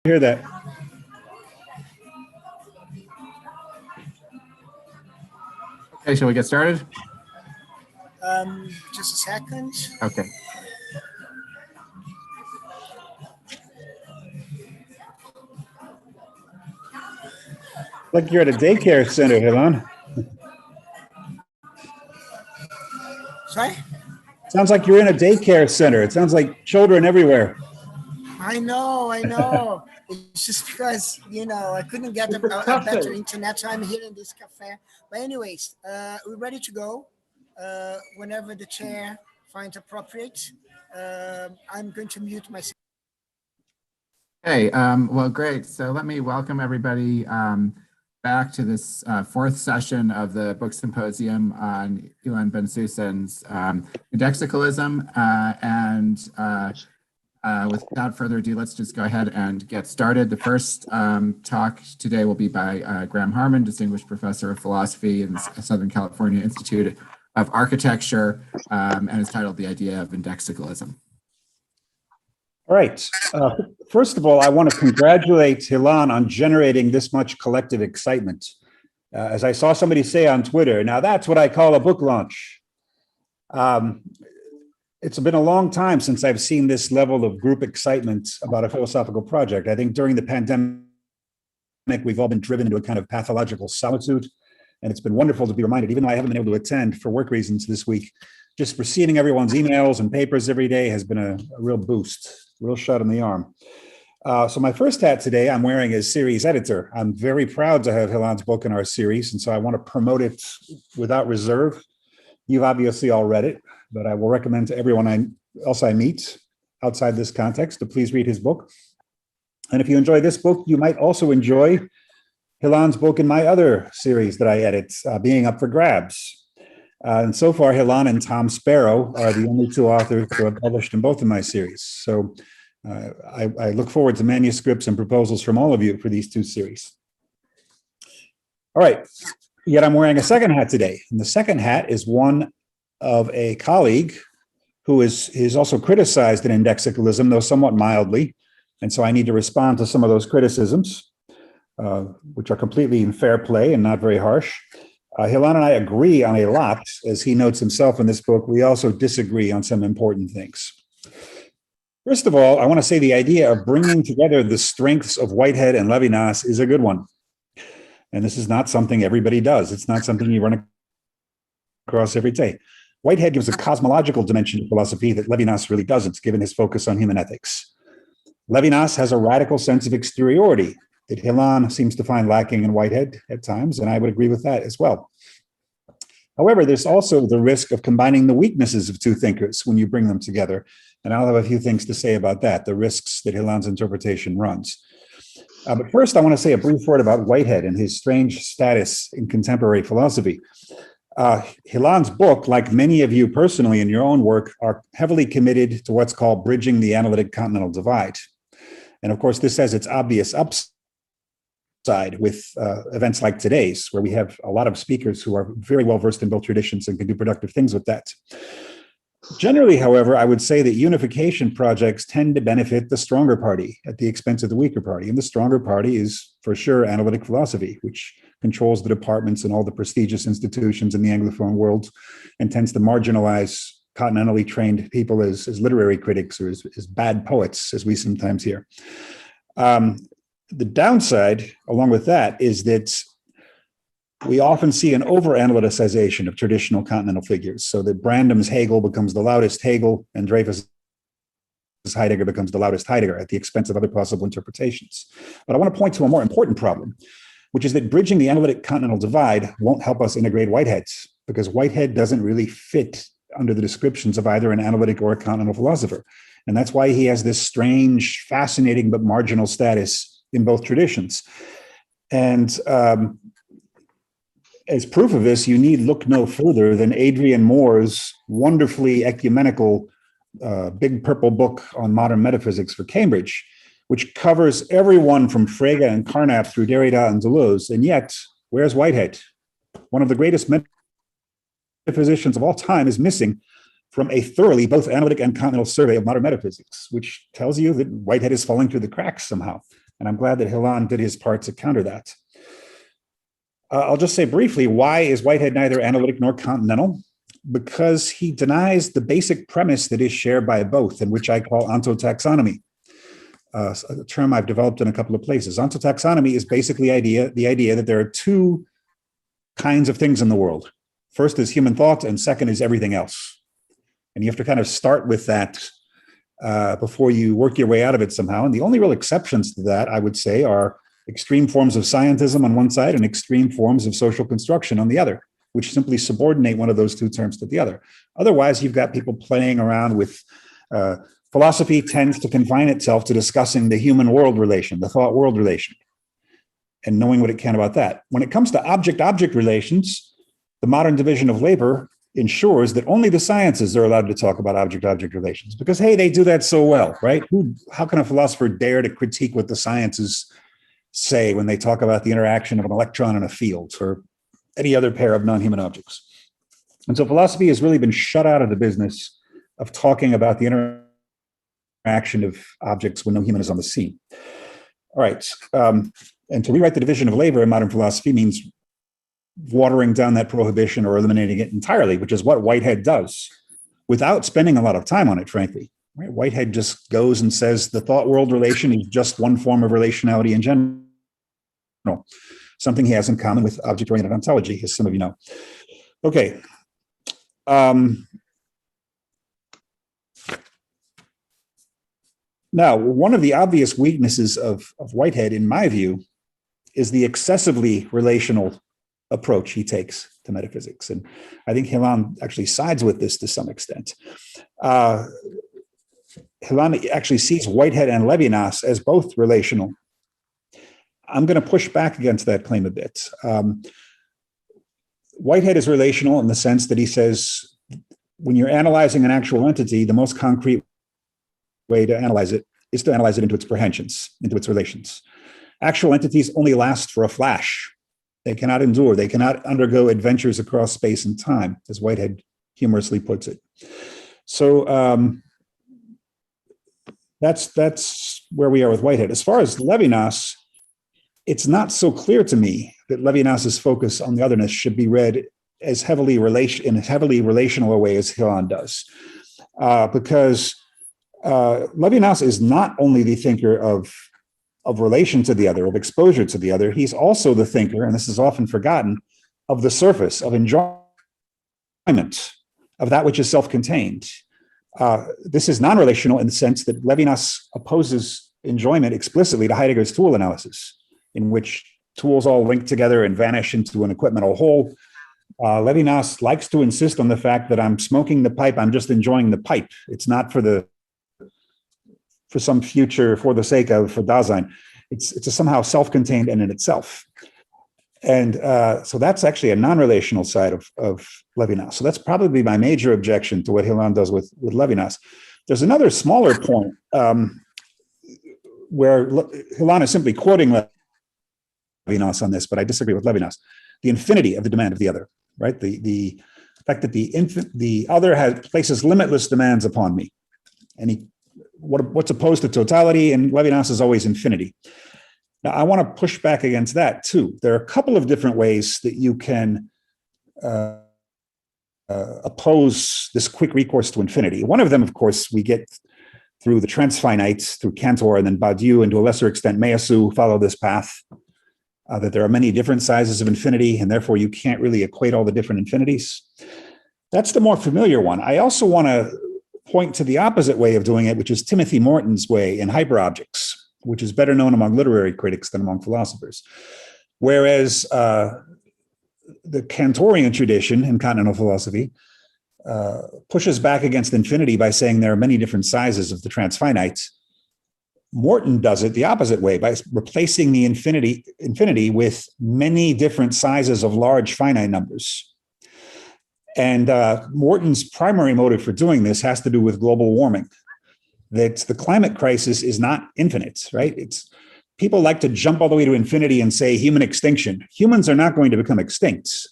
hear that. Okay, shall we get started? Just a second. Okay. Like you're at a daycare center, Harman. Sorry? Sounds like you're in a daycare center. It sounds like children everywhere. I know. It's just because, I couldn't get a better internet, so I'm here in this cafe. But anyways, we're ready to go. Whenever the chair finds appropriate, I'm going to mute myself. Hey, well, great. So let me welcome everybody back to this fourth session of the book symposium on Ilan Ben-Susan's Indexicalism. Without further ado, let's just go ahead and get started. The first talk today will be by Graham Harman, Distinguished Professor of Philosophy in the Southern California Institute of Architecture, and is titled The Idea of Indexicalism. All right. First of all, I want to congratulate Ilan on generating this much collective excitement. As I saw somebody say on Twitter, now that's what I call a book launch. It's been a long time since I've seen this level of group excitement about a philosophical project. I think during the pandemic, we've all been driven into a kind of pathological solitude. And it's been wonderful to be reminded, even though I haven't been able to attend for work reasons this week, just receiving everyone's emails and papers every day has been a real boost, real shot in the arm. So my first hat today I'm wearing as series editor. I'm very proud to have Ilan's book in our series, and so I want to promote it without reserve. You've obviously all read it, but I will recommend to everyone else I meet outside this context to please read his book. And if you enjoy this book, you might also enjoy Ilan's book in my other series that I edit, Being Up for Grabs. And so far, Ilan and Tom Sparrow are the only two authors who have published in both of my series. So I look forward to manuscripts and proposals from all of you for these two series. All right, yet I'm wearing a second hat today. And the second hat is one of a colleague who is also criticized in Indexicalism, though somewhat mildly. And so I need to respond to some of those criticisms, which are completely in fair play and not very harsh. Ilan and I agree on a lot, as he notes himself in this book. We also disagree on some important things. First of all, I want to say the idea of bringing together the strengths of Whitehead and Levinas is a good one. And this is not something everybody does. It's not something you run across every day. Whitehead gives a cosmological dimension to philosophy that Levinas really doesn't, given his focus on human ethics. Levinas has a radical sense of exteriority that Ilan seems to find lacking in Whitehead at times, and I would agree with that as well. However, there's also the risk of combining the weaknesses of two thinkers when you bring them together, and I'll have a few things to say about that, the risks that Ilan's interpretation runs. But first, I want to say a brief word about Whitehead and his strange status in contemporary philosophy. Ilan's book, like many of you personally in your own work, are heavily committed to what's called bridging the analytic continental divide. And of course, this has its obvious upside with events like today's, where we have a lot of speakers who are very well versed in both traditions and can do productive things with that. Generally, however, I would say that unification projects tend to benefit the stronger party at the expense of the weaker party. And the stronger party is, for sure, analytic philosophy, which controls the departments and all the prestigious institutions in the Anglophone world and tends to marginalize continentally trained people as literary critics or as bad poets, as we sometimes hear. The downside, along with that, is that we often see an over-analyticization of traditional continental figures, so that Brandam's Hegel becomes the loudest Hegel and Dreyfus' Heidegger becomes the loudest Heidegger at the expense of other possible interpretations. But I want to point to a more important problem, which is that bridging the analytic continental divide won't help us integrate Whitehead, because Whitehead doesn't really fit under the descriptions of either an analytic or a continental philosopher. And that's why he has this strange, fascinating, but marginal status in both traditions. And as proof of this, you need look no further than Adrian Moore's wonderfully ecumenical big purple book on modern metaphysics for Cambridge, which covers everyone from Frege and Carnap through Derrida and Deleuze. And yet, where's Whitehead? One of the greatest metaphysicians of all time is missing from a thoroughly both analytic and continental survey of modern metaphysics, which tells you that Whitehead is falling through the cracks somehow. And I'm glad that Harman did his part to counter that. I'll just say briefly, why is Whitehead neither analytic nor continental? Because he denies the basic premise that is shared by both, and which I call ontotaxonomy, a term I've developed in a couple of places. Ontotaxonomy is basically the idea that there are two kinds of things in the world. First is human thought, and second is everything else. And you have to kind of start with that before you work your way out of it somehow. And the only real exceptions to that, I would say, are extreme forms of scientism on one side and extreme forms of social construction on the other, which simply subordinate one of those two terms to the other. Otherwise, you've got people playing around with philosophy tends to confine itself to discussing the human-world relation, the thought-world relation, and knowing what it can about that. When it comes to object-object relations, the modern division of labor ensures that only the sciences are allowed to talk about object-object relations because, hey, they do that so well, right? How can a philosopher dare to critique what the sciences say when they talk about the interaction of an electron in a field or any other pair of non-human objects? And so philosophy has really been shut out of the business of talking about the interaction of objects when no human is on the scene. All right. And to rewrite the division of labor in modern philosophy means watering down that prohibition or eliminating it entirely, which is what Whitehead does without spending a lot of time on it, frankly. Right? Whitehead just goes and says the thought-world relation is just one form of relationality in general, something he has in common with object-oriented ontology, as some of you know. Okay. Now, one of the obvious weaknesses of Whitehead, in my view, is the excessively relational approach he takes to metaphysics. And I think Harman actually sides with this to some extent. Harman actually sees Whitehead and Levinas as both relational. I'm going to push back against that claim a bit. Whitehead is relational in the sense that he says, when you're analyzing an actual entity, the most concrete way to analyze it is to analyze it into its prehensions, into its relations. Actual entities only last for a flash. They cannot endure. They cannot undergo adventures across space and time, as Whitehead humorously puts it. So that's where we are with Whitehead. As far as Levinas, it's not so clear to me that Levinas's focus on the otherness should be read as heavily relational a way as Harman does, because Levinas is not only the thinker of relation to the other, of exposure to the other, he's also the thinker, and this is often forgotten, of the surface, of enjoyment, of that which is self-contained. This is non-relational in the sense that Levinas opposes enjoyment explicitly to Heidegger's tool analysis, in which tools all link together and vanish into an equipmental whole. Levinas likes to insist on the fact that I'm smoking the pipe, I'm just enjoying the pipe. It's not for some future, for the sake of, for Dasein. It's a somehow self-contained end in itself. And so that's actually a non-relational side of Levinas. So that's probably my major objection to what Harman does with Levinas. There's another smaller point where Harman is simply quoting Levinas on this, but I disagree with Levinas. The infinity of the demand of the other, right? The fact that the other places limitless demands upon me. And what's opposed to totality, and Levinas is always infinity. Now, I want to push back against that too. There are a couple of different ways that you can oppose this quick recourse to infinity. One of them, of course, we get through the transfinite, through Cantor, and then Badiou, and to a lesser extent, Meillassoux follow this path, that there are many different sizes of infinity, and therefore you can't really equate all the different infinities. That's the more familiar one. I also want to point to the opposite way of doing it, which is Timothy Morton's way in hyperobjects, which is better known among literary critics than among philosophers. Whereas the Cantorian tradition in continental philosophy pushes back against infinity by saying there are many different sizes of the transfinite. Morton does it the opposite way by replacing the infinity with many different sizes of large finite numbers. And Morton's primary motive for doing this has to do with global warming. That the climate crisis is not infinite, right? People like to jump all the way to infinity and say human extinction. Humans are not going to become extinct.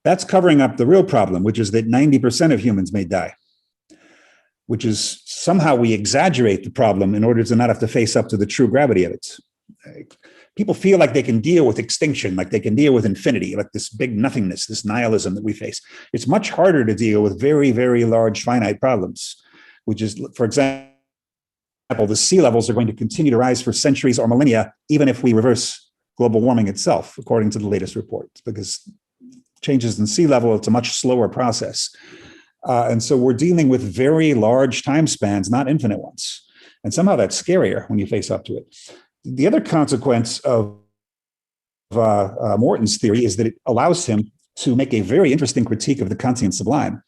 That's covering up the real problem, which is that 90% of humans may die, which is somehow we exaggerate the problem in order to not have to face up to the true gravity of it. People feel like they can deal with extinction, like they can deal with infinity, like this big nothingness, this nihilism that we face. It's much harder to deal with very, very large finite problems, which is, for example, the sea levels are going to continue to rise for centuries or millennia, even if we reverse global warming itself, according to the latest reports, because changes in sea level, it's a much slower process. And so we're dealing with very large time spans, not infinite ones. And somehow that's scarier when you face up to it. The other consequence of Morton's theory is that it allows him to make a very interesting critique of the Kantian sublime.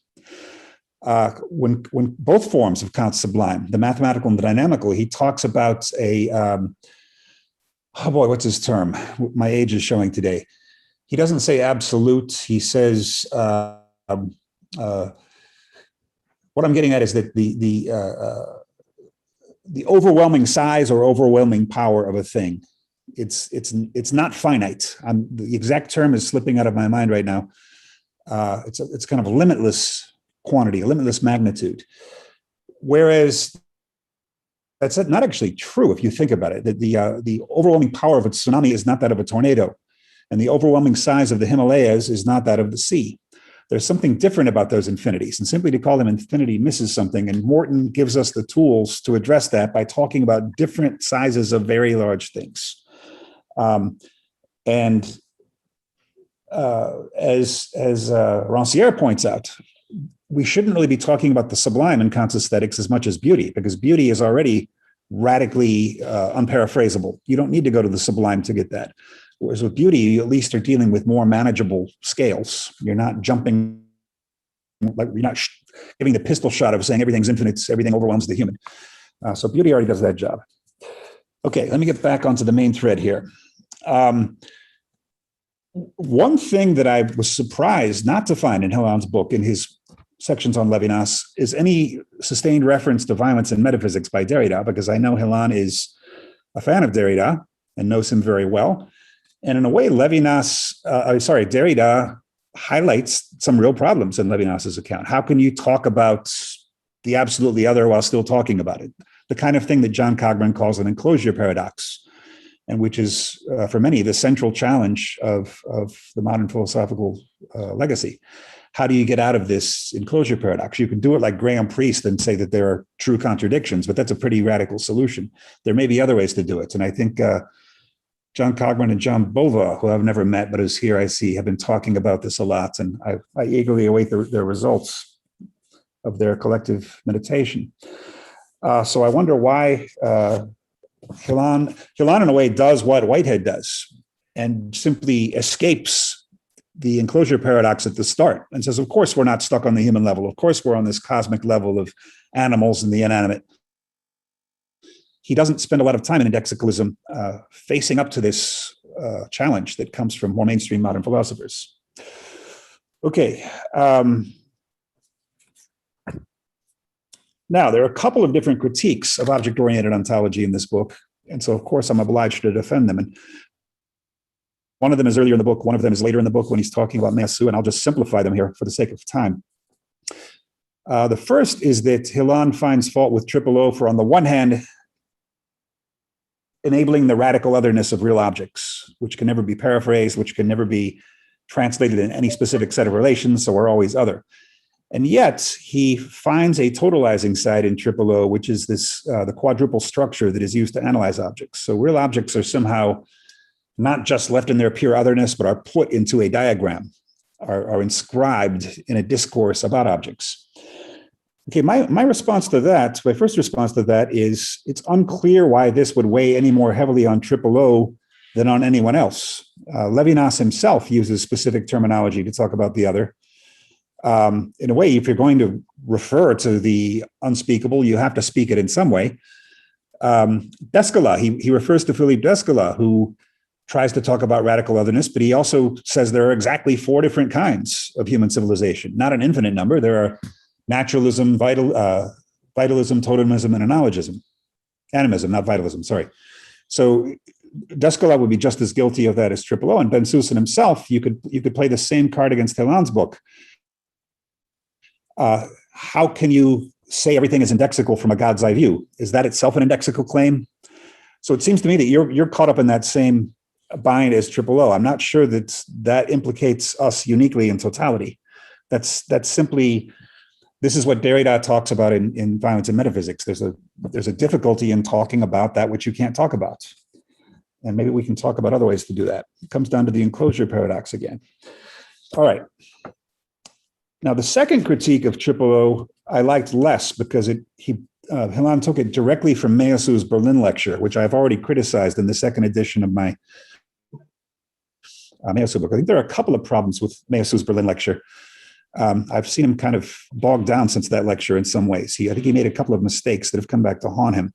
When both forms of Kant's sublime, the mathematical and the dynamical, he talks about what's his term? My age is showing today. He doesn't say absolute. He says, what I'm getting at is that the overwhelming size or overwhelming power of a thing, it's not finite. The exact term is slipping out of my mind right now. It's kind of a limitless quantity, a limitless magnitude. Whereas that's not actually true if you think about it. That the overwhelming power of a tsunami is not that of a tornado, and the overwhelming size of the Himalayas is not that of the sea. There's something different about those infinities, and simply to call them infinity misses something. And Morton gives us the tools to address that by talking about different sizes of very large things. As Rancière points out, we shouldn't really be talking about the sublime in Kant's aesthetics as much as beauty, because beauty is already radically unparaphrasable. You don't need to go to the sublime to get that. Whereas with beauty, you at least are dealing with more manageable scales. You're not jumping, like you're not giving the pistol shot of saying everything's infinite, everything overwhelms the human. So beauty already does that job. Okay, let me get back onto the main thread here. One thing that I was surprised not to find in Helland's book, in his sections on Levinas, is any sustained reference to violence and metaphysics by Derrida, because I know Helland is a fan of Derrida and knows him very well. And in a way, Derrida highlights some real problems in Levinas's account. How can you talk about the absolutely other while still talking about it? The kind of thing that John Cogburn calls an enclosure paradox, and which is, for many, the central challenge of the modern philosophical legacy. How do you get out of this enclosure paradox? You can do it like Graham Priest and say that there are true contradictions, but that's a pretty radical solution. There may be other ways to do it. And I think John Cogburn and John Bova, who I've never met, but is here I see, have been talking about this a lot. And I eagerly await their results of their collective meditation. So I wonder why Helland in a way does what Whitehead does and simply escapes the enclosure paradox at the start and says, of course, we're not stuck on the human level. Of course, we're on this cosmic level of animals and the inanimate. He doesn't spend a lot of time in Indexicalism facing up to this challenge that comes from more mainstream modern philosophers. Okay. Now, there are a couple of different critiques of object-oriented ontology in this book. And so, of course, I'm obliged to defend them. And one of them is earlier in the book. One of them is later in the book when he's talking about Meillassoux, and I'll just simplify them here for the sake of time. The first is that Helland finds fault with Triple O for, on the one hand, enabling the radical otherness of real objects, which can never be paraphrased, which can never be translated in any specific set of relations, so we're always other. And yet, he finds a totalizing side in Triple O, which is this the quadruple structure that is used to analyze objects. So real objects are somehow not just left in their pure otherness, but are put into a diagram, are inscribed in a discourse about objects. Okay, my response to that, my first response to that is it's unclear why this would weigh any more heavily on Triple O than on anyone else. Levinas himself uses specific terminology to talk about the other. In a way, if you're going to refer to the unspeakable, you have to speak it in some way. Descola, he refers to Philippe Descola, who tries to talk about radical otherness, but he also says there are exactly 4 different kinds of human civilization, not an infinite number. There are naturalism, vitalism, totemism, and animism, not vitalism, sorry. So Descola would be just as guilty of that as Triple O. And Bensusan himself, you could play the same card against Helland's book. How can you say everything is indexical from a God's eye view? Is that itself an indexical claim? So it seems to me that you're caught up in that same bind as triple O. I'm not sure that implicates us uniquely in totality. That's simply, this is what Derrida talks about in Violence and Metaphysics. There's a difficulty in talking about that which you can't talk about. And maybe we can talk about other ways to do that. It comes down to the enclosure paradox again. All right. Now, the second critique of triple O I liked less because Harman took it directly from Meillassoux' Berlin lecture, which I've already criticized in the second edition of my Meillassoux book. I think there are a couple of problems with Meillassoux' Berlin lecture. I've seen him kind of bogged down since that lecture in some ways. I think he made a couple of mistakes that have come back to haunt him.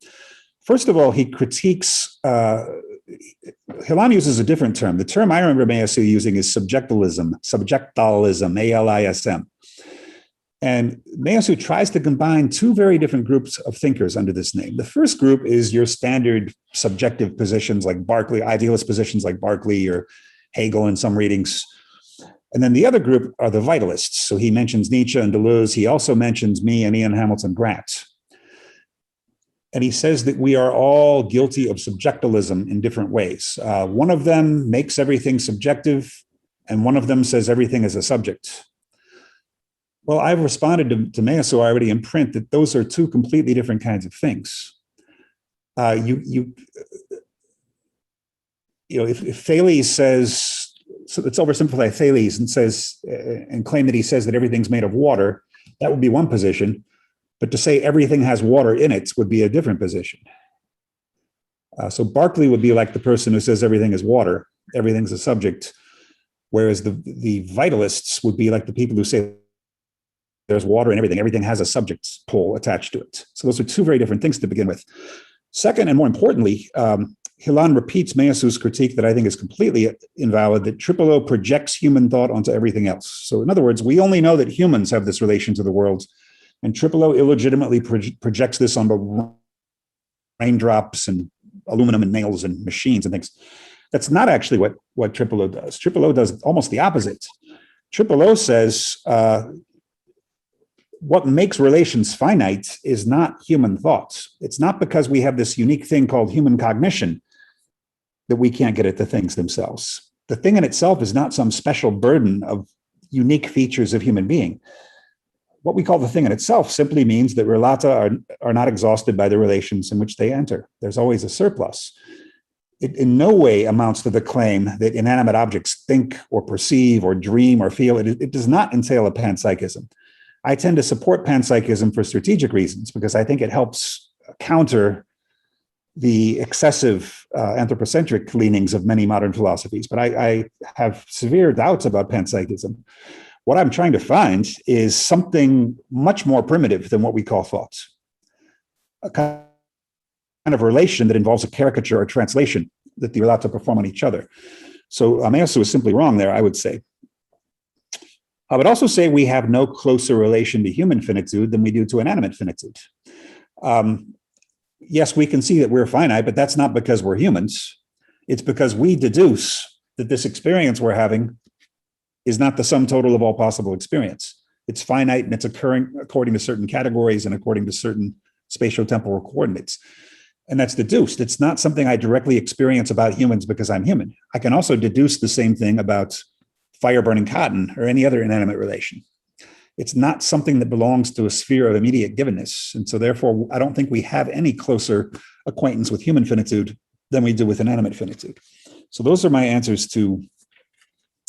First of all, he critiques, Harman uses a different term. The term I remember Meillassoux using is subjectalism, ALISM. And Meillassoux tries to combine two very different groups of thinkers under this name. The first group is your standard subjective positions like Berkeley, idealist positions like Berkeley or Hegel in some readings. And then the other group are the vitalists. So he mentions Nietzsche and Deleuze. He also mentions me and Ian Hamilton Grant. And he says that we are all guilty of subjectalism in different ways. One of them makes everything subjective, and one of them says everything is a subject. Well, I've responded to Meillassoux already in print that those are two completely different kinds of things. If Thales says, so let's oversimplify Thales and says and claim that he says that everything's made of water, that would be one position. But to say everything has water in it would be a different position. So Berkeley would be like the person who says everything is water, everything's a subject, whereas the vitalists would be like the people who say there's water in everything has a subject pole attached to it. So those are two very different things to begin with. Second, and more importantly, Harman repeats Meillassoux' critique that I think is completely invalid, that triple O projects human thought onto everything else. So in other words, we only know that humans have this relation to the world, and triple O illegitimately projects this onto raindrops and aluminum and nails and machines and things. That's not actually what triple O does. Triple O does almost the opposite. Triple O says what makes relations finite is not human thoughts. It's not because we have this unique thing called human cognition that we can't get at the things themselves. The thing in itself is not some special burden of unique features of human being. What we call the thing in itself simply means that relata are not exhausted by the relations in which they enter. There's always a surplus. It in no way amounts to the claim that inanimate objects think or perceive or dream or feel. It does not entail a panpsychism. I tend to support panpsychism for strategic reasons because I think it helps counter the excessive anthropocentric leanings of many modern philosophies. But I have severe doubts about panpsychism. What I'm trying to find is something much more primitive than what we call thought. A kind of relation that involves a caricature or translation that the relata perform on each other. So Meillassoux is simply wrong there, I would say. I would also say we have no closer relation to human finitude than we do to inanimate finitude. Yes, we can see that we're finite, but that's not because we're humans. It's because we deduce that this experience we're having is not the sum total of all possible experience. It's finite and it's occurring according to certain categories and according to certain spatio-temporal coordinates. And that's deduced. It's not something I directly experience about humans because I'm human. I can also deduce the same thing about fire burning cotton or any other inanimate relation. It's not something that belongs to a sphere of immediate givenness. And so therefore, I don't think we have any closer acquaintance with human finitude than we do with inanimate finitude. So those are my answers to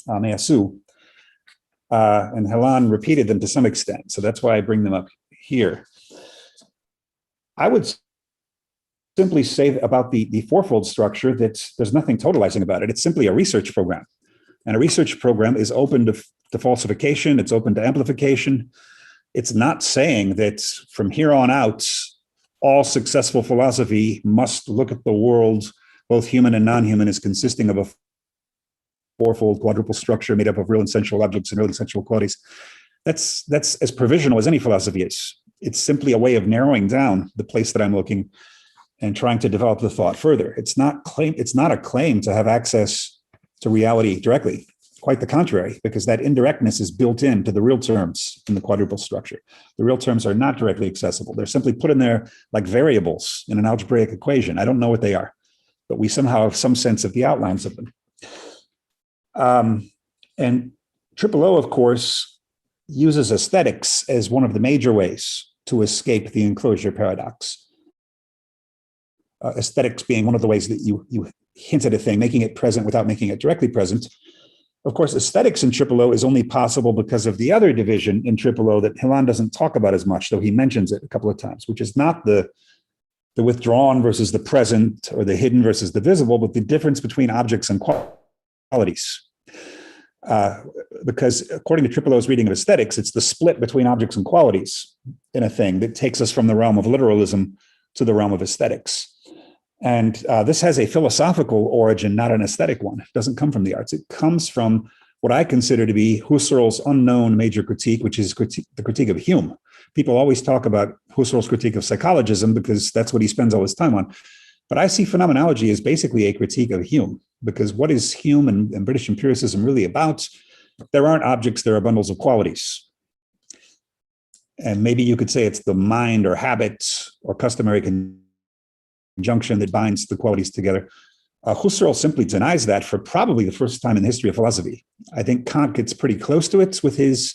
Meillassoux. And Harman repeated them to some extent. So that's why I bring them up here. I would simply say about the fourfold structure that there's nothing totalizing about it. It's simply a research program. And a research program is open to falsification. It's open to amplification. It's not saying that from here on out, all successful philosophy must look at the world, both human and non-human, as consisting of a fourfold quadruple structure made up of real and sensual objects and real and sensual qualities. That's as provisional as any philosophy is. It's simply a way of narrowing down the place that I'm looking and trying to develop the thought further. It's not a claim to have access to reality directly. Quite the contrary, because that indirectness is built into the real terms in the quadruple structure. The real terms are not directly accessible. They're simply put in there like variables in an algebraic equation. I don't know what they are. but we somehow have some sense of the outlines of them. And Triple O, of course, uses aesthetics as one of the major ways to escape the enclosure paradox. Aesthetics being one of the ways that you hint at a thing, making it present without making it directly present. Of course, aesthetics in Triple O is only possible because of the other division in Triple O that Harman doesn't talk about as much, though he mentions it a couple of times, which is not the withdrawn versus the present or the hidden versus the visible, but the difference between objects and qualities. Because according to Triple O's reading of aesthetics, it's the split between objects and qualities in a thing that takes us from the realm of literalism to the realm of aesthetics. And this has a philosophical origin, not an aesthetic one. It doesn't come from the arts. It comes from what I consider to be Husserl's unknown major critique, which is the critique of Hume. People always talk about Husserl's critique of psychologism because that's what he spends all his time on. But I see phenomenology as basically a critique of Hume, because what is Hume and British empiricism really about? There aren't objects, there are bundles of qualities. And maybe you could say it's the mind or habit or customary conjunction that binds the qualities together. Husserl simply denies that for probably the first time in the history of philosophy. I think Kant gets pretty close to it with his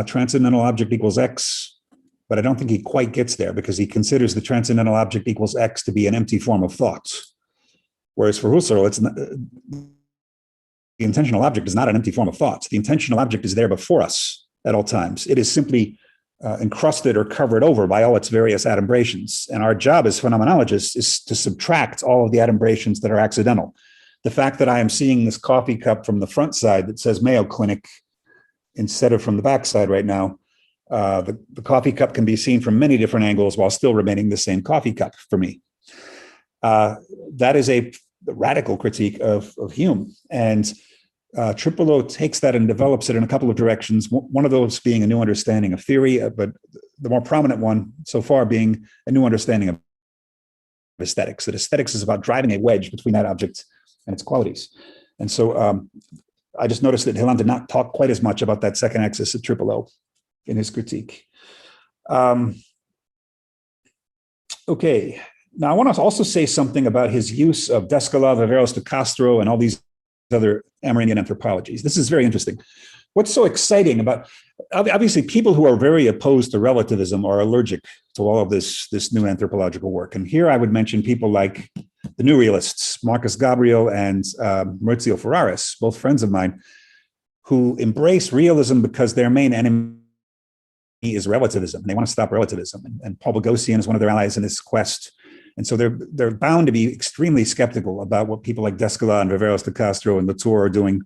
transcendental object equals X, but I don't think he quite gets there because he considers the transcendental object equals X to be an empty form of thought. Whereas for Husserl, it's not, the intentional object is not an empty form of thought. The intentional object is there before us at all times. It is simply encrusted or covered over by all its various adumbrations. And our job as phenomenologists is to subtract all of the adumbrations that are accidental. The fact that I am seeing this coffee cup from the front side that says Mayo Clinic instead of from the back side right now, the coffee cup can be seen from many different angles while still remaining the same coffee cup for me. That is a radical critique of Hume. And Triple O takes that and develops it in a couple of directions, one of those being a new understanding of theory, but the more prominent one so far being a new understanding of aesthetics, that aesthetics is about driving a wedge between that object and its qualities. And so I just noticed that Harman did not talk quite as much about that second axis of Triple O in his critique. Okay, now I want to also say something about his use of Descartes, Viveros de Castro, and all these other Amerindian anthropologies. This is very interesting. What's so exciting about, obviously people who are very opposed to relativism are allergic to all of this new anthropological work. And here I would mention people like the new realists, Marcus Gabriel and Maurizio Ferraris, both friends of mine, who embrace realism because their main enemy is relativism. And they want to stop relativism. And Paul Boghossian is one of their allies in this quest. And so they're bound to be extremely skeptical about what people like Descartes and Viveros de Castro and Latour are doing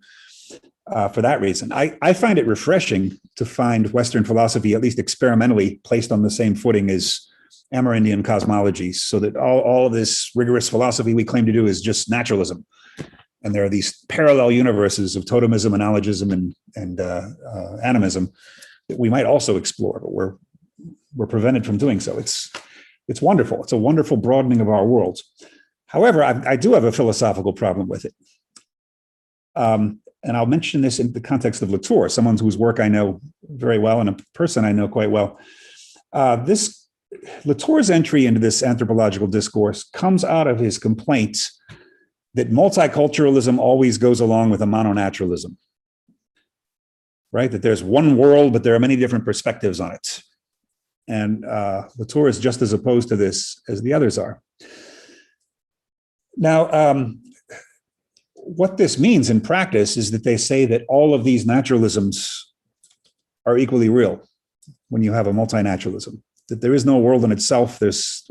for that reason. I find it refreshing to find Western philosophy, at least experimentally, placed on the same footing as Amerindian cosmologies, so that all of this rigorous philosophy we claim to do is just naturalism. And there are these parallel universes of totemism, analogism, and animism that we might also explore, but we're prevented from doing so. It's wonderful. It's a wonderful broadening of our world. However, I do have a philosophical problem with it. And I'll mention this in the context of Latour, someone whose work I know very well and a person I know quite well. Latour's entry into this anthropological discourse comes out of his complaint that multiculturalism always goes along with a mononaturalism, right? That there's one world, but there are many different perspectives on it. And Latour is just as opposed to this as the others are. Now, what this means in practice is that they say that all of these naturalisms are equally real when you have a multinaturalism, that there is no world in itself. There's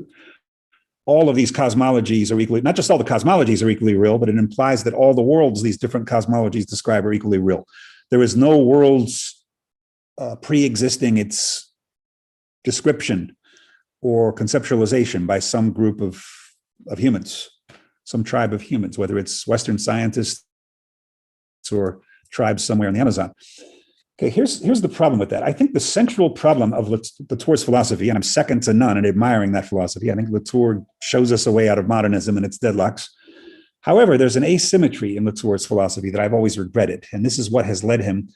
all of these cosmologies are equally, not just all the cosmologies are equally real, but it implies that all the worlds these different cosmologies describe are equally real. There is no worlds pre-existing its description or conceptualization by some group of humans, some tribe of humans, whether it's Western scientists or tribes somewhere in the Amazon. Okay, here's the problem with that. I think the central problem of Latour's philosophy, and I'm second to none in admiring that philosophy. I think Latour shows us a way out of modernism and its deadlocks. However, there's an asymmetry in Latour's philosophy that I've always regretted, and this is what has led him.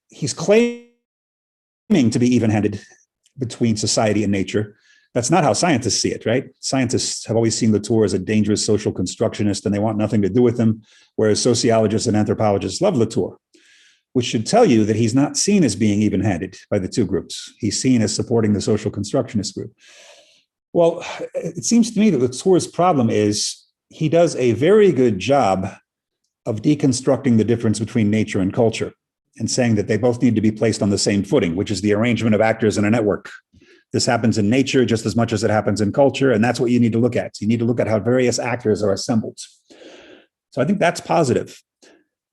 He's claiming to be even-handed between society and nature, That's not how scientists see it, right? Scientists have always seen Latour as a dangerous social constructionist, and they want nothing to do with him, whereas sociologists and anthropologists love Latour, which should tell you that he's not seen as being even-handed by the two groups. He's seen as supporting the social constructionist group. Well, it seems to me that Latour's problem is he does a very good job of deconstructing the difference between nature and culture and saying that they both need to be placed on the same footing, which is the arrangement of actors in a network. This happens in nature just as much as it happens in culture, and that's what you need to look at. So you need to look at how various actors are assembled. So I think that's positive.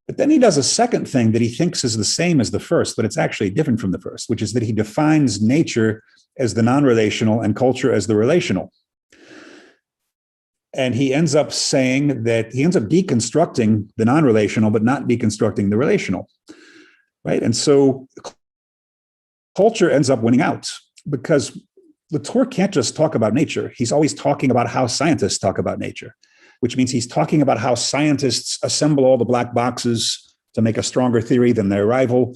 But then he does a second thing that he thinks is the same as the first, but it's actually different from the first, which is that he defines nature as the non-relational and culture as the relational. And he ends up saying that he ends up deconstructing the non-relational, but not deconstructing the relational, right? And so culture ends up winning out because Latour can't just talk about nature. He's always talking about how scientists talk about nature, which means he's talking about how scientists assemble all the black boxes to make a stronger theory than their rival.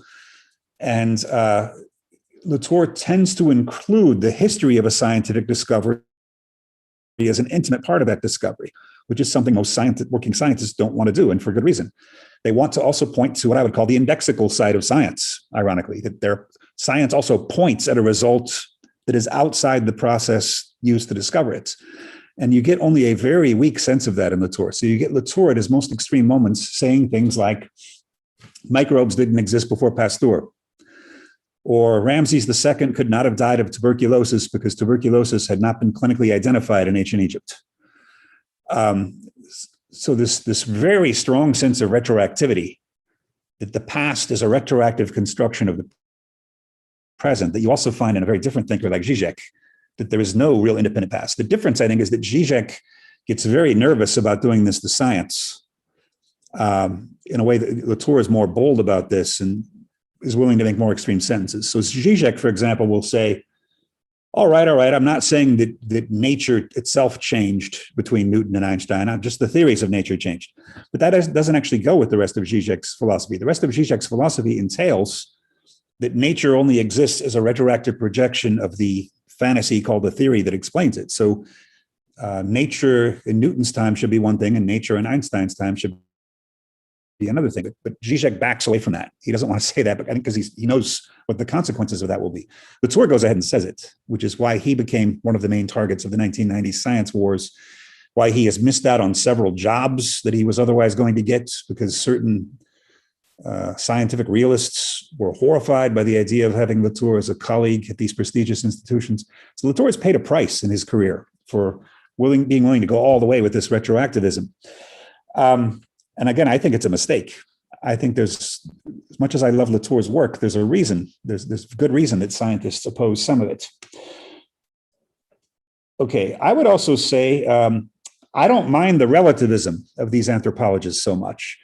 And Latour tends to include the history of a scientific discovery as an intimate part of that discovery, which is something most working scientists don't want to do, and for good reason. They want to also point to what I would call the indexical side of science, ironically, that their science also points at a result that is outside the process used to discover it. And you get only a very weak sense of that in Latour. So you get Latour at his most extreme moments saying things like, microbes didn't exist before Pasteur, or Ramses II could not have died of tuberculosis because tuberculosis had not been clinically identified in ancient Egypt. So this very strong sense of retroactivity, that the past is a retroactive construction of the present, that you also find in a very different thinker like Zizek, that there is no real independent past. The difference, I think, is that Zizek gets very nervous about doing this to science in a way that Latour is more bold about this and is willing to make more extreme sentences. So Zizek, for example, will say, all right, I'm not saying that nature itself changed between Newton and Einstein, not just the theories of nature changed. But that doesn't actually go with the rest of Zizek's philosophy. The rest of Zizek's philosophy entails that nature only exists as a retroactive projection of the fantasy called the theory that explains it. So nature in Newton's time should be one thing, and nature in Einstein's time should be another thing. But Zizek backs away from that. He doesn't want to say that, but I think because he knows what the consequences of that will be. Latour goes ahead and says it, which is why he became one of the main targets of the 1990s science wars, why he has missed out on several jobs that he was otherwise going to get because certain scientific realists were horrified by the idea of having Latour as a colleague at these prestigious institutions. So Latour has paid a price in his career for being willing to go all the way with this retroactivism. And again, I think it's a mistake. I think there's, as much as I love Latour's work, there's a reason, there's good reason that scientists oppose some of it. Okay, I would also say, I don't mind the relativism of these anthropologists so much.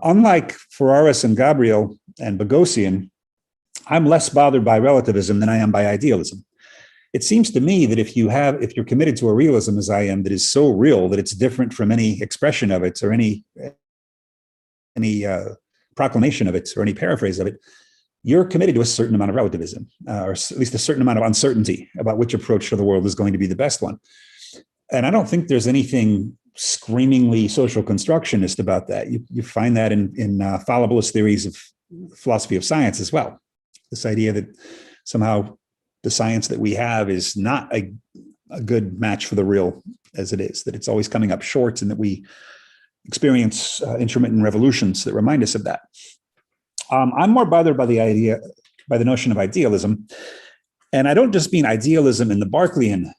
Unlike Ferraris and Gabriel and Boghossian, I'm less bothered by relativism than I am by idealism. It seems to me that if you're committed to a realism as I am, that is so real that it's different from any expression of it or any proclamation of it or any paraphrase of it, you're committed to a certain amount of relativism, or at least a certain amount of uncertainty about which approach to the world is going to be the best one. And I don't think there's anything screamingly social constructionist about that. You find that in fallibilist theories of philosophy of science as well. This idea that somehow the science that we have is not a good match for the real as it is, that it's always coming up short, and that we experience intermittent revolutions that remind us of that. I'm more bothered by the notion of idealism. And I don't just mean idealism in the Berkeleyan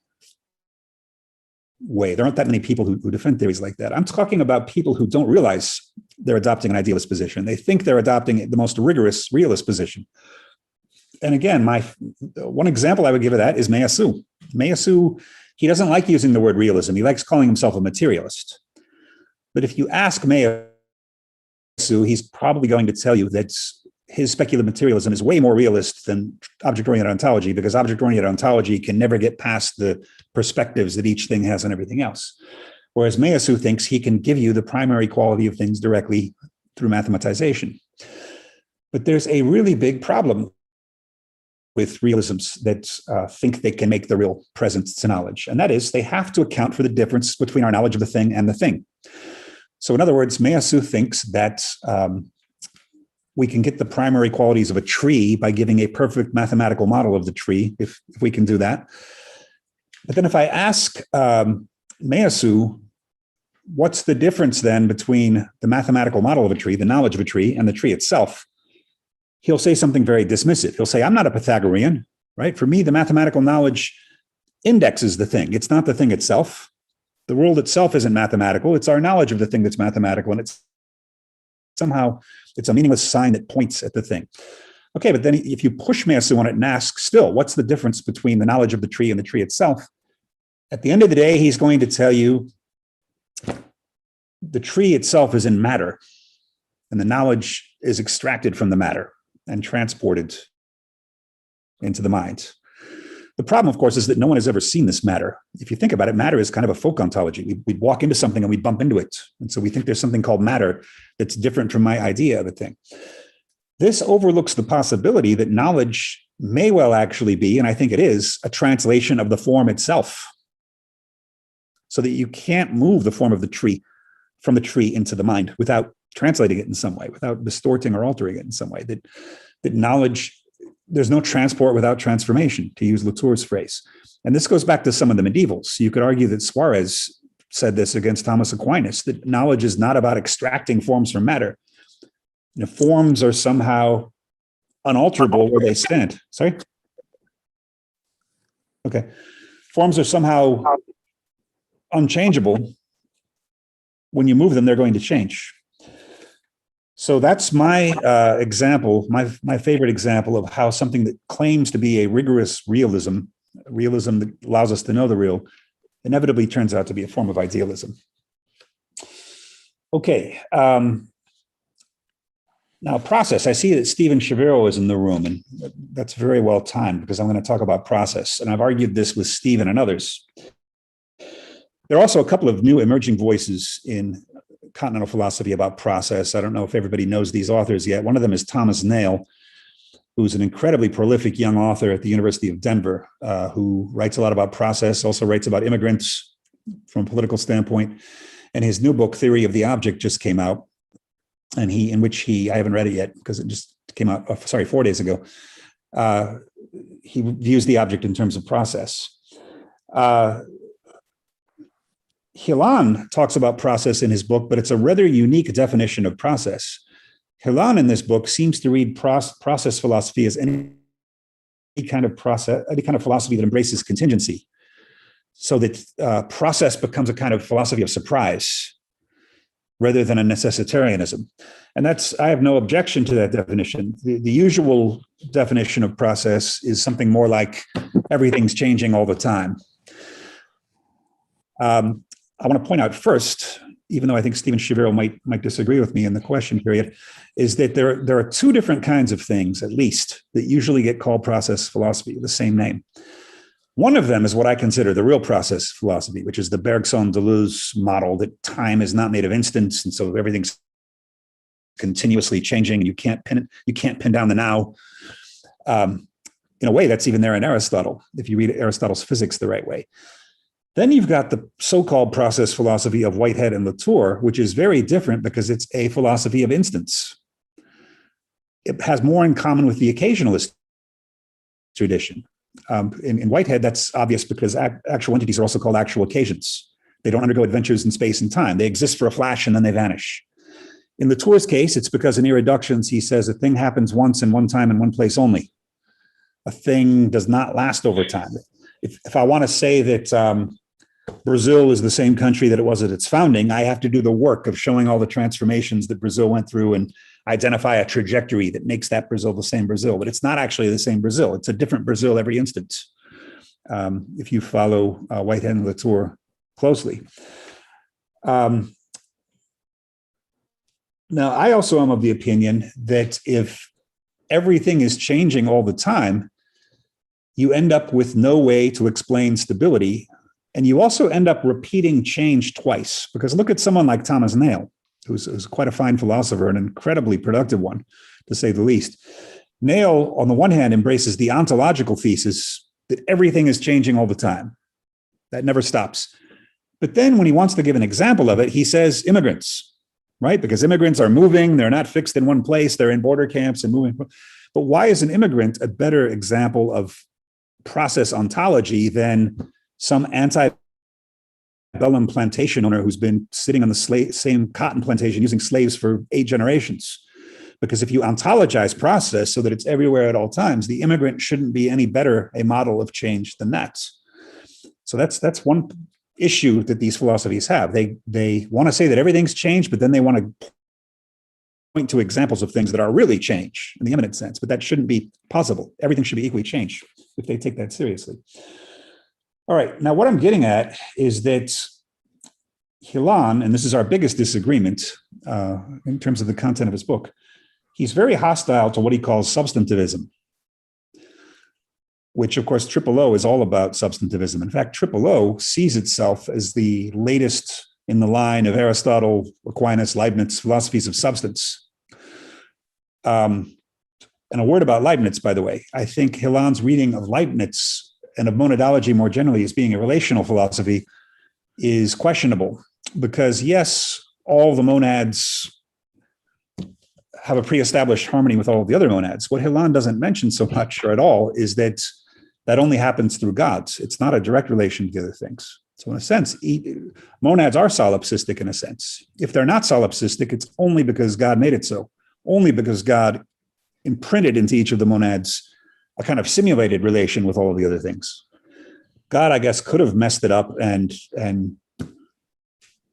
way. There aren't that many people who defend theories like that. I'm talking about people who don't realize they're adopting an idealist position. They think they're adopting the most rigorous realist position. And again, one example I would give of that is Meillassoux. Meillassoux, he doesn't like using the word realism. He likes calling himself a materialist. But if you ask Meillassoux, he's probably going to tell you that his speculative materialism is way more realist than object-oriented ontology, because object-oriented ontology can never get past the perspectives that each thing has on everything else. Whereas Meillassoux thinks he can give you the primary quality of things directly through mathematization. But there's a really big problem with realisms that think they can make the real present to knowledge. And that is, they have to account for the difference between our knowledge of the thing and the thing. So in other words, Meillassoux thinks that we can get the primary qualities of a tree by giving a perfect mathematical model of the tree, if we can do that. But then if I ask Meillassoux, what's the difference then between the mathematical model of a tree, the knowledge of a tree, and the tree itself? He'll say something very dismissive. He'll say, I'm not a Pythagorean, right? For me, the mathematical knowledge indexes the thing. It's not the thing itself. The world itself isn't mathematical. It's our knowledge of the thing that's mathematical. And it's a meaningless sign that points at the thing. Okay, but then if you push Meillassoux on it and ask still, what's the difference between the knowledge of the tree and the tree itself? At the end of the day, he's going to tell you the tree itself is in matter, and the knowledge is extracted from the matter and transported into the mind. The problem, of course, is that no one has ever seen this matter. If you think about it, matter is kind of a folk ontology. We'd walk into something and we bump into it. And so we think there's something called matter that's different from my idea of a thing. This overlooks the possibility that knowledge may well actually be, and I think it is, a translation of the form itself. So that you can't move the form of the tree from the tree into the mind without translating it in some way, without distorting or altering it in some way. That knowledge, there's no transport without transformation, to use Latour's phrase. And this goes back to some of the medievals. You could argue that Suarez said this against Thomas Aquinas, that knowledge is not about extracting forms from matter. You know, forms are somehow unalterable where they stand. Sorry? Okay. Forms are somehow unchangeable. When you move them, they're going to change. So that's my example, my favorite example of how something that claims to be a rigorous realism that allows us to know the real, inevitably turns out to be a form of idealism. Okay. Now, process. I see that Stephen Shaviro is in the room, and that's very well timed because I'm going to talk about process. And I've argued this with Stephen and others. There are also a couple of new emerging voices in continental philosophy about process. I don't know if everybody knows these authors yet. One of them is Thomas Nail, who's an incredibly prolific young author at the University of Denver, who writes a lot about process, also writes about immigrants from a political standpoint. And his new book, Theory of the Object, just came out. And I haven't read it yet because it just came out, 4 days ago. He views the object in terms of process. Harman talks about process in his book, but it's a rather unique definition of process. Harman in this book seems to read process philosophy as any kind of philosophy that embraces contingency, so that process becomes a kind of philosophy of surprise rather than a necessitarianism. And I have no objection to that definition. The usual definition of process is something more like everything's changing all the time. I want to point out first, even though I think Stephen Shaviro might disagree with me in the question period, is that there are two different kinds of things, at least, that usually get called process philosophy with the same name. One of them is what I consider the real process philosophy, which is the Bergson-Deleuze model that time is not made of instants, and so everything's continuously changing, and you can't pin down the now. In a way, that's even there in Aristotle, if you read Aristotle's physics the right way. Then you've got the so-called process philosophy of Whitehead and Latour, which is very different because it's a philosophy of instants. It has more in common with the occasionalist tradition. In Whitehead, that's obvious because actual entities are also called actual occasions. They don't undergo adventures in space and time. They exist for a flash and then they vanish. In Latour's case, it's because in Irreductions, he says a thing happens once in one time in one place only. A thing does not last over time. If I want to say that Brazil is the same country that it was at its founding, I have to do the work of showing all the transformations that Brazil went through and identify a trajectory that makes that Brazil the same Brazil. But it's not actually the same Brazil. It's a different Brazil every instant, if you follow Whitehead and Latour closely. Now, I also am of the opinion that if everything is changing all the time, you end up with no way to explain stability. And you also end up repeating change twice, because look at someone like Thomas Nail, who's quite a fine philosopher, an incredibly productive one, to say the least. Nail, on the one hand, embraces the ontological thesis that everything is changing all the time. That never stops. But then when he wants to give an example of it, he says immigrants, right? Because immigrants are moving, they're not fixed in one place, they're in border camps and moving. But why is an immigrant a better example of process ontology than some antebellum plantation owner who's been sitting on the same cotton plantation using slaves for 8 generations? Because if you ontologize process so that it's everywhere at all times, the immigrant shouldn't be any better a model of change than that. So that's one issue that these philosophies have. They want to say that everything's changed, but then they want to point to examples of things that are really change in the immanent sense, but that shouldn't be possible. Everything should be equally changed if they take that seriously. All right, now what I'm getting at is that Harman, and this is our biggest disagreement in terms of the content of his book, he's very hostile to what he calls substantivism, which of course O is all about substantivism. In fact, O sees itself as the latest in the line of Aristotle, Aquinas, Leibniz philosophies of substance. And a word about Leibniz, by the way. I think Harman's reading of Leibniz and of monadology more generally as being a relational philosophy is questionable because yes, all the monads have a pre-established harmony with all of the other monads. What Harman doesn't mention so much or at all is that that only happens through gods. It's not a direct relation to the other things. So in a sense, monads are solipsistic in a sense. If they're not solipsistic, it's only because God made it so, only because God imprinted into each of the monads a kind of simulated relation with all of the other things. God, I guess, could have messed it up and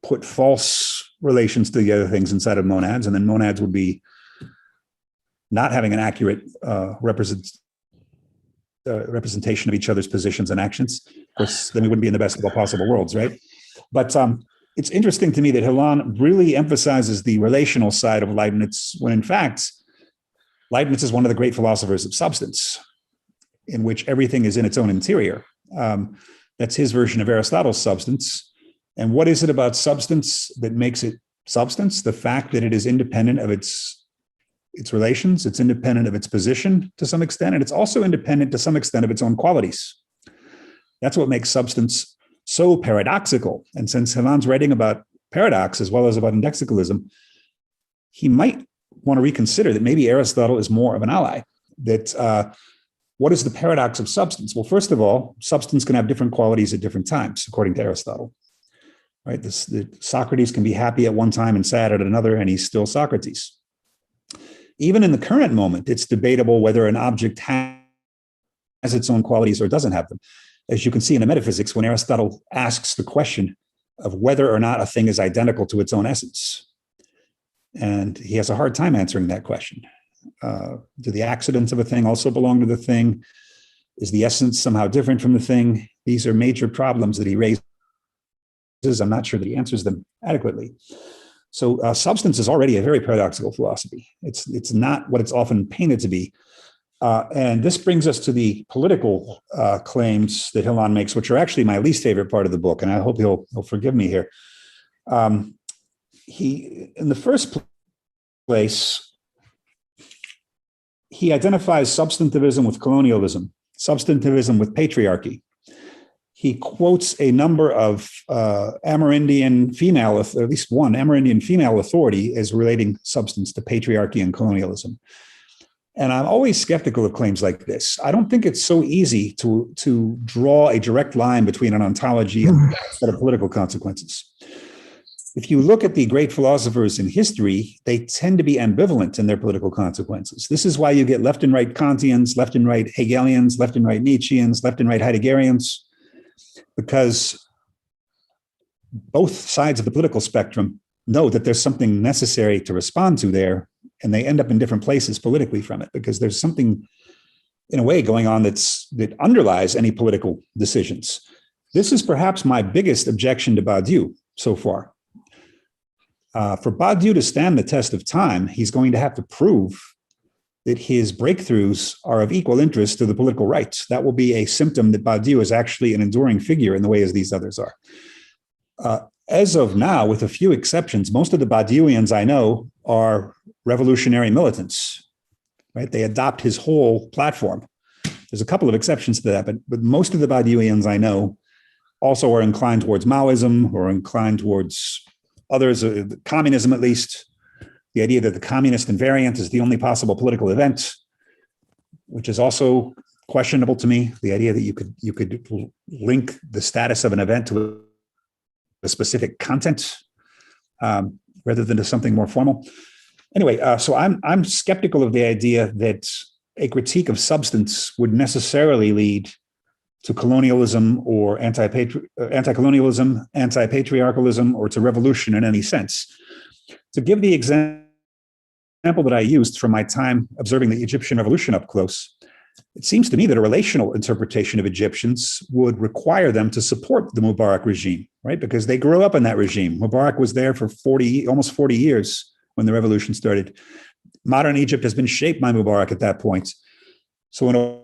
put false relations to the other things inside of monads, and then monads would be not having an accurate representation of each other's positions and actions. Of course, then we wouldn't be in the best of all possible worlds, right? But it's interesting to me that Harman really emphasizes the relational side of Leibniz, when in fact, Leibniz is one of the great philosophers of substance, in which everything is in its own interior. That's his version of Aristotle's substance. And what is it about substance that makes it substance? The fact that it is independent of its relations, it's independent of its position to some extent, and it's also independent to some extent of its own qualities. That's what makes substance so paradoxical. And since Harman's writing about paradox as well as about indexicalism, he might want to reconsider that maybe Aristotle is more of an ally. That what is the paradox of substance? Well, first of all, substance can have different qualities at different times, according to Aristotle. Right? Socrates can be happy at one time and sad at another, and he's still Socrates. Even in the current moment, it's debatable whether an object has its own qualities or doesn't have them. As you can see in the metaphysics, when Aristotle asks the question of whether or not a thing is identical to its own essence. And he has a hard time answering that question. Do the accidents of a thing also belong to the thing? Is the essence somehow different from the thing? These are major problems that he raises. I'm not sure that he answers them adequately. So substance is already a very paradoxical philosophy. It's not what it's often painted to be. And this brings us to the political claims that Harman makes, which are actually my least favorite part of the book, and I hope he'll forgive me here. He, in the first place, he identifies substantivism with colonialism, substantivism with patriarchy. He quotes a number of Amerindian female, or at least one Amerindian female authority as relating substance to patriarchy and colonialism. And I'm always skeptical of claims like this. I don't think it's so easy to draw a direct line between an ontology and a set of political consequences. If you look at the great philosophers in history, they tend to be ambivalent in their political consequences. This is why you get left and right Kantians, left and right Hegelians, left and right Nietzscheans, left and right Heideggerians, because both sides of the political spectrum know that there's something necessary to respond to there, and they end up in different places politically from it, because there's something, in a way, going on that underlies any political decisions. This is perhaps my biggest objection to Badiou so far. For Badiou to stand the test of time, he's going to have to prove that his breakthroughs are of equal interest to the political right. That will be a symptom that Badiou is actually an enduring figure in the way as these others are. As of now, with a few exceptions, most of the Badiouians I know are revolutionary militants. right? They adopt his whole platform. There's a couple of exceptions to that, but most of the Badiouians I know also are inclined towards Maoism or inclined towards others, communism at least. The idea that the communist invariant is the only possible political event, which is also questionable to me. The idea that you could link the status of an event to a specific content rather than to something more formal. Anyway, so I'm skeptical of the idea that a critique of substance would necessarily lead to colonialism or anti-colonialism, anti-patriarchalism, or to revolution in any sense. To give the example that I used from my time observing the Egyptian revolution up close, it seems to me that a relational interpretation of Egyptians would require them to support the Mubarak regime, right? Because they grew up in that regime. Mubarak was there for almost 40 years when the revolution started. Modern Egypt has been shaped by Mubarak at that point. So in a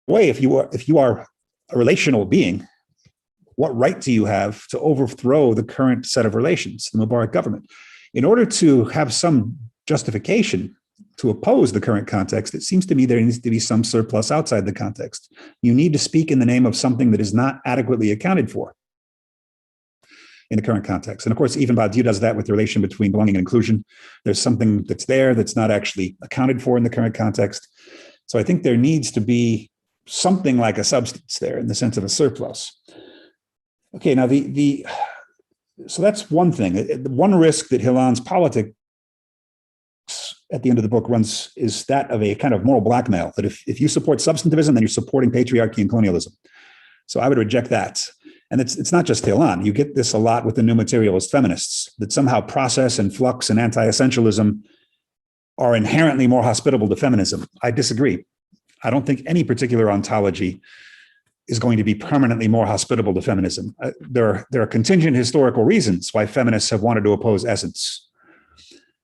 way, if you are a relational being, what right do you have to overthrow the current set of relations, the Mubarak government? In order to have some justification to oppose the current context, it seems to me there needs to be some surplus outside the context. You need to speak in the name of something that is not adequately accounted for in the current context. And of course, even Badiou does that with the relation between belonging and inclusion. There's something that's there that's not actually accounted for in the current context. So I think there needs to be something like a substance there in the sense of a surplus. Okay, now so that's one thing. One risk that Hillan's politics at the end of the book runs is that of a kind of moral blackmail, that if you support substantivism, then you're supporting patriarchy and colonialism. So I would reject that. And it's not just Hillan. You get this a lot with the new materialist feminists, that somehow process and flux and anti-essentialism are inherently more hospitable to feminism. I disagree. I don't think any particular ontology is going to be permanently more hospitable to feminism. There are contingent historical reasons why feminists have wanted to oppose essence.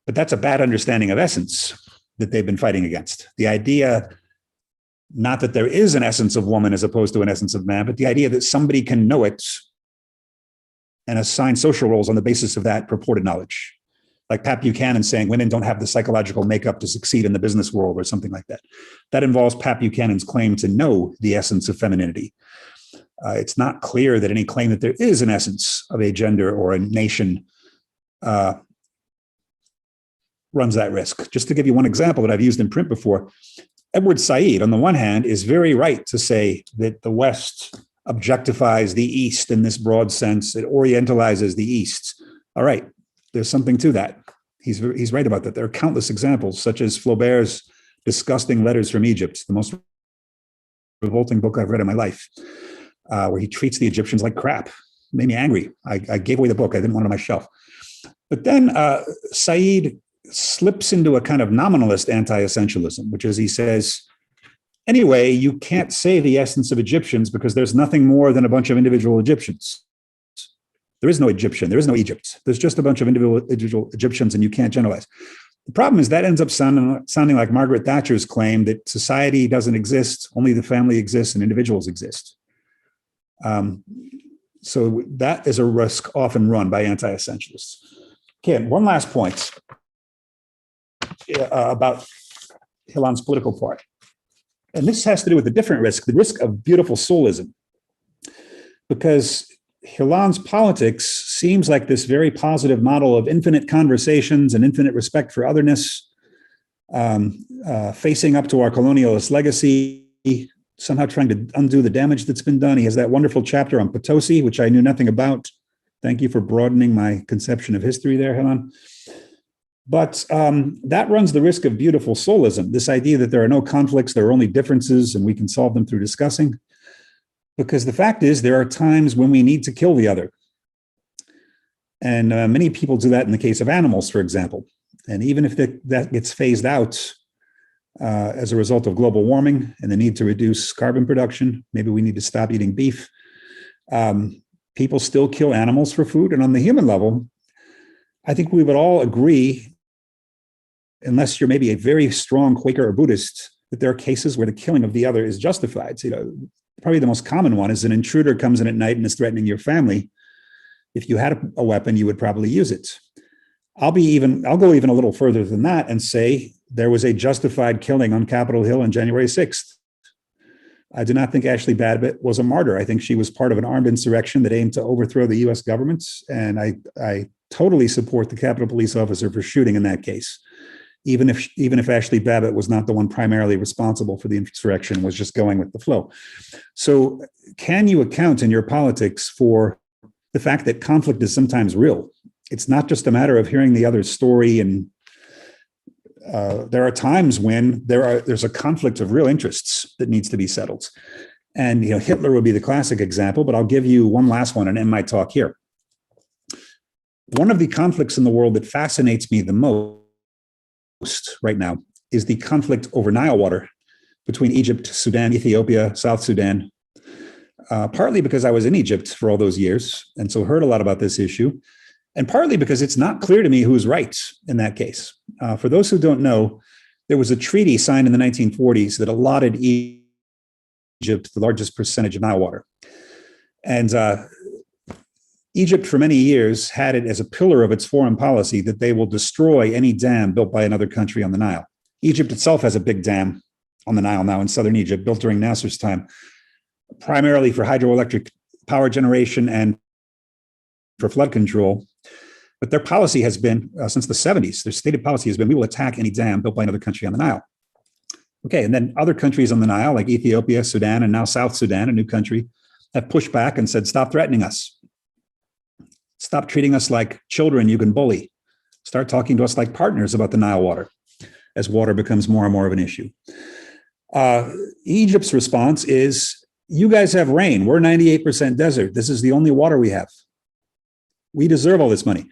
But that's a bad understanding of essence that they've been fighting against. The idea, not that there is an essence of woman as opposed to an essence of man, but the idea that somebody can know it and assign social roles on the basis of that purported knowledge. Like Pat Buchanan saying women don't have the psychological makeup to succeed in the business world or something like that. That involves Pat Buchanan's claim to know the essence of femininity. It's not clear that any claim that there is an essence of a gender or a nation runs that risk. Just to give you one example that I've used in print before, Edward Said, on the one hand, is very right to say that the West objectifies the East in this broad sense. It orientalizes the East. All right, there's something to that. He's right about that. There are countless examples, such as Flaubert's Disgusting Letters from Egypt, the most revolting book I've read in my life, where he treats the Egyptians like crap. It made me angry. I gave away the book. I didn't want it on my shelf. But then Said slips into a kind of nominalist anti-essentialism, which is, he says, anyway, you can't say the essence of Egyptians because there's nothing more than a bunch of individual Egyptians. There is no Egyptian. There is no Egypt. There's just a bunch of individual Egyptians, and you can't generalize. The problem is that ends up sounding like Margaret Thatcher's claim that society doesn't exist, only the family exists and individuals exist. So that is a risk often run by anti-essentialists. Okay, one last point about Hillan's political part. And this has to do with a different risk, the risk of beautiful soulism. Because Hillan's politics seems like this very positive model of infinite conversations and infinite respect for otherness, facing up to our colonialist legacy, somehow trying to undo the damage that's been done. He has that wonderful chapter on Potosi, which I knew nothing about. Thank you for broadening my conception of history there, Hillan. But that runs the risk of beautiful soulism, this idea that there are no conflicts, there are only differences, and we can solve them through discussing. Because the fact is, there are times when we need to kill the other. And many people do that in the case of animals, for example. And even if that gets phased out as a result of global warming and the need to reduce carbon production, maybe we need to stop eating beef. People still kill animals for food. And on the human level, I think we would all agree, unless you're maybe a very strong Quaker or Buddhist, that there are cases where the killing of the other is justified. So, probably the most common one is an intruder comes in at night and is threatening your family. If you had a weapon, you would probably use it. I'll go even a little further than that and say there was a justified killing on Capitol Hill on January 6th. I do not think Ashley Babbitt was a martyr. I think she was part of an armed insurrection that aimed to overthrow the U.S. government. And I totally support the Capitol Police officer for shooting in that case, even if Ashley Babbitt was not the one primarily responsible for the insurrection, was just going with the flow. So can you account in your politics for the fact that conflict is sometimes real? It's not just a matter of hearing the other story, and there are times when there's a conflict of real interests that needs to be settled. And Hitler would be the classic example, but I'll give you one last one and end my talk here. One of the conflicts in the world that fascinates me the most right now is the conflict over Nile water between Egypt, Sudan, Ethiopia, South Sudan, partly because I was in Egypt for all those years, and so heard a lot about this issue, and partly because it's not clear to me who's right in that case. For those who don't know, there was a treaty signed in the 1940s that allotted Egypt the largest percentage of Nile water. And Egypt, for many years, had it as a pillar of its foreign policy that they will destroy any dam built by another country on the Nile. Egypt itself has a big dam on the Nile now in southern Egypt, built during Nasser's time, primarily for hydroelectric power generation and for flood control. But their policy has been, since the 70s, their stated policy has been, we will attack any dam built by another country on the Nile. Okay, and then other countries on the Nile, like Ethiopia, Sudan, and now South Sudan, a new country, have pushed back and said, stop threatening us. Stop treating us like children you can bully. Start talking to us like partners about the Nile water, as water becomes more and more of an issue. Egypt's response is, you guys have rain. We're 98% desert. This is the only water we have. We deserve all this money.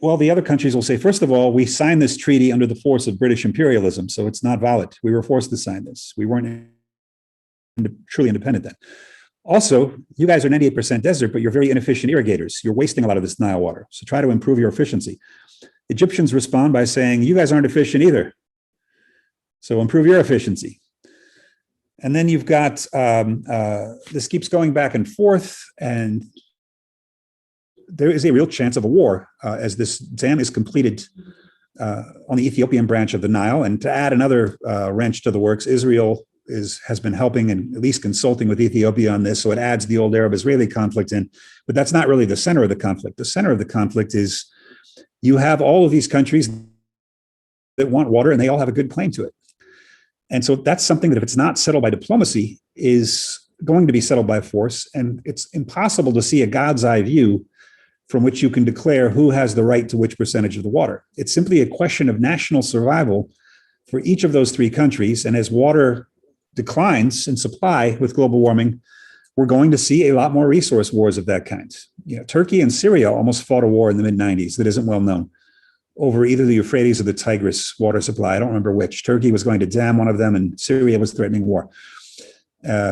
Well, the other countries will say, first of all, we signed this treaty under the force of British imperialism, so it's not valid. We were forced to sign this. We weren't truly independent then. Also, you guys are 98% desert, but you're very inefficient irrigators. You're wasting a lot of this Nile water, so try to improve your efficiency. Egyptians respond by saying, you guys aren't efficient either, so improve your efficiency. And then you've got, this keeps going back and forth, and there is a real chance of a war as this dam is completed on the Ethiopian branch of the Nile. And to add another wrench to the works, Israel has been helping and at least consulting with Ethiopia on this. So it adds the old Arab-Israeli conflict in, but that's not really the center of the conflict. The center of the conflict is you have all of these countries that want water and they all have a good claim to it. And so that's something that if it's not settled by diplomacy is going to be settled by force. And it's impossible to see a God's eye view from which you can declare who has the right to which percentage of the water. It's simply a question of national survival for each of those three countries. And as water declines in supply with global warming, we're going to see a lot more resource wars of that kind. Turkey and Syria almost fought a war in the mid-90s that isn't well known over either the Euphrates or the Tigris water supply. I don't remember which. Turkey was going to dam one of them and Syria was threatening war.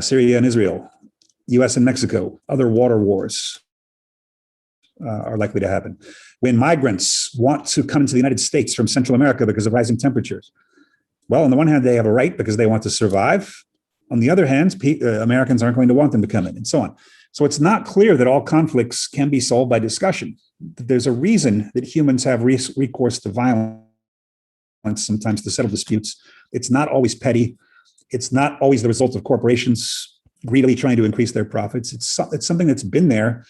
Syria and Israel, US and Mexico, other water wars are likely to happen. When migrants want to come into the United States from Central America because of rising temperatures, well, on the one hand, they have a right because they want to survive. On the other hand, Americans aren't going to want them to come in, and so on. So it's not clear that all conflicts can be solved by discussion. There's a reason that humans have recourse to violence sometimes to settle disputes. It's not always petty. It's not always the result of corporations greedily trying to increase their profits. It's something that's been there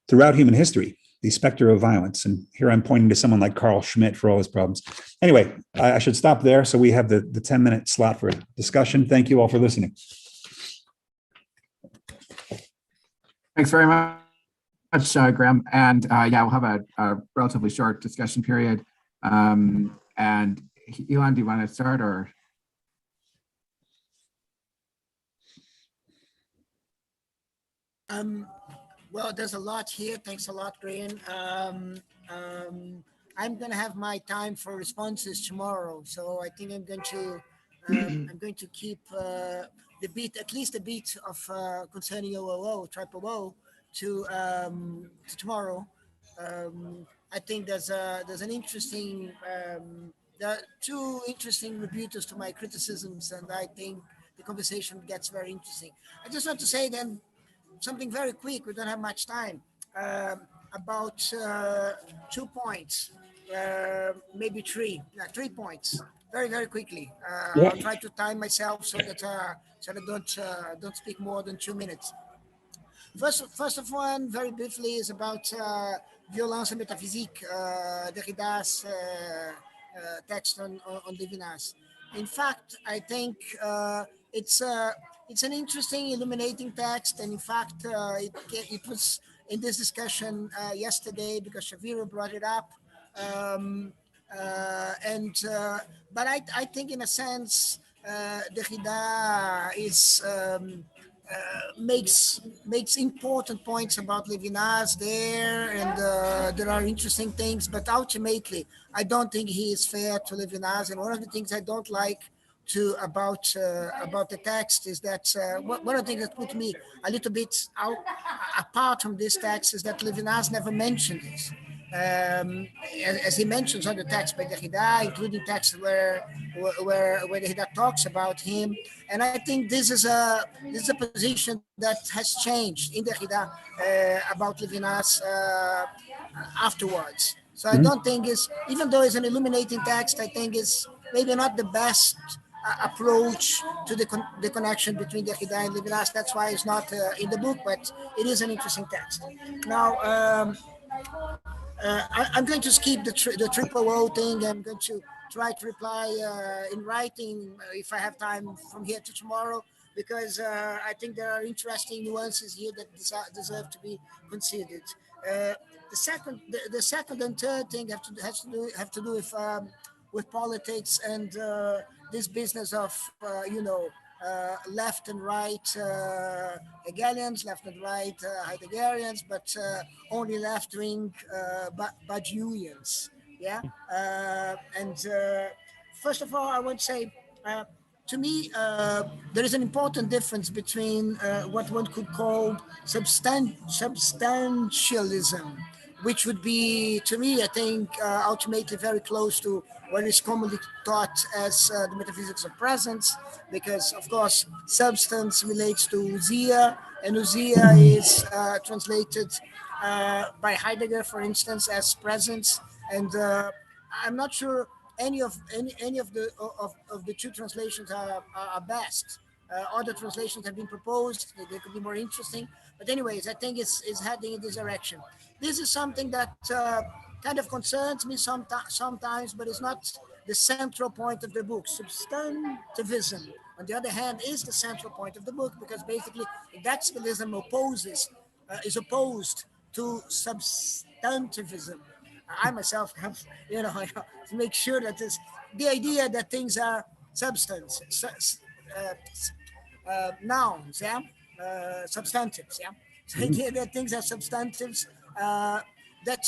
throughout human history, the specter of violence. And here I'm pointing to someone like Carl Schmitt for all his problems. Anyway, I should stop there. So we have the 10-minute slot for discussion. Thank you all for listening. Thanks very much, Graham. And yeah, we'll have a relatively short discussion period. And Elon, do you want to start or? Well, there's a lot here. Thanks a lot, Graham. I'm going to have my time for responses tomorrow, so I think I'm going to keep the beat, at least a bit of concerning triple O to tomorrow. I think there's an interesting there are two interesting rebuters to my criticisms, and I think the conversation gets very interesting. I just want to say then something very quick, we don't have much time, about 2 points. maybe 3 points, very, very quickly. Yeah. I'll try to time myself so that don't speak more than 2 minutes. First of one, very briefly, is about violence et métaphysique, Derrida's text on Levinas. In fact, I think it's an interesting, illuminating text, and in fact, it was in this discussion yesterday because Shavira brought it up. But I think, in a sense, Derrida is makes important points about Levinas there, and there are interesting things. But ultimately, I don't think he is fair to Levinas. And one of the things I don't like about the text is that one of the things that put me a little bit apart from this text is that Levinas never mentioned this. As he mentions on the text by Derrida, including texts where Derrida talks about him, and I think this is a position that has changed in Derrida about Levinas afterwards. So I don't think even though it's an illuminating text, I think it's maybe not the best approach to the connection between Derrida and Levinas. That's why it's not in the book, but it is an interesting text. Now. I'm going to skip the triple O thing. I'm going to try to reply in writing if I have time from here to tomorrow, because I think there are interesting nuances here that deserve to be considered. The second and third thing have to do with politics and this business of left and right Hegelians, left and right Heideggerians, but only left-wing Badiouians. Yeah, first of all, I would say, to me, there is an important difference between what one could call substantialism, which would be, to me, I think, ultimately very close to what is commonly taught as the metaphysics of presence, because, of course, substance relates to ousia, and ousia is translated by Heidegger, for instance, as presence. And I'm not sure any of the two translations are best. Other translations have been proposed; they could be more interesting. But anyways, I think it's heading in this direction. This is something that kind of concerns me sometimes, but it's not the central point of the book. Substantivism, on the other hand, is the central point of the book, because basically Indexicalism is opposed to substantivism. I myself have, to make sure that the idea that things are substances, nouns, yeah, substantives, yeah. The idea that things are substantives that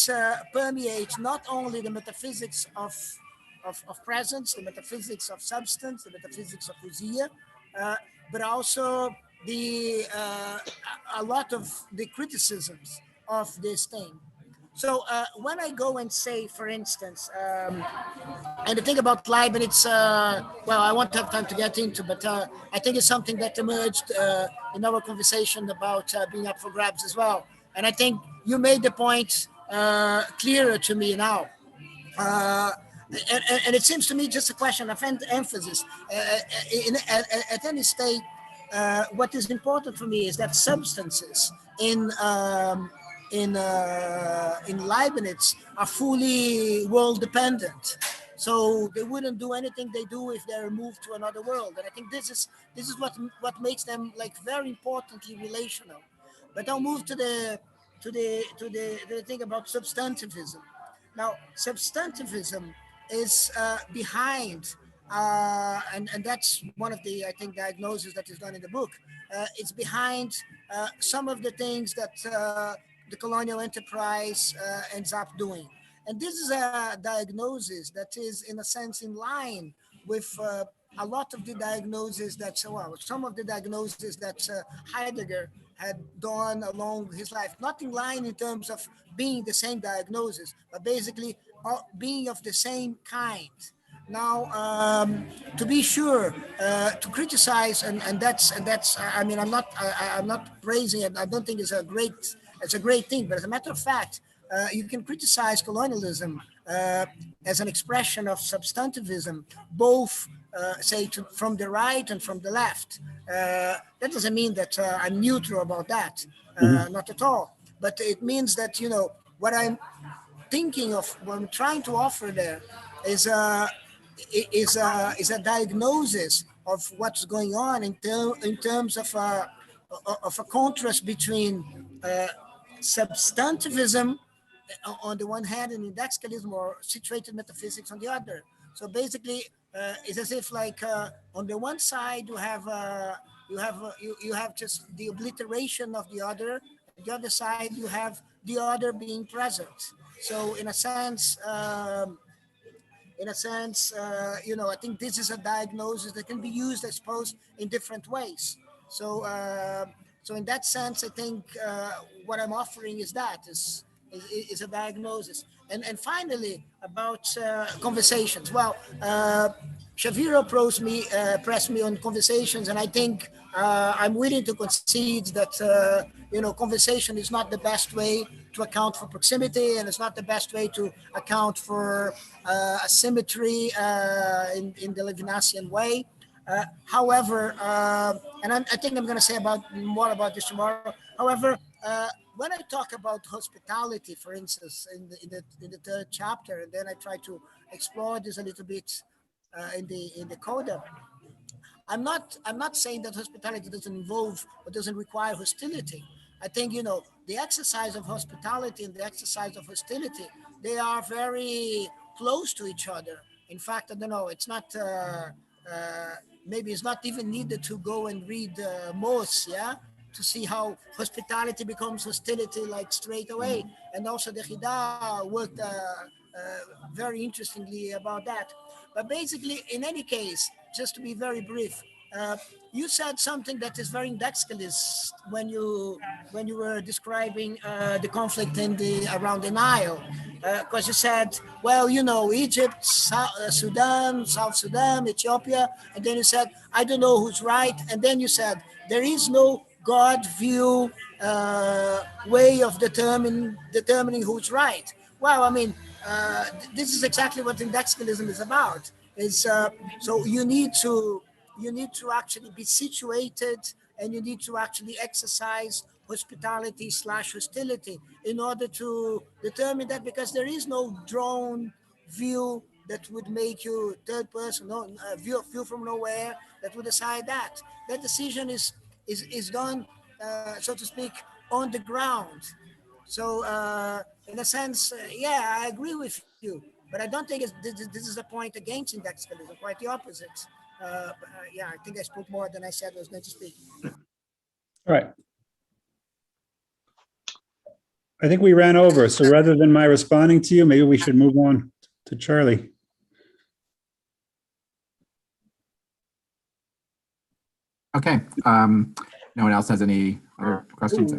permeate not only the metaphysics of presence, the metaphysics of substance, the metaphysics of ousia, but also a lot of the criticisms of this thing. So when I go and say, for instance, and the thing about Leibniz, I won't have time to get into, but I think it's something that emerged in our conversation about being up for grabs as well. And I think you made the point clearer to me now. And it seems to me just a question of emphasis. At any state, what is important for me is that substances in Leibniz are fully world dependent. So they wouldn't do anything they do if they're moved to another world. And I think this is what makes them like very importantly relational. But I'll move to the thing about substantivism. Now, substantivism is behind, and that's one of the, I think, diagnoses that is done in the book. It's behind some of the things that the colonial enterprise ends up doing. And this is a diagnosis that is, in a sense, in line with a lot of the diagnoses that, some of the diagnoses that Heidegger had done along his life, not in line in terms of being the same diagnosis, but basically being of the same kind. Now, to be sure, to criticize, and that's, I mean, I'm not praising it. I don't think it's a great thing, but as a matter of fact, you can criticize colonialism as an expression of substantivism, both say from the right and from the left. That doesn't mean that I'm neutral about that, not at all. But it means that, you know, what I'm thinking of, what I'm trying to offer there is a diagnosis of what's going on in terms of a contrast between substantivism on the one hand and indexicalism or situated metaphysics on the other. So basically, it's as if like on the one side you have just the obliteration of the other. On the other side you have the other being present. So in a sense, you know, I think this is a diagnosis that can be used, I suppose, in different ways. So, so in that sense, I think what I'm offering is a diagnosis. And finally, about conversations. Well, Shaviro pressed me on conversations, and I think I'm willing to concede that you know, conversation is not the best way to account for proximity, and it's not the best way to account for asymmetry in the Levinasian way. However, and I think I'm going to say more about this tomorrow. However, when I talk about hospitality, for instance, in the third chapter, and then I try to explore this a little bit in the coda, I'm not saying that hospitality doesn't involve or doesn't require hostility. I think, you know, the exercise of hospitality and the exercise of hostility, they are very close to each other. In fact, I don't know, it's not, maybe it's not even needed to go and read Moos, yeah, to see how hospitality becomes hostility like straight away. And also the Hida worked very interestingly about that. But basically, in any case, just to be very brief, you said something that is very indexicalist when you were describing the conflict around the Nile, because you said, well, you know, Egypt, Sudan, South Sudan, Ethiopia, and then you said, I don't know who's right, and then you said there is no God view way of determining who's right. Well, I mean, this is exactly what indexicalism is about. So you need to actually be situated, and you need to actually exercise hospitality / hostility in order to determine that, because there is no drawn view that would make you third person, no view from nowhere that would decide that. That decision is done, so to speak, on the ground. So in a sense, yeah, I agree with you, but I don't think this is a point against indexicalism, quite the opposite. Yeah, I think I spoke more than I said I was going to speak. All right. I think we ran over, so rather than my responding to you, maybe we should move on to Charlie. Okay. No one else has any other questions?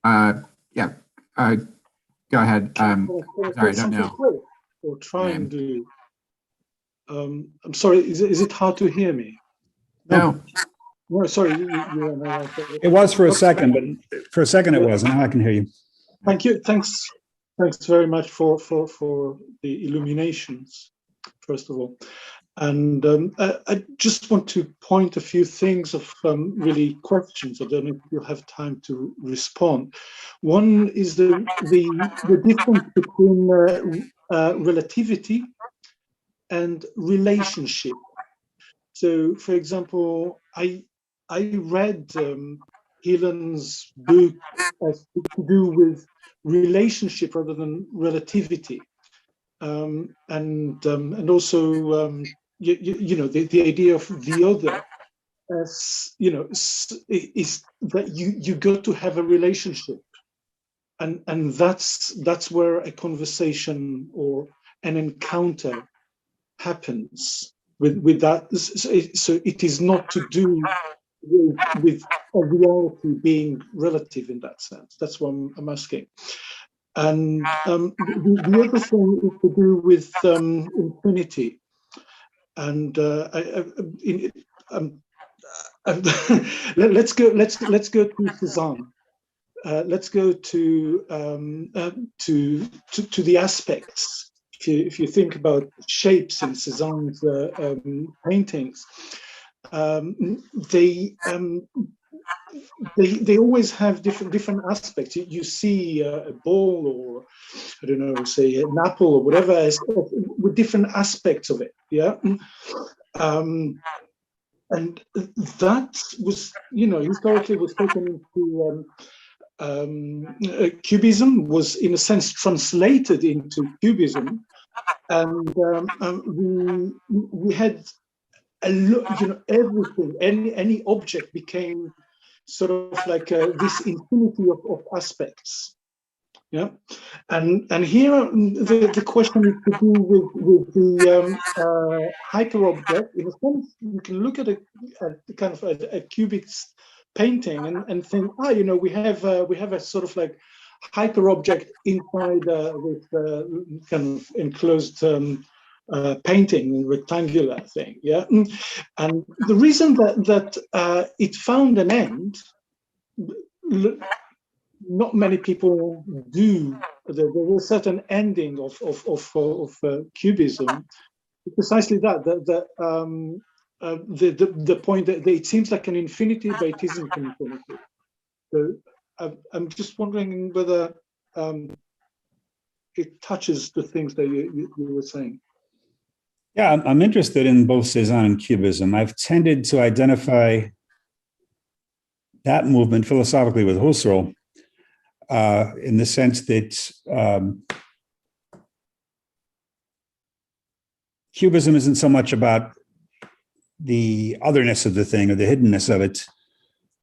Yeah. Go ahead. Sorry, I don't know. Or try and do. I'm sorry. Is it hard to hear me? No. No, sorry. It was for a second, but for a second it was, and now I can hear you. Thank you. Thanks very much for the illuminations, first of all. And I just want to point a few things of really questions. I don't know if you'll have time to respond. One is the difference between relativity and relationship. So, for example, I read Heelan's book as to do with relationship rather than relativity, and also you know, the idea of the other as, you know, is that you got to have a relationship, and that's where a conversation or an encounter happens with that. So it is not to do with a reality being relative in that sense. That's what I'm asking. And the other thing is to do with infinity. And let's go to Cezanne. let's go to the aspects. If you think about shapes in Cézanne's paintings, they always have different aspects. You see a ball, or I don't know, say an apple or whatever, with different aspects of it. Yeah. And that was, historically was taken into Cubism, was in a sense translated into Cubism, and we had a look, everything, any object became sort of like this infinity of aspects. Yeah, and here the question is to do with the hyperobject. In a sense, you can look at a kind of a cubist painting and think, we have a sort of like hyperobject inside this kind of enclosed painting, rectangular thing. Yeah, and the reason that it found an end. Not many people do. There was a certain ending of Cubism. Precisely that. The point that it seems like an infinity, but it isn't an infinity. So I'm just wondering whether it touches the things that you were saying. Yeah, I'm interested in both Cézanne and Cubism. I've tended to identify that movement philosophically with Husserl. In the sense that Cubism isn't so much about the otherness of the thing or the hiddenness of it,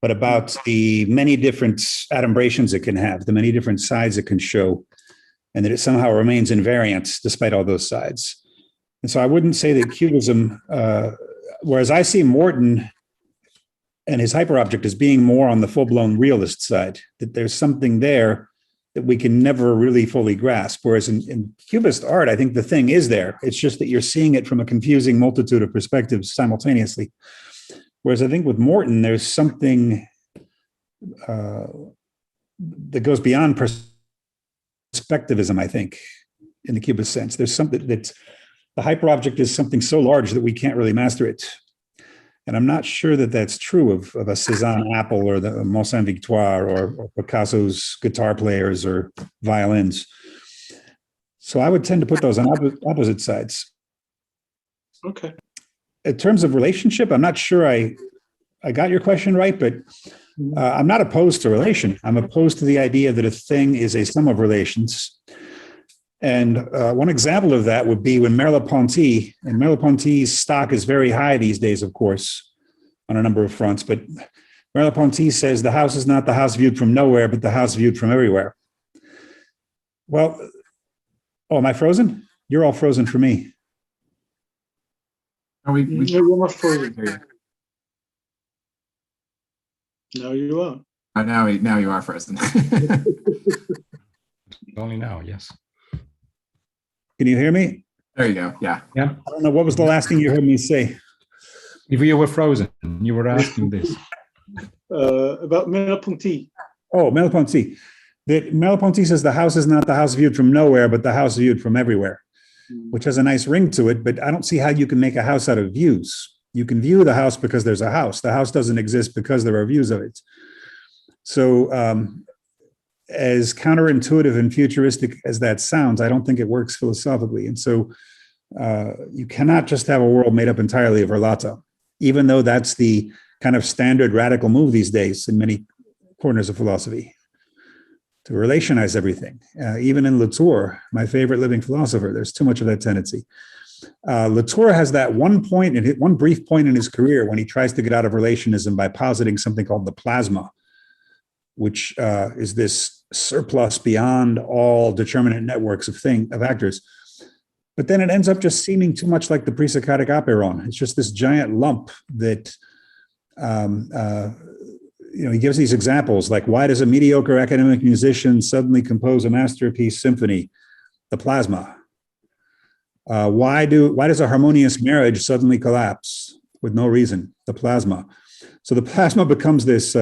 but about the many different adumbrations it can have, the many different sides it can show, and that it somehow remains invariant despite all those sides. And so I wouldn't say that Cubism, whereas I see Morton and his hyperobject as being more on the full-blown realist side, that there's something there that we can never really fully grasp. Whereas in Cubist art, I think the thing is there. It's just that you're seeing it from a confusing multitude of perspectives simultaneously. Whereas I think with Morton, there's something that goes beyond perspectivism, I think, in the Cubist sense. There's something that the hyperobject is something so large that we can't really master it. And I'm not sure that that's true of a Cézanne apple or the Mont Saint-Victoire or Picasso's guitar players or violins. So I would tend to put those on opposite sides. Okay. In terms of relationship, I'm not sure I got your question right, but I'm not opposed to relation. I'm opposed to the idea that a thing is a sum of relations. And one example of that would be when Merleau-Ponty, and Merleau-Ponty's stock is very high these days, of course, on a number of fronts. But Merleau-Ponty says the house is not the house viewed from nowhere, but the house viewed from everywhere. Well, am I frozen? You're all frozen for me. No, you're not frozen. No, you are. Now you are frozen. Only now, yes. Can you hear me? There you go. Yeah. Yeah. I don't know. What was the last thing you heard me say? If you were frozen, you were asking this. About Merleau-Ponty. Oh, Merleau-Ponty. Merleau-Ponty says the house is not the house viewed from nowhere, but the house viewed from everywhere, which has a nice ring to it. But I don't see how you can make a house out of views. You can view the house because there's a house. The house doesn't exist because there are views of it. So as counterintuitive and futuristic as that sounds, I don't think it works philosophically. And so you cannot just have a world made up entirely of relata, even though that's the kind of standard radical move these days in many corners of philosophy, to relationize everything. Even in Latour, my favorite living philosopher, there's too much of that tendency. Latour has that one brief point in his career when he tries to get out of relationism by positing something called the plasma, which is this surplus beyond all determinate networks of actors. But then it ends up just seeming too much like the pre-saccadic aperon. It's just this giant lump that, he gives these examples like, why does a mediocre academic musician suddenly compose a masterpiece symphony? The plasma. Why does a harmonious marriage suddenly collapse with no reason? The plasma. So the plasma becomes this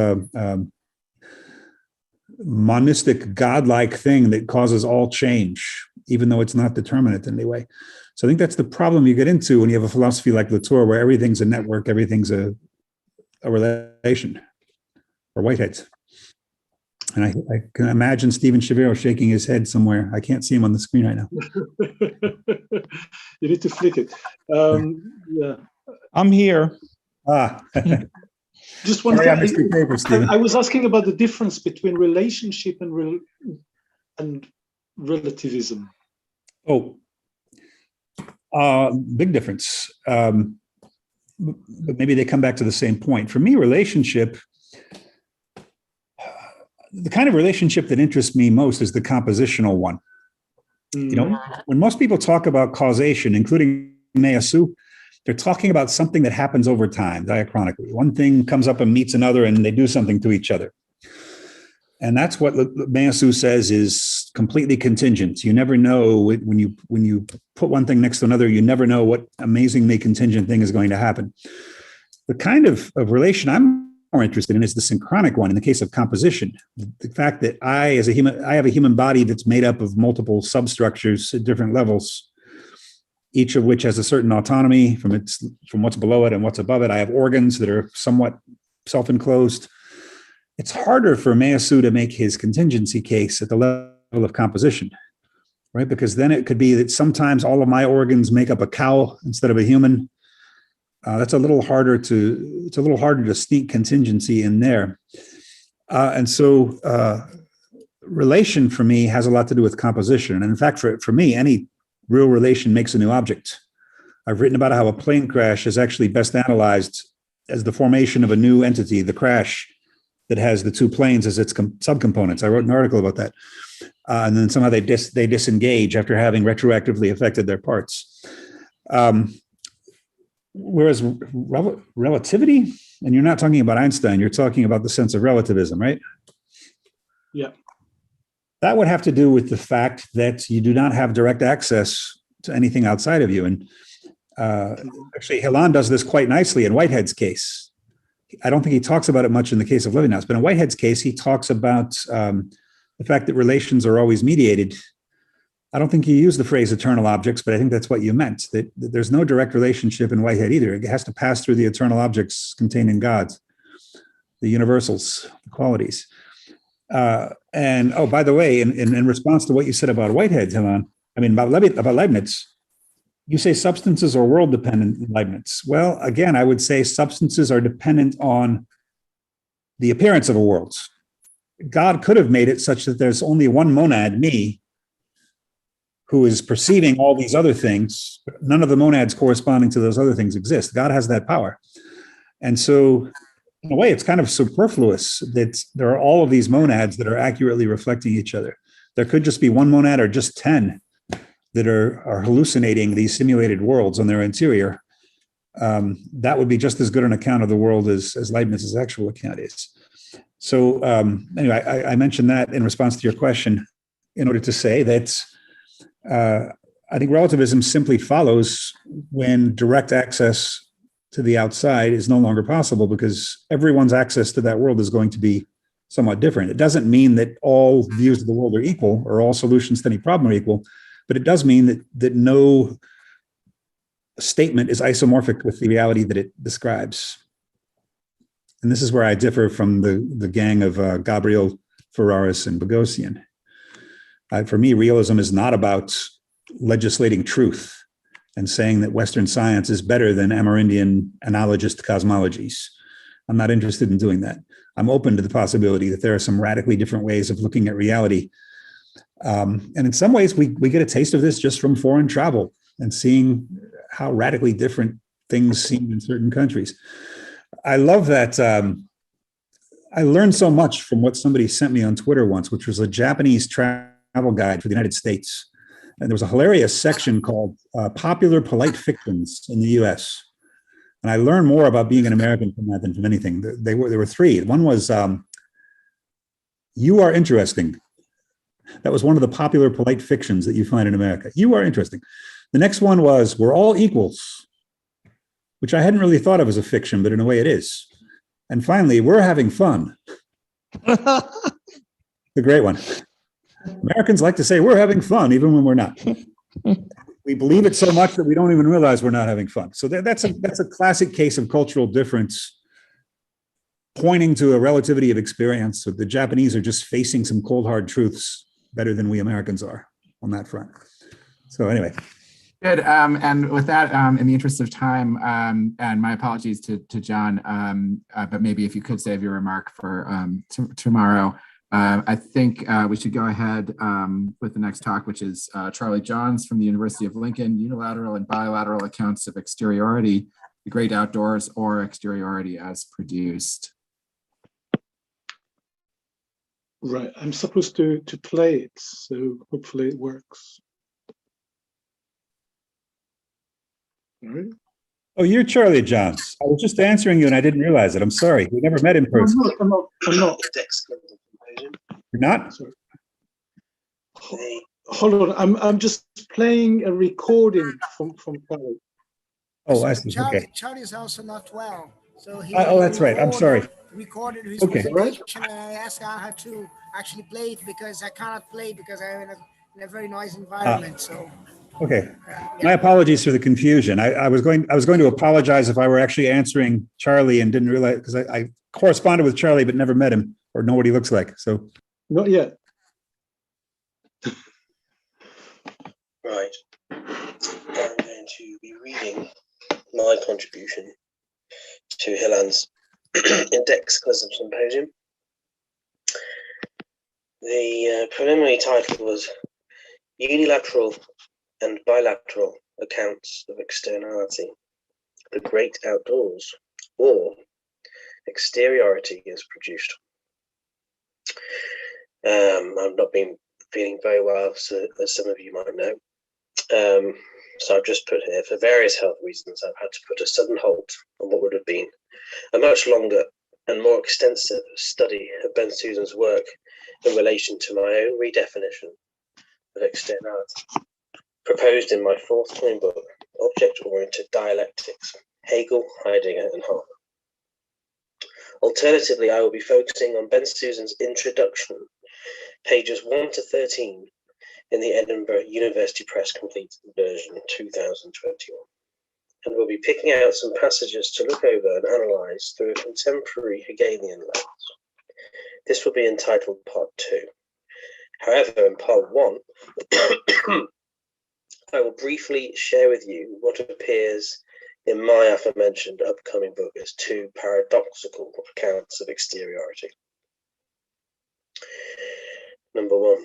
monistic, godlike thing that causes all change, even though it's not determinate in any way. So I think that's the problem you get into when you have a philosophy like Latour, where everything's a network, everything's a relation, or Whitehead's. And I can imagine Stephen Shaviro shaking his head somewhere. I can't see him on the screen right now. You need to flick it. Yeah. I'm here. Just one Sorry, thing. paper, Stephen. I was asking about the difference between relationship and relativism. Oh, big difference. But maybe they come back to the same point. For me, relationship, the kind of relationship that interests me most is the compositional one. You know, when most people talk about causation, including Maciel, they're talking about something that happens over time, diachronically. One thing comes up and meets another, and they do something to each other. And that's what Maciel says is completely contingent. You never know when you put one thing next to another, you never know what amazingly contingent thing is going to happen. The kind of relation I'm more interested in is the synchronic one in the case of composition. The fact that I have a human body that's made up of multiple substructures at different levels, each of which has a certain autonomy from what's below it and what's above it. I have organs that are somewhat self-enclosed. It's harder for Maciel to make his contingency case at the level of composition, right? Because then it could be that sometimes all of my organs make up a cow instead of a human. That's a little harder to sneak contingency in there. And so relation for me has a lot to do with composition. And in fact, for me, any real relation makes a new object. I've written about how a plane crash is actually best analyzed as the formation of a new entity, the crash that has the two planes as its subcomponents. I wrote an article about that. And then somehow they disengage after having retroactively affected their parts. Whereas relativity, and you're not talking about Einstein, you're talking about the sense of relativism, right? Yeah. That would have to do with the fact that you do not have direct access to anything outside of you. And actually, Harman does this quite nicely in Whitehead's case. I don't think he talks about it much in the case of Levinas, but in Whitehead's case, he talks about the fact that relations are always mediated. I don't think you used the phrase eternal objects, but I think that's what you meant, that there's no direct relationship in Whitehead either. It has to pass through the eternal objects contained in God, the universals, the qualities. And oh, by the way, in response to what you said about Whitehead, Harman, about Leibniz, you say substances are world dependent in Leibniz. Well, again, I would say substances are dependent on the appearance of a world. God could have made it such that there's only one monad, me, who is perceiving all these other things. None of the monads corresponding to those other things exist. God has that power. And so in a way, it's kind of superfluous that there are all of these monads that are accurately reflecting each other. There could just be one monad or just 10 that are hallucinating these simulated worlds on their interior. That would be just as good an account of the world as Leibniz's actual account is. So anyway, I mentioned that in response to your question in order to say that I think relativism simply follows when direct access to the outside is no longer possible, because everyone's access to that world is going to be somewhat different. It doesn't mean that all views of the world are equal or all solutions to any problem are equal, but it does mean that no statement is isomorphic with the reality that it describes. And this is where I differ from the gang of Gabriel, Ferraris, and Boghossian. For me, realism is not about legislating truth and saying that Western science is better than Amerindian analogist cosmologies. I'm not interested in doing that. I'm open to the possibility that there are some radically different ways of looking at reality. And in some ways, we get a taste of this just from foreign travel and seeing how radically different things seem in certain countries. I love that. I learned so much from what somebody sent me on Twitter once, which was a Japanese travel guide for the United States. And there was a hilarious section called Popular Polite Fictions in the US. And I learned more about being an American from that than from anything. There were three. One was, you are interesting. That was one of the popular polite fictions that you find in America. You are interesting. The next one was, we're all equals, which I hadn't really thought of as a fiction, but in a way it is. And finally, we're having fun. The great one. Americans like to say we're having fun, even when we're not. We believe it so much that we don't even realize we're not having fun. So that's a classic case of cultural difference, pointing to a relativity of experience. So the Japanese are just facing some cold, hard truths better than we Americans are on that front. So anyway. Good. And with that, in the interest of time, and my apologies to John, but maybe if you could save your remark for tomorrow, I think we should go ahead with the next talk, which is Charlie Johns from the University of Lincoln, Unilateral and Bilateral Accounts of Exteriority, the Great Outdoors, or Exteriority as Produced. Right, I'm supposed to play it, so hopefully it works. All right. Oh, you're Charlie Johns. I was just answering you and I didn't realize it. I'm sorry. We never met in person. I'm not. You're not? Sorry. Hold on, I'm just playing a recording from Charlie. Oh, I see. Charlie, Okay. Charlie is also not well, so he. Oh, that's right. I'm sorry. Recorded his Okay. presentation, and I asked her to actually play it because I cannot play because I'm in a very noisy environment. So. Okay. Yeah. My apologies for the confusion. I was going to apologize if I were actually answering Charlie and didn't realize, because I corresponded with Charlie but never met him or know what he looks like. So Not yet. Right. I'm going to be reading my contribution to Hilland's Indexicalism Symposium. The preliminary title was Unilateral and Bilateral Accounts of Externality, the Great Outdoors, or Exteriority is Produced. I've not been feeling very well, so, as some of you might know. So I've just put here, for various health reasons, I've had to put a sudden halt on what would have been a much longer and more extensive study of Ben Susan's work in relation to my own redefinition of externality, proposed in my forthcoming book, Object-Oriented Dialectics, Hegel, Heidegger, and Harman. Alternatively, I will be focusing on Ben Susan's introduction, pages 1 to 13, in the Edinburgh University Press Complete version 2021. And we'll be picking out some passages to look over and analyse through a contemporary Hegelian lens. This will be entitled Part 2. However, in Part 1, I will briefly share with you what appears in my aforementioned upcoming book as two paradoxical accounts of exteriority. Number 1.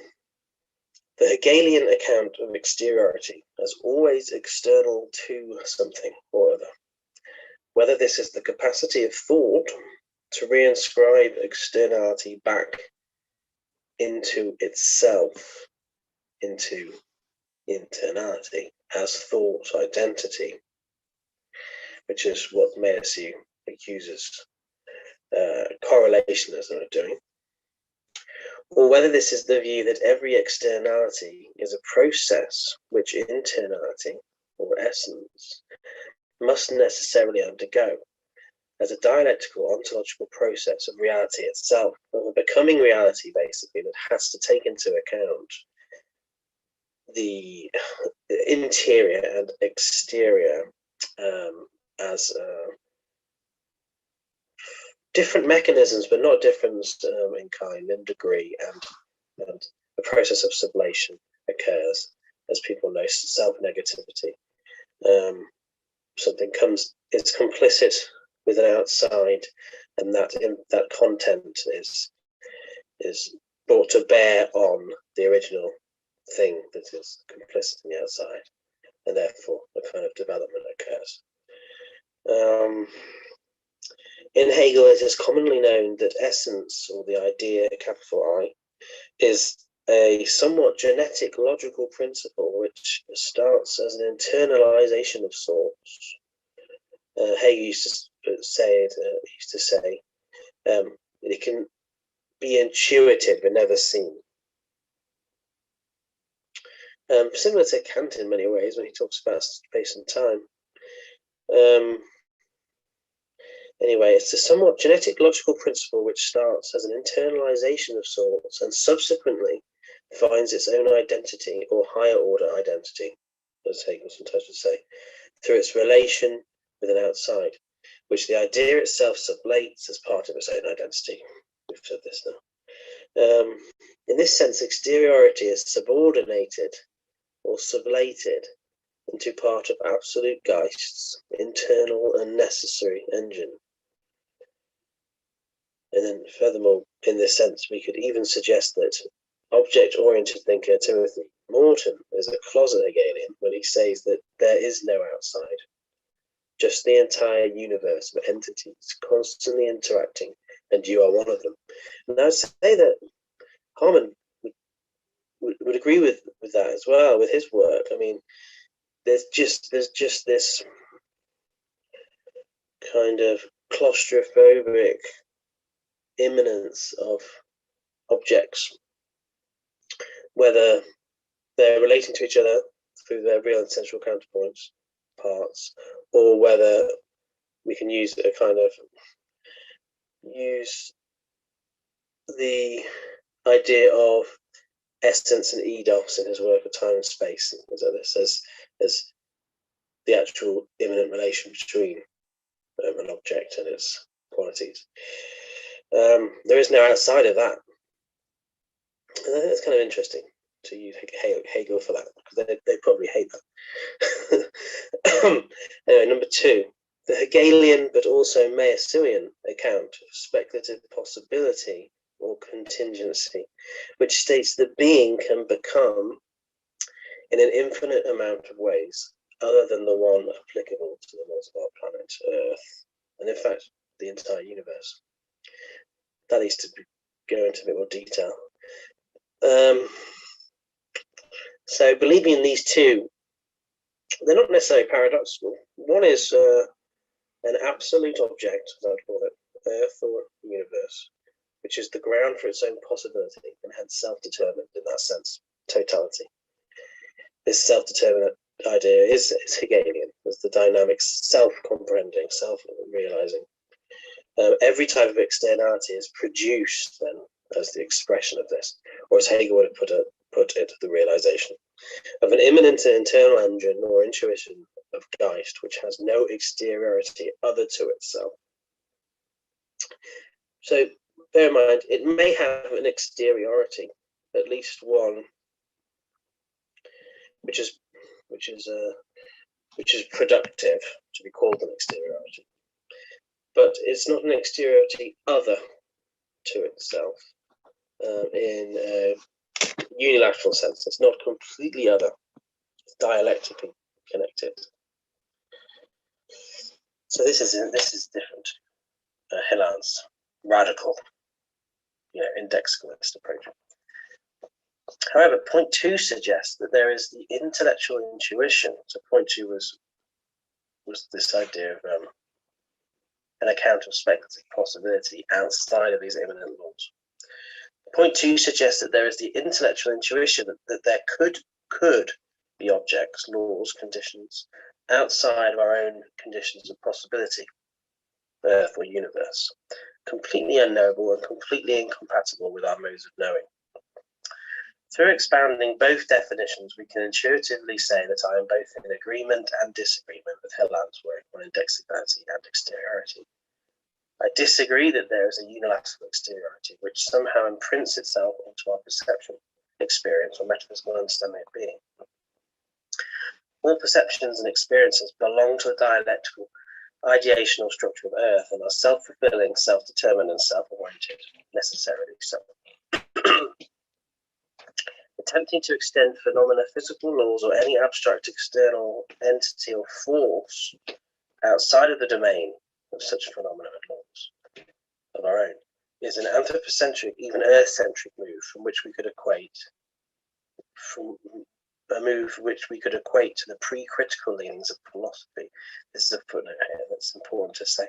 The Hegelian account of exteriority as always external to something or other. Whether this is the capacity of thought to reinscribe externality back into itself, into internality, as thought identity, which is what Maciel accuses correlationism of doing, or whether this is the view that every externality is a process which internality, or essence, must necessarily undergo as a dialectical ontological process of reality itself, or becoming reality basically, that has to take into account the interior and exterior as different mechanisms, but not difference in kind and degree, and the process of sublation occurs, as people know, self-negativity. Something is complicit with an outside, and that content is brought to bear on the original thing that is complicit in the outside, and therefore a kind of development occurs. In Hegel, it is commonly known that essence, or the idea, capital I, is a somewhat genetic logical principle which starts as an internalization of sorts. Hegel used to say it can be intuited but never seen. Similar to Kant in many ways when he talks about space and time. Anyway, it's a somewhat genetic logical principle which starts as an internalization of sorts and subsequently finds its own identity or higher order identity, as Hegel sometimes would say, through its relation with an outside, which the idea itself sublates as part of its own identity. We've said this now. In this sense, exteriority is subordinated or sublated into part of absolute Geist's internal and necessary engine. And then furthermore, in this sense, we could even suggest that object-oriented thinker Timothy Morton is a closet Hegelian when he says that there is no outside, just the entire universe of entities constantly interacting, and you are one of them. And I'd say that Harman would agree with that as well, with his work. I mean, there's just this kind of claustrophobic immanence of objects, whether they're relating to each other through their real and central counterpoints, parts, or whether we can use the idea of essence and eidos in his work of time and space, as the actual immanent relation between an object and its qualities. There is no outside of that. And I think it's kind of interesting to use Hegel for that, because they probably hate that. Anyway, number 2, the Hegelian but also Macielian account of speculative possibility or contingency, which states that being can become in an infinite amount of ways other than the one applicable to the laws of our planet Earth, and in fact the entire universe. That needs to go into a bit more detail. So believing in these two, they're not necessarily paradoxical. One is an absolute object, as I would call it, Earth or universe, which is the ground for its own possibility and hence self-determined in that sense, totality. This self-determinate idea is Hegelian, as the dynamic self-comprehending, self-realizing. Every type of externality is produced then as the expression of this, or as Hegel would have put it, the realization of an immanent internal engine or intuition of Geist, which has no exteriority other to itself. So bear in mind, it may have an exteriority, at least one, which is productive to be called an exteriority, but it's not an exteriority other to itself in a unilateral sense. It's not completely other, it's dialectically connected. So this is different. Hillard's radical, indexicalist approach. However, point 2 suggests that there is the intellectual intuition. So point 2 was this idea of an account of speculative possibility outside of these immanent laws. Point 2 suggests that there is the intellectual intuition that there could be objects, laws, conditions outside of our own conditions of possibility, Earth or universe, completely unknowable and completely incompatible with our modes of knowing. Through expounding both definitions, we can intuitively say that I am both in agreement and disagreement with Hillard's work on indexicality and exteriority. I disagree that there is a unilateral exteriority which somehow imprints itself into our perception, experience, or metaphysical understanding of being. All perceptions and experiences belong to the dialectical ideational structure of Earth and are self-fulfilling, self-determined, and self-oriented, necessarily so. Attempting to extend phenomena, physical laws, or any abstract external entity or force outside of the domain of such phenomena and laws of our own is an anthropocentric, even earth-centric move from which we could equate to the pre-critical leanings of philosophy. This is a footnote here that's important to say.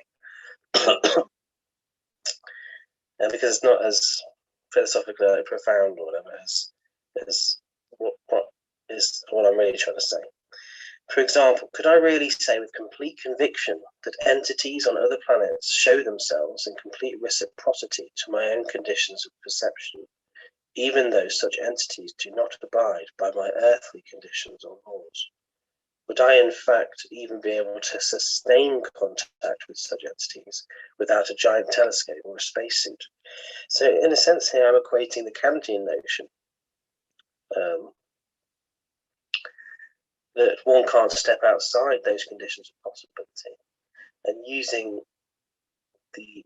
And because it's not as philosophically profound or whatever as what I'm really trying to say. For example, could I really say with complete conviction that entities on other planets show themselves in complete reciprocity to my own conditions of perception, even though such entities do not abide by my earthly conditions or laws? Would I, in fact, even be able to sustain contact with such entities without a giant telescope or a spacesuit? So, in a sense, here I'm equating the Kantian notion that one can't step outside those conditions of possibility, and using the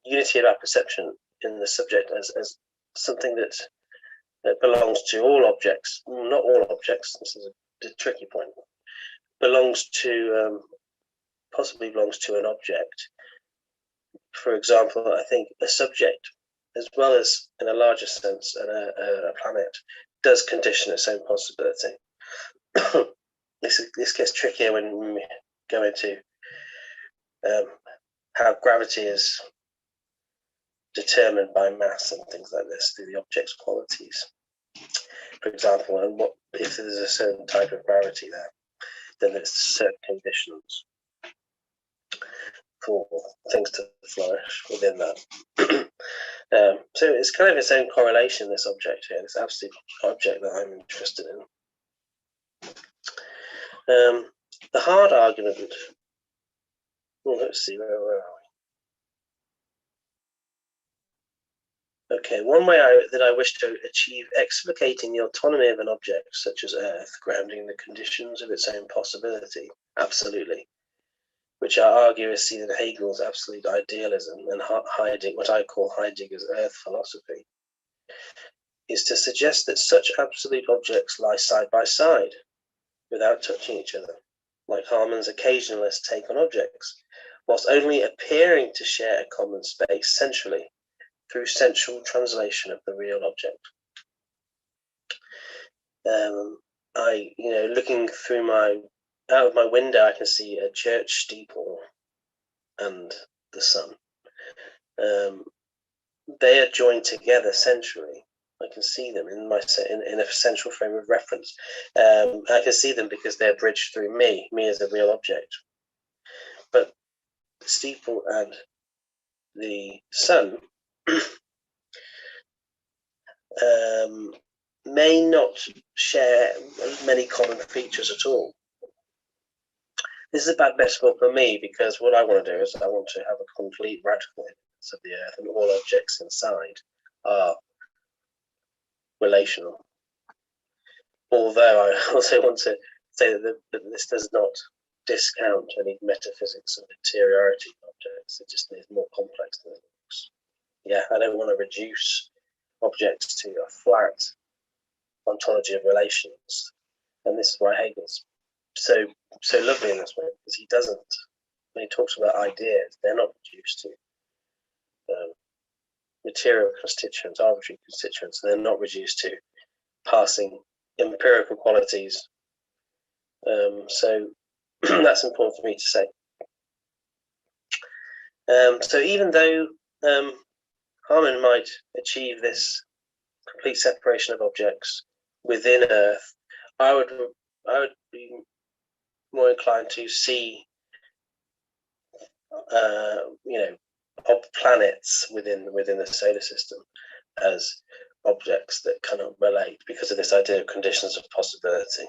unity of our perception in the subject as something that belongs to all objects, not all objects, this is a tricky point, possibly belongs to an object. For example, I think a subject, as well as in a larger sense, a planet, does condition its own possibility. This gets trickier when we go into how gravity is determined by mass and things like this through the object's qualities. For example, and what if there's a certain type of gravity there, then there's certain conditions for things to flourish within that. So it's kind of its own correlation, this object here, this absolute object that I'm interested in. The hard argument, well, let's see, where are we? Okay, one way that I wish to achieve explicating the autonomy of an object, such as Earth, grounding the conditions of its own possibility, absolutely, which I argue is seen in Hegel's absolute idealism and what I call Heidegger's Earth philosophy, is to suggest that such absolute objects lie side by side without touching each other, like Harman's occasionalist take on objects, whilst only appearing to share a common space centrally through sensual translation of the real object. Looking through out of my window, I can see a church steeple and the sun. They are joined together centrally. I can see them in a central frame of reference. I can see them because they're bridged through me as a real object. But the steeple and the sun may not share many common features at all. This is a bad metaphor for me because what I want to do is I want to have a complete radical evidence of the Earth, and all objects inside are relational. Although I also want to say that this does not discount any metaphysics of interiority of objects. It just is more complex than it looks. Yeah, I don't want to reduce objects to a flat ontology of relations, and this is why Hegel's so lovely in this way, because he doesn't, when he talks about ideas, they're not reduced to material constituents, arbitrary constituents, they're not reduced to passing empirical qualities. So that's important for me to say. So even though Harman might achieve this complete separation of objects within Earth, I would be more inclined to see, planets within the solar system as objects that cannot relate because of this idea of conditions of possibility.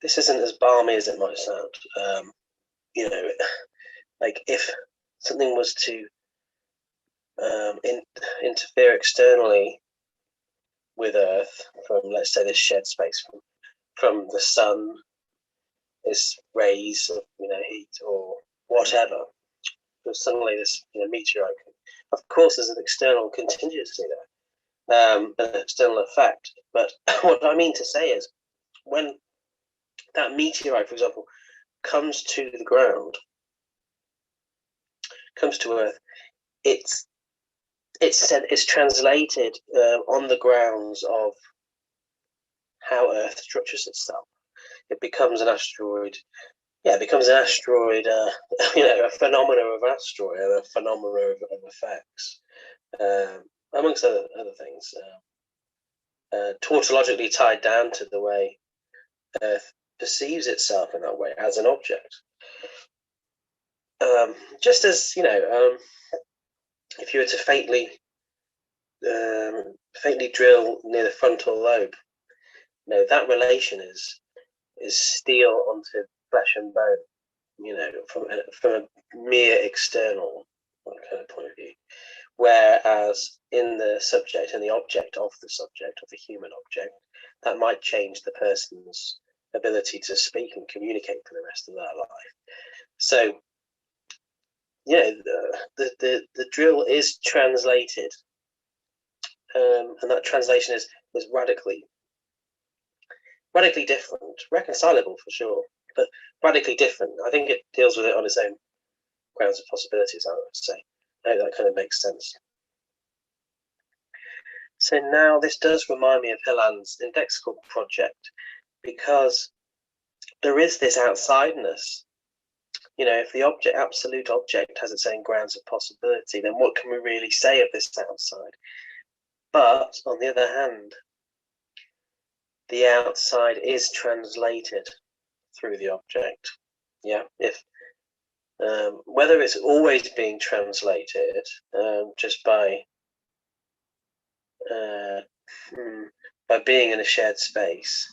This isn't as balmy as it might sound. Like if something was to interfere externally with Earth from, let's say, this shed space from the sun, this rays of heat or whatever, but suddenly this meteorite. Of course, there's an external contingency there, an external effect. But what I mean to say is, when that meteorite, for example, comes to the ground, comes to Earth, it's translated on the grounds of how Earth structures itself. It becomes an asteroid. Yeah, it becomes an asteroid, a phenomena of an asteroid and a phenomena of effects, amongst other things. tautologically tied down to the way Earth perceives itself in that way as an object. Just as, if you were to faintly drill near the frontal lobe, that relation is steel onto flesh and bone, from a mere external kind of point of view. Whereas in the subject and the object of the subject, of the human object, that might change the person's ability to speak and communicate for the rest of their life. So, the drill is translated, and that translation is radically different, reconcilable for sure, but radically different. I think it deals with it on its own grounds of possibilities, I would say. I hope that kind of makes sense. So now this does remind me of Hilland's indexical project, because there is this outsideness. If the absolute object has its own grounds of possibility, then what can we really say of this outside? But on the other hand, the outside is translated through the object. Yeah, if whether it's always being translated just by being in a shared space,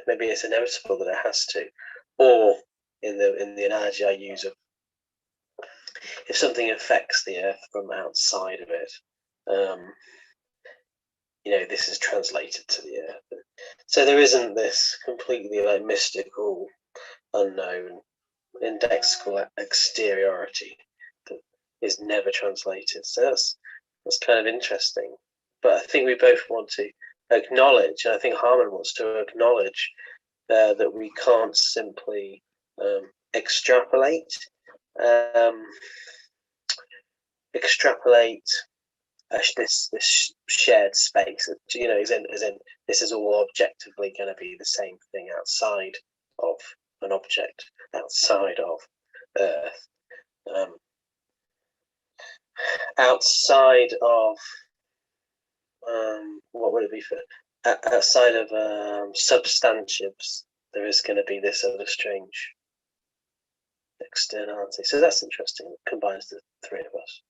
maybe it's inevitable that it has to, or in the analogy I use of if something affects the Earth from outside of it, this is translated to the Earth. So there isn't this completely mystical, unknown, indexical exteriority that is never translated. So that's kind of interesting. But I think we both want to acknowledge, and I think Harman wants to acknowledge, that we can't simply extrapolate this shared space. As in this is all objectively going to be the same thing outside of an object, outside of Earth, outside of what would it be for? Outside of substantives, there is going to be this other strange externality. So that's interesting. It combines the three of us.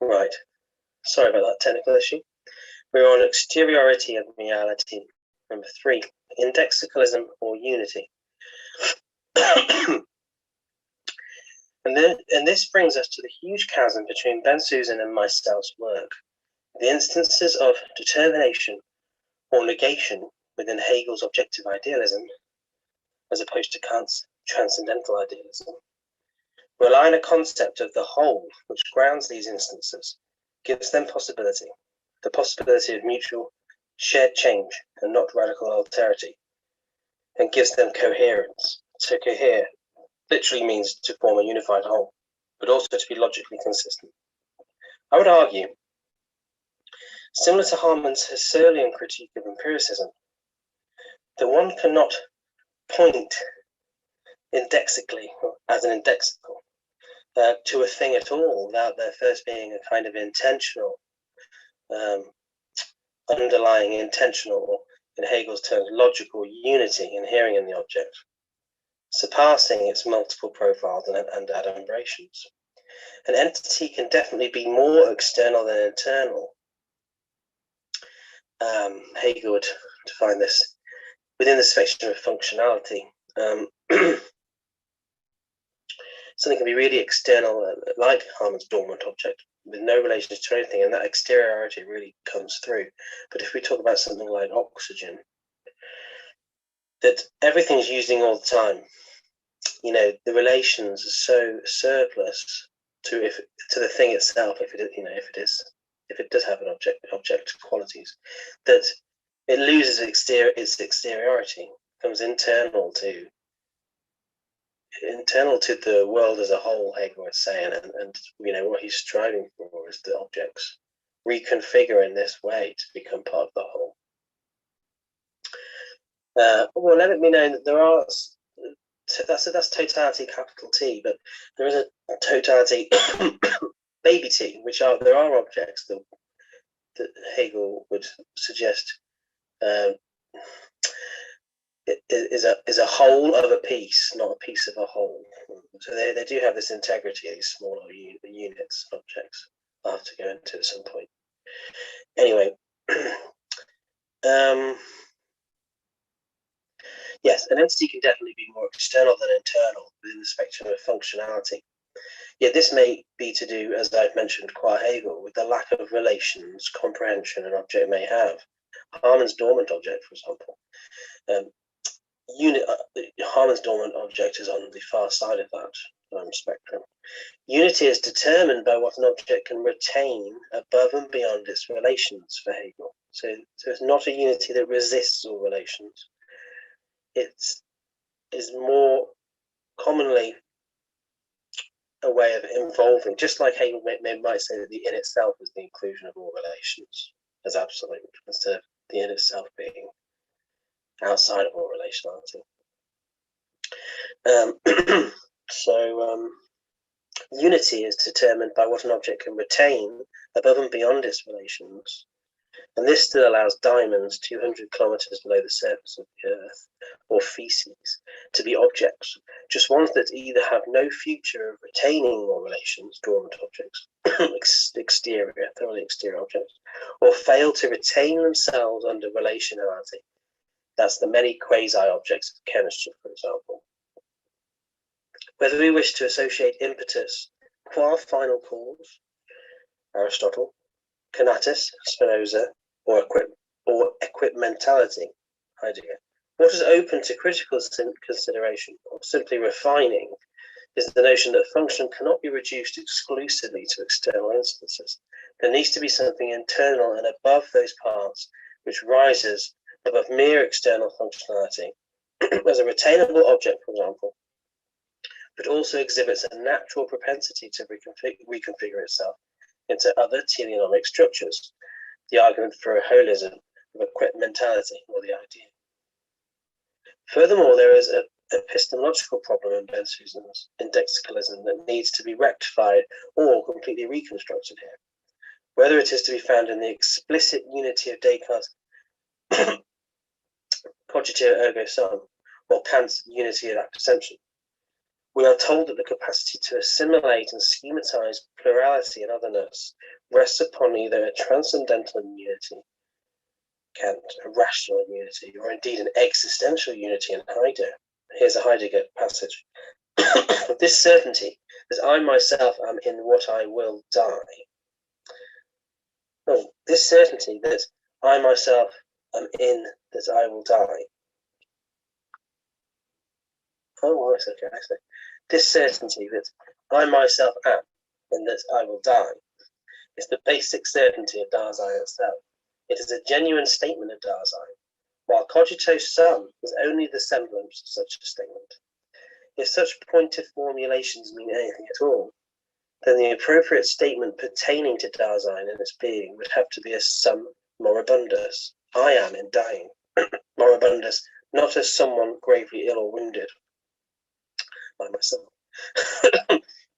Right. Sorry about that technical issue. We're on exteriority of reality. Number 3, indexicalism or unity. And this brings us to the huge chasm between Ben Susan and Maciel's work. The instances of determination or negation within Hegel's objective idealism, as opposed to Kant's transcendental idealism, rely on a concept of the whole which grounds these instances, gives them possibility, the possibility of mutual shared change and not radical alterity, and gives them coherence. To cohere literally means to form a unified whole, but also to be logically consistent. I would argue, similar to Harman's Husserlian critique of empiricism, that one cannot point indexically as an indexical to a thing at all without there first being a kind of intentional, underlying intentional, in Hegel's terms, logical unity inhering in the object, surpassing its multiple profiles and adumbrations. An entity can definitely be more external than internal. Hegel would define this within the spectrum of functionality. Something can be really external, like Harman's dormant object, with no relation to anything, and that exteriority really comes through. But if we talk about something like oxygen, that everything's using all the time, the relations are so surplus to the thing itself, if it does have an object qualities, that it loses its exteriority, becomes internal to the world as a whole, Hegel is saying, and what he's striving for is the objects reconfigure in this way to become part of the whole. Well, let it be known that there are, that's totality, capital T, but there is a totality baby T, which there are objects that Hegel would suggest is a whole of a piece, not a piece of a whole. So they do have this integrity, these smaller units, objects. I'll have to go into at some point. Anyway, yes, an entity can definitely be more external than internal within the spectrum of functionality. Yet this may be to do, as I've mentioned, qua Hegel, with the lack of relations, comprehension an object may have. Harman's dormant object, for example. Harman's dormant object is on the far side of that spectrum. Unity is determined by what an object can retain above and beyond its relations for Hegel. So it's not a unity that resists all relations. It is more commonly a way of involving, just like Hegel might say that the in itself is the inclusion of all relations as absolute, instead of the in itself being outside of all relationality. Unity is determined by what an object can retain above and beyond its relations. And this still allows diamonds 200 kilometers below the surface of the Earth, or feces, to be objects, just ones that either have no future of retaining all relations, dormant objects, thoroughly exterior objects, or fail to retain themselves under relationality. That's the many quasi-objects of chemistry, for example. Whether we wish to associate impetus qua final cause, Aristotle, conatus, Spinoza, or equipmentality, Heidegger, what is open to critical consideration, or simply refining, is the notion that function cannot be reduced exclusively to external instances. There needs to be something internal and above those parts which rises above mere external functionality, as a retainable object, for example, but also exhibits a natural propensity to reconfigure itself into other telenomic structures, the argument for a holism of equipmentality, or the idea. Furthermore, there is an epistemological problem in Benthussen's indexicalism that needs to be rectified or completely reconstructed here. Whether it is to be found in the explicit unity of Descartes' cogitio ergo sum, or Kant's unity of apperception, we are told that the capacity to assimilate and schematize plurality and otherness rests upon either a transcendental unity, Kant, a rational unity, or indeed an existential unity in Heidegger. Here's a Heidegger passage. This certainty that I myself am in what I will die. Oh, this certainty that I myself am in that I will die. Oh, that's okay, I see. This certainty that I myself am and that I will die is the basic certainty of Dasein itself. It is a genuine statement of Dasein, while cogito sum is only the semblance of such a statement. If such pointed formulations mean anything at all, then the appropriate statement pertaining to Dasein and its being would have to be a sum moribundus. I am in dying. Moribundus, not as someone gravely ill or wounded by myself,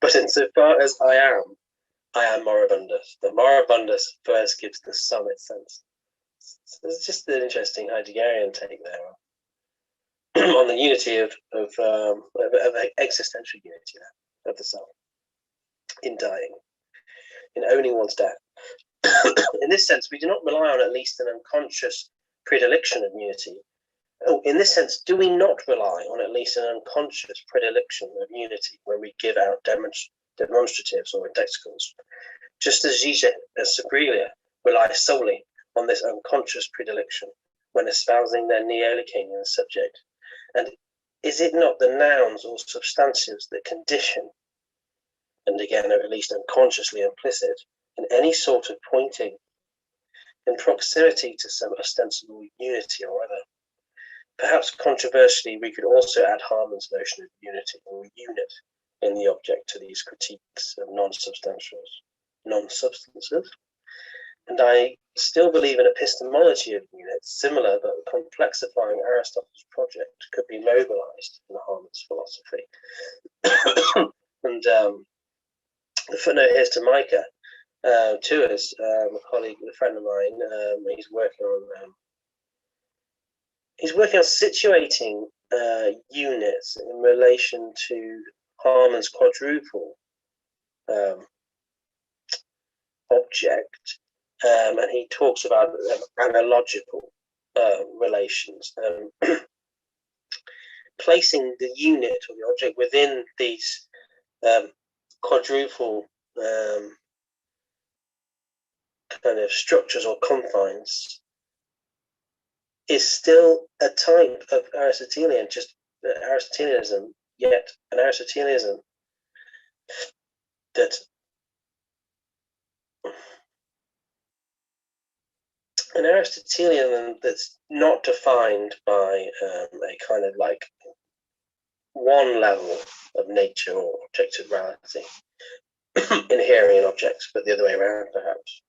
but insofar as I am moribundus. The moribundus first gives the sum its sense. So it's just an interesting Heideggerian take there on the unity of existential unity of the self in dying, in owning one's death. In this sense, we do not rely on at least an unconscious predilection of unity. Oh, in this sense, do we not rely on at least an unconscious predilection of unity when we give out demonstratives or indexicals, just as Zizek and Sabrilia rely solely on this unconscious predilection when espousing their neo-Lacanian subject? And is it not the nouns or substantives that condition, and again are at least unconsciously implicit, in any sort of pointing in proximity to some ostensible unity or other? Perhaps controversially, we could also add Harman's notion of unity or unit in the object to these critiques of non-substances. And I still believe an epistemology of units, similar but complexifying Aristotle's project, could be mobilized in Harman's philosophy. And The footnote here's to Micah, too, as a colleague, a friend of mine. He's working on situating units in relation to Harman's quadruple object, and he talks about analogical relations, placing the unit or the object within these quadruple kind of structures or confines is still a type of Aristotelian, just Aristotelianism, yet an Aristotelianism that that's not defined by a kind of like one level of nature or objective reality inhering in objects, but the other way around, perhaps.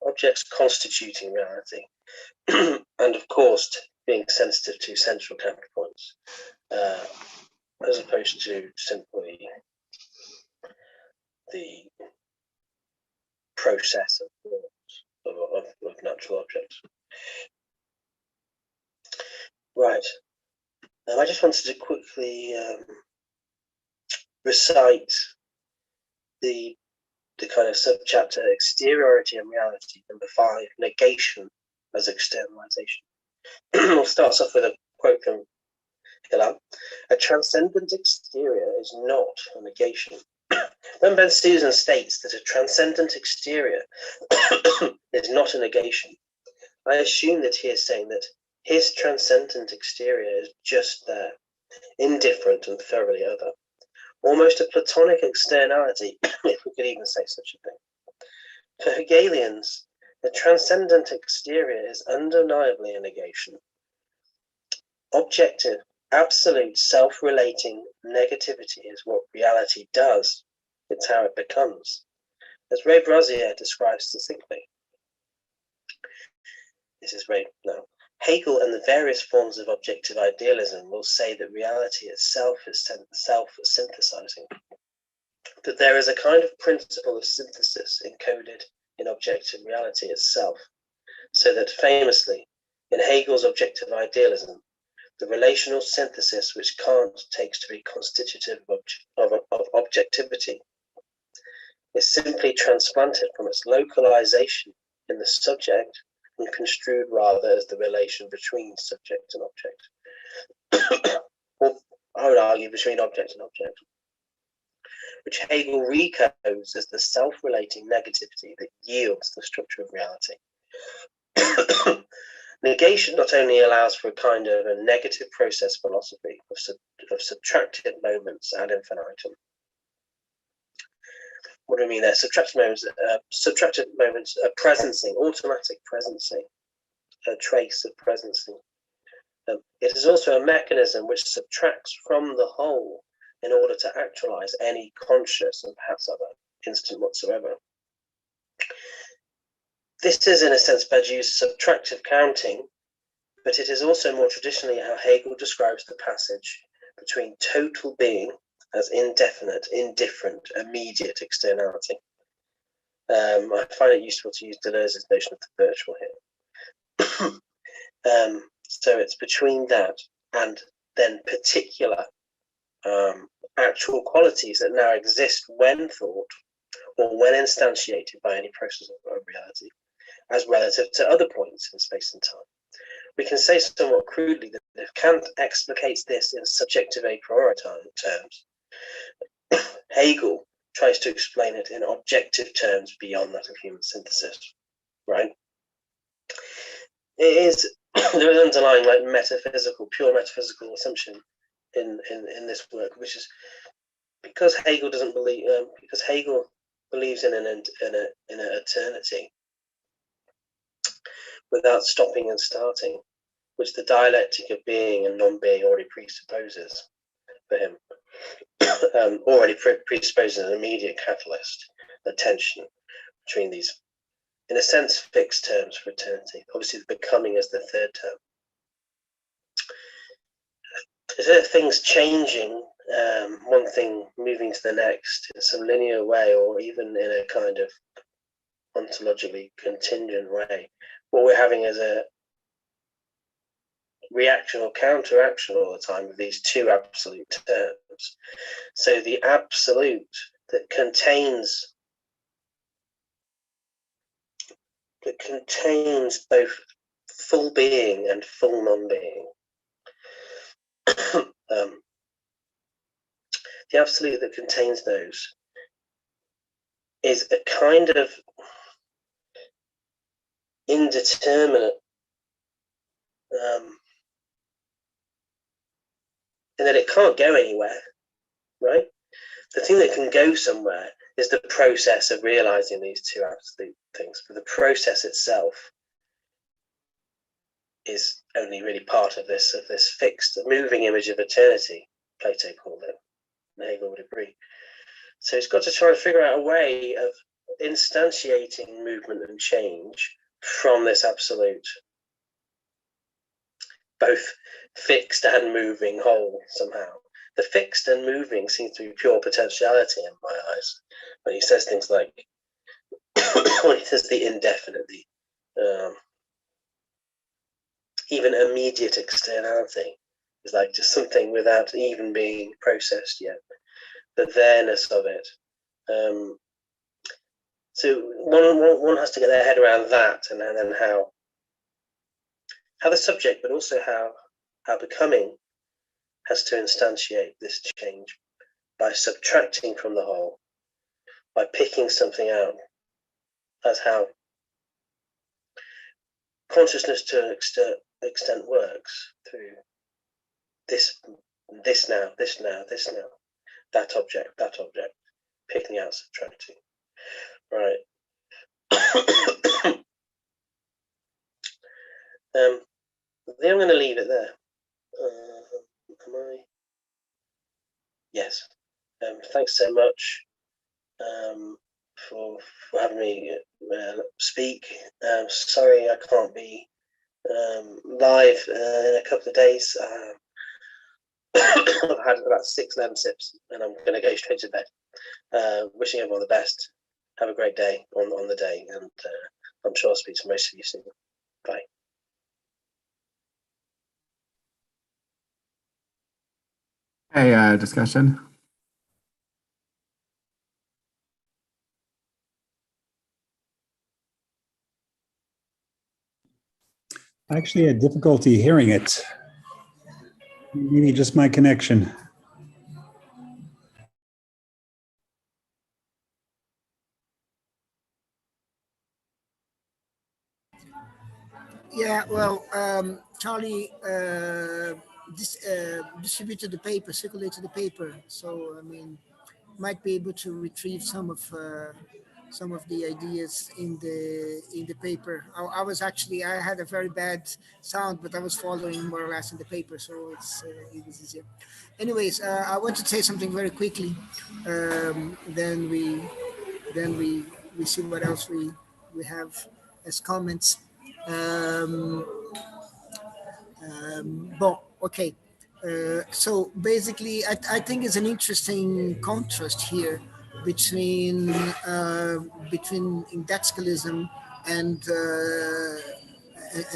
Objects constituting reality, and of course being sensitive to central counterpoints, as opposed to simply the process of natural objects. Right. I just wanted to quickly recite the kind of subchapter exteriority and reality, number 5, negation as externalization. It starts off with a quote from Hillel: "A transcendent exterior is not a negation." When Ben Susan states that a transcendent exterior is not a negation, I assume that he is saying that his transcendent exterior is just there, indifferent and thoroughly other. Almost a Platonic externality, if we could even say such a thing. For Hegelians, the transcendent exterior is undeniably a negation. Objective, absolute, self-relating negativity is what reality does. It's how it becomes. As Ray Brasília describes succinctly. This is Ray now. Hegel and the various forms of objective idealism will say that reality itself is self-synthesizing, that there is a kind of principle of synthesis encoded in objective reality itself, so that famously, in Hegel's objective idealism, the relational synthesis which Kant takes to be constitutive of objectivity is simply transplanted from its localization in the subject and construed rather as the relation between subject and object. Or I would argue between object and object, which Hegel recodes as the self-relating negativity that yields the structure of reality. Negation not only allows for a kind of a negative process philosophy of subtractive moments ad infinitum. What do I mean there? Subtractive moments, a presencing, automatic presencing, a trace of presencing. It is also a mechanism which subtracts from the whole in order to actualize any conscious and perhaps other instant whatsoever. This is, in a sense, Badiou's subtractive counting, but it is also more traditionally how Hegel describes the passage between total being as indefinite, indifferent, immediate externality. I find it useful to use Deleuze's notion of the virtual here. So it's between that and then particular actual qualities that now exist when thought or when instantiated by any process of reality, as relative to other points in space and time. We can say somewhat crudely that if Kant explicates this in subjective a priori terms, Hegel tries to explain it in objective terms beyond that of human synthesis, right? It is there is underlying like pure metaphysical assumption in this work, which is because Hegel doesn't believe, because Hegel believes in an eternity without stopping and starting, which the dialectic of being and non-being already presupposes for him. Already presupposes an immediate catalyst, a tension between these, in a sense, fixed terms for eternity. Obviously, the becoming is the third term. Things changing one thing moving to the next in some linear way, or even in a kind of ontologically contingent way. What we're having is a reaction or counteraction all the time of these two absolute terms. So the absolute that contains both full being and full non-being. The absolute that contains those is a kind of indeterminate, in that it can't go anywhere, right? The thing that can go somewhere is the process of realizing these two absolute things, but the process itself is only really part of this fixed, moving image of eternity, Plato called it, and Hegel would agree. So it's got to try and figure out a way of instantiating movement and change from this absolute, both fixed and moving whole somehow. The fixed and moving seems to be pure potentiality in my eyes. When he says things like, when he says the indefinitely, even immediate externality is like just something without even being processed yet. The there-ness of it. So one has to get their head around that, and then how the subject, but also how becoming has to instantiate this change by subtracting from the whole, by picking something out. That's how consciousness to an extent works, through this now, that object, picking out, subtracting. Right. Then I'm going to leave it there. Am I? Yes. Thanks so much for having me speak. Sorry I can't be live in a couple of days. I've had about 6 lemon sips and I'm going to go straight to bed. Wishing everyone the best. Have a great day on the day, and I'm sure I'll speak to most of you soon. Bye. Hey, discussion. I actually had difficulty hearing it. Maybe just my connection. Yeah, well, Charlie distributed the paper, circulated the paper, so I mean, might be able to retrieve some of the ideas in the paper. I was actually, I had a very bad sound, but I was following more or less in the paper, so it was easier. Anyways, I want to say something very quickly. Then we see what else we have as comments. Okay. So basically, I think it's an interesting contrast here between Indexicalism and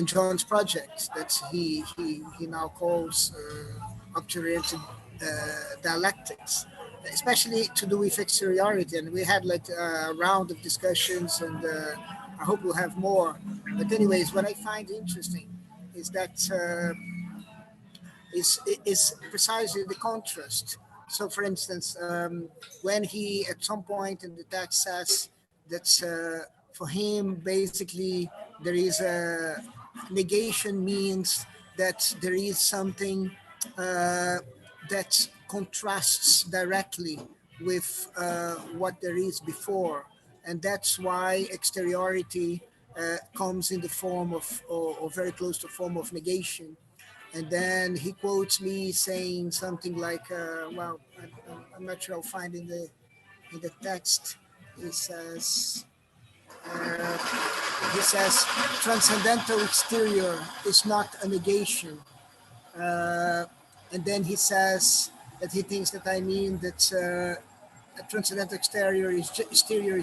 John's project that he now calls object-oriented dialectics, especially to do with exteriority. And we had like a round of discussions, and I hope we'll have more. But anyways, what I find interesting is that is precisely the contrast. So, for instance, when he at some point in the text says that for him, basically, there is a negation means that there is something that contrasts directly with what there is before. And that's why exteriority comes in the form of, or very close to form of negation. And then he quotes me saying something like, well, I'm not sure I'll find in the text. He says, transcendental exterior is not a negation. And then he says, that he thinks that I mean that a transcendental exterior is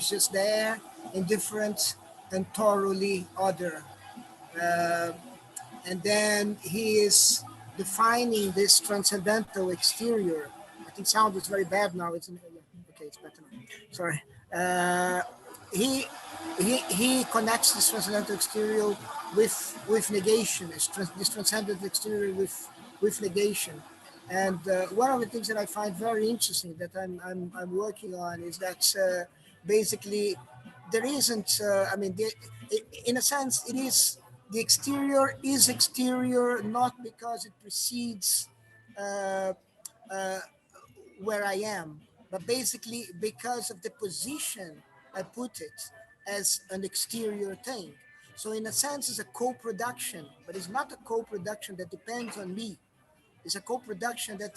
just there, indifferent and thoroughly other. And then he is defining this transcendental exterior. I think sound is very bad now. It's okay. It's better now. Sorry. He connects this transcendental exterior with negation. This transcendental exterior with negation. And one of the things that I find very interesting that I'm working on is that basically there isn't. I mean, in a sense, it is. The exterior is exterior not because it precedes where I am, but basically because of the position I put it as an exterior thing. So in a sense, it's a co-production, but it's not a co-production that depends on me. It's a co-production that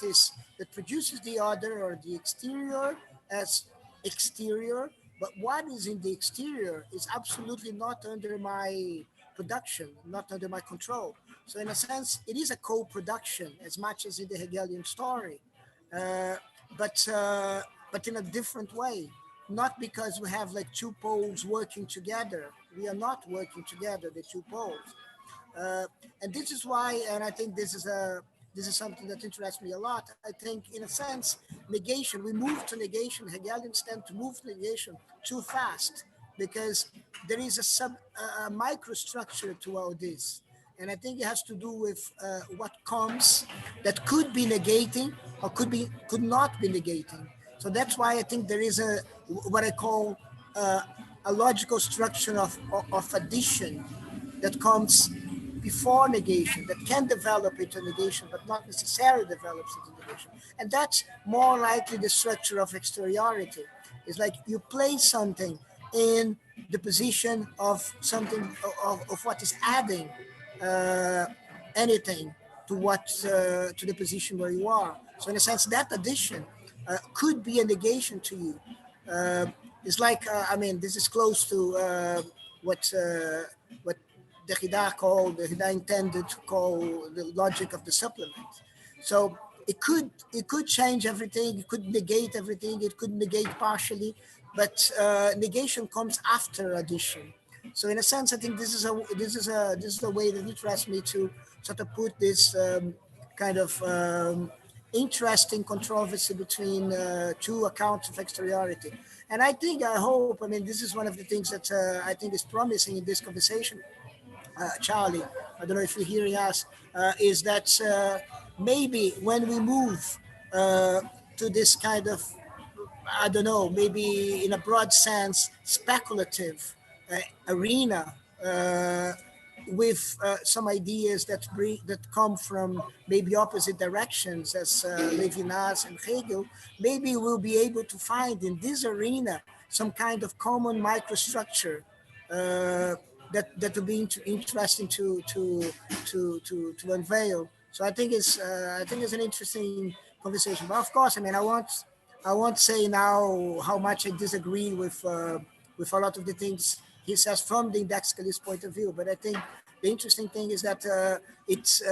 produces the other or the exterior as exterior, but what is in the exterior is absolutely not under my production, not under my control. So in a sense, it is a co-production as much as in the Hegelian story, but in a different way. Not because we have like two poles working together. We are not working together, the two poles. And this is why, and I think this is something that interests me a lot. I think, in a sense, negation, we move to negation. Hegelians tend to move to negation too fast because there is a microstructure to all this. And I think it has to do with what comes that could be negating or could not be negating. So that's why I think there is what I call a logical structure of addition that comes before negation, that can develop into negation, but not necessarily develops into negation. And that's more likely the structure of exteriority. It's like you place something in the position of something, of what is adding anything to the position where you are. So in a sense, that addition could be a negation to you. It's like, I mean, this is close to what Derrida intended to call the logic of the supplement. So it could change everything, it could negate everything, it could negate partially, but negation comes after addition. So in a sense, I think this is a way that interests me to sort of put this kind of interesting controversy between two accounts of exteriority. And I hope, I mean, this is one of the things that I think is promising in this conversation. Charlie, I don't know if you're hearing us, is that maybe when we move to this kind of, I don't know, maybe in a broad sense, speculative arena with some ideas that come from maybe opposite directions as Levinas and Hegel, maybe we'll be able to find in this arena some kind of common microstructure that will be interesting to unveil. So I think it's an interesting conversation. But of course, I mean, I won't say now how much I disagree with a lot of the things he says from the Indexicalist point of view. But I think the interesting thing is that it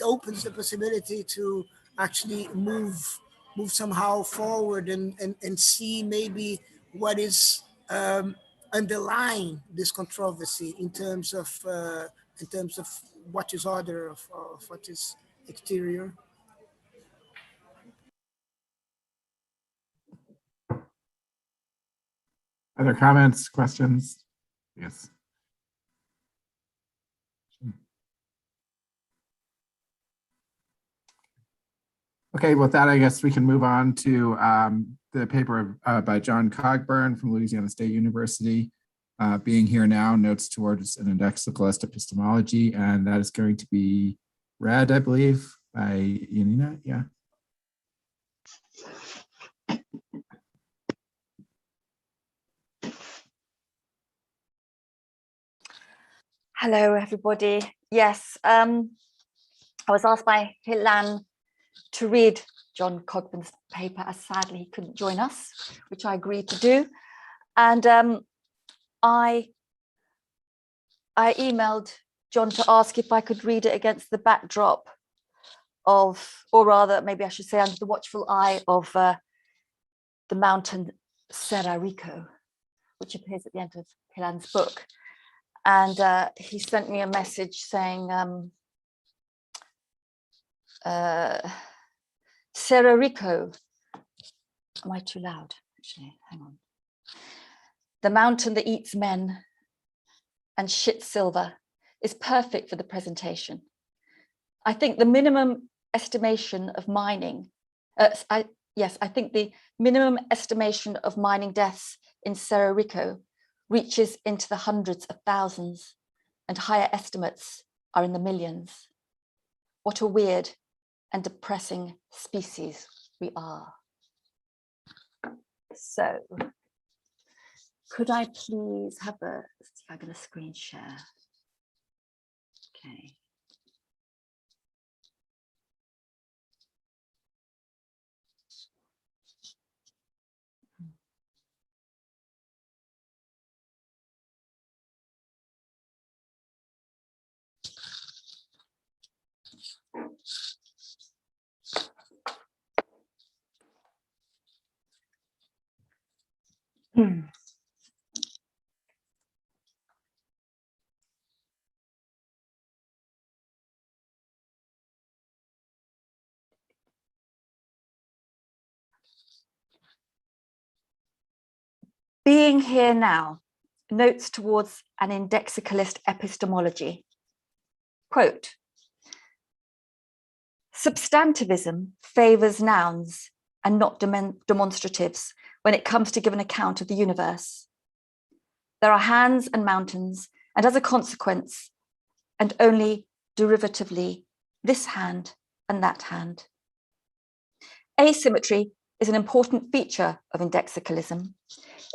opens the possibility to actually move somehow forward and see maybe what is underlying this controversy in terms of what is other, of what is exterior. Other comments, questions? Yes. Okay, with that, I guess we can move on to the paper by John Cogburn from Louisiana State University, Being Here Now, Notes Towards an Indexicalist Epistemology, and that is going to be read, I believe, by Yanina. Yeah. Hello, everybody. Yes, I was asked by Hilan to read John Cogburn's paper, as sadly he couldn't join us, which I agreed to do. And I emailed John to ask if I could read it against the backdrop of, or rather, maybe I should say, under the watchful eye of the mountain Cerro Rico, which appears at the end of Hilan's book. And he sent me a message saying, Cerro Rico, am I too loud? Actually, hang on. The mountain that eats men and shits silver is perfect for the presentation. I think the minimum estimation of mining, I think the minimum estimation of mining deaths in Cerro Rico reaches into the hundreds of thousands, and higher estimates are in the millions. What a weird and depressing species we are. So, could I please have a, I'm going to screen share. Okay. Being here now, notes towards an indexicalist epistemology. Quote, substantivism favours nouns and not demonstratives when it comes to give an account of the universe. There are hands and mountains, and as a consequence, and only derivatively, this hand and that hand. Asymmetry is an important feature of indexicalism.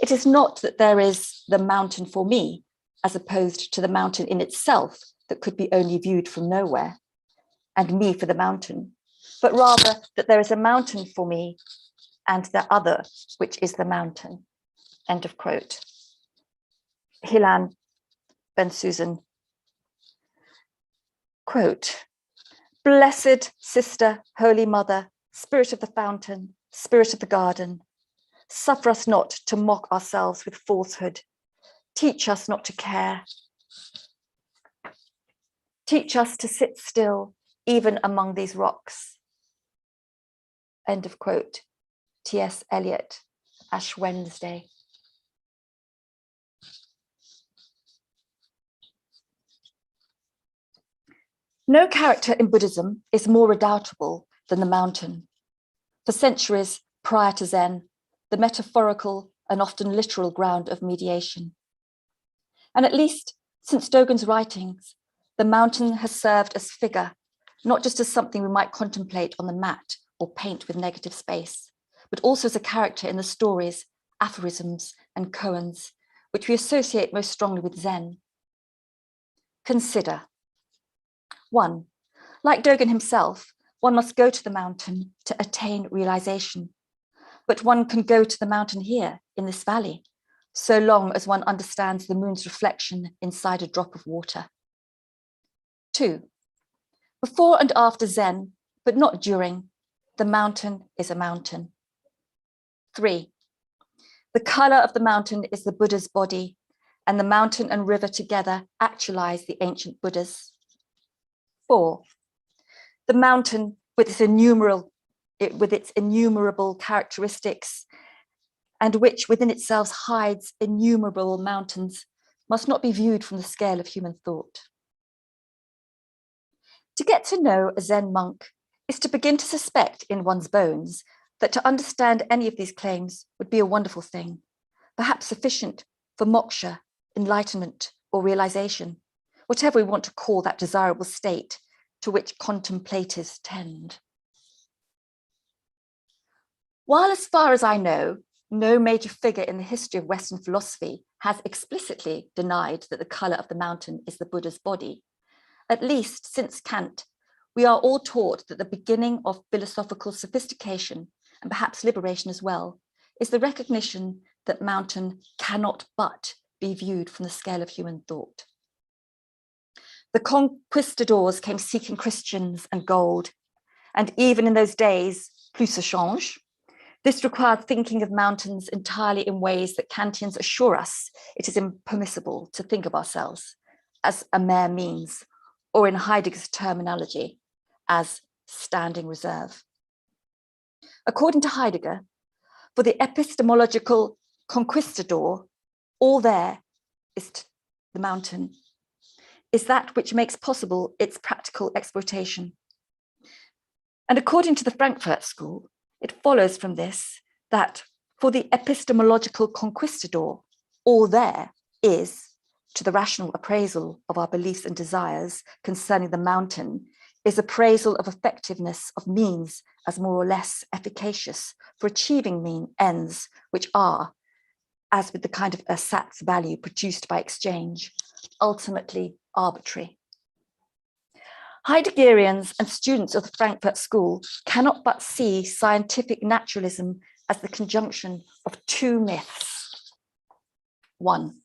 It is not that there is the mountain for me, as opposed to the mountain in itself that could be only viewed from nowhere, and me for the mountain, but rather that there is a mountain for me and the other, which is the mountain. End of quote. Hilan Ben Susan. Quote, blessed sister, holy mother, spirit of the fountain, spirit of the garden, suffer us not to mock ourselves with falsehood. Teach us not to care. Teach us to sit still, even among these rocks. End of quote. T.S. Eliot, Ash Wednesday. No character in Buddhism is more redoubtable than the mountain. For centuries prior to Zen, the metaphorical and often literal ground of mediation. And at least since Dogen's writings, the mountain has served as figure, not just as something we might contemplate on the mat or paint with negative space, but also as a character in the stories, aphorisms, and koans, which we associate most strongly with Zen. Consider. 1. Like Dogen himself, one must go to the mountain to attain realization. But one can go to the mountain here, in this valley, so long as one understands the moon's reflection inside a drop of water. 2. Before and after Zen, but not during, the mountain is a mountain. 3. The color of the mountain is the Buddha's body, and the mountain and river together actualize the ancient Buddhas. 4. The mountain, with its innumerable characteristics, and which within itself hides innumerable mountains, must not be viewed from the scale of human thought. To get to know a Zen monk is to begin to suspect in one's bones that to understand any of these claims would be a wonderful thing, perhaps sufficient for moksha, enlightenment, or realization, whatever we want to call that desirable state to which contemplators tend. While, as far as I know, no major figure in the history of Western philosophy has explicitly denied that the color of the mountain is the Buddha's body, at least since Kant, we are all taught that the beginning of philosophical sophistication, and perhaps liberation as well, is the recognition that mountain cannot but be viewed from the scale of human thought. The conquistadors came seeking Christians and gold, And even in those days, plus ça change, this required thinking of mountains entirely in ways that Kantians assure us it is impermissible to think of ourselves as a mere means, or in Heidegger's terminology, as standing reserve. According to Heidegger, for the epistemological conquistador, all there is the mountain, is that which makes possible its practical exploitation. And according to the Frankfurt School, it follows from this that for the epistemological conquistador, all there is, to the rational appraisal of our beliefs and desires concerning the mountain, is appraisal of effectiveness of means as more or less efficacious for achieving mean ends, which are, as with the kind of ersatz value produced by exchange, ultimately arbitrary. Heideggerians and students of the Frankfurt School cannot but see scientific naturalism as the conjunction of two myths. One,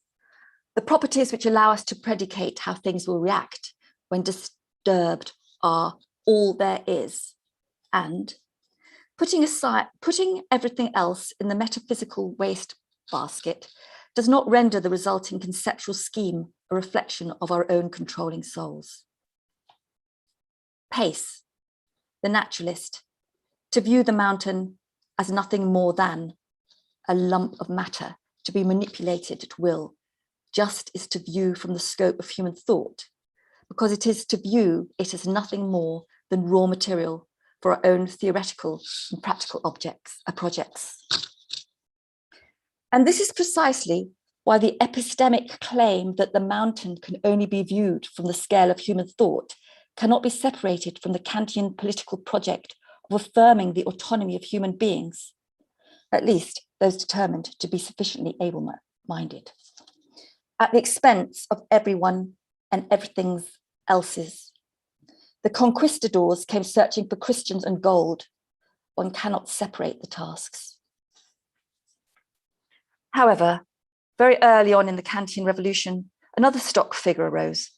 the properties which allow us to predicate how things will react when disturbed are all there is, and putting everything else in the metaphysical waste basket does not render the resulting conceptual scheme a reflection of our own controlling souls. Pace, the naturalist, to view the mountain as nothing more than a lump of matter to be manipulated at will, just is to view from the scope of human thought, because it is to view it as nothing more than raw material for our own theoretical and practical projects. And this is precisely why the epistemic claim that the mountain can only be viewed from the scale of human thought cannot be separated from the Kantian political project of affirming the autonomy of human beings, at least those determined to be sufficiently able-minded, at the expense of everyone and everything else's. The conquistadors came searching for Christians and gold. One cannot separate the tasks. However, very early on in the Kantian revolution, another stock figure arose,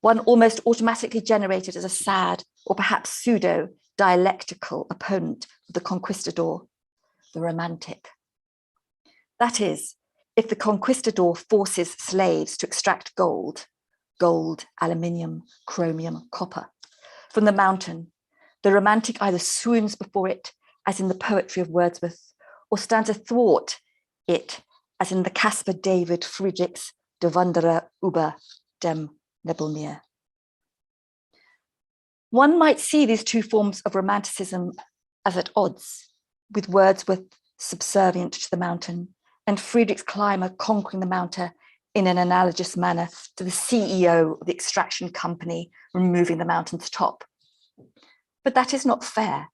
one almost automatically generated as a sad or perhaps pseudo-dialectical opponent of the conquistador, the romantic. That is, if the conquistador forces slaves to extract gold, aluminium, chromium, copper, from the mountain, the romantic either swoons before it, as in the poetry of Wordsworth, or stands athwart it, as in the Caspar David Friedrich's De Wanderer über dem Nebelmeer. One might see these two forms of romanticism as at odds, with Wordsworth subservient to the mountain and Friedrich's climber conquering the mountain in an analogous manner to the CEO of the extraction company removing the mountain's top. But that is not fair.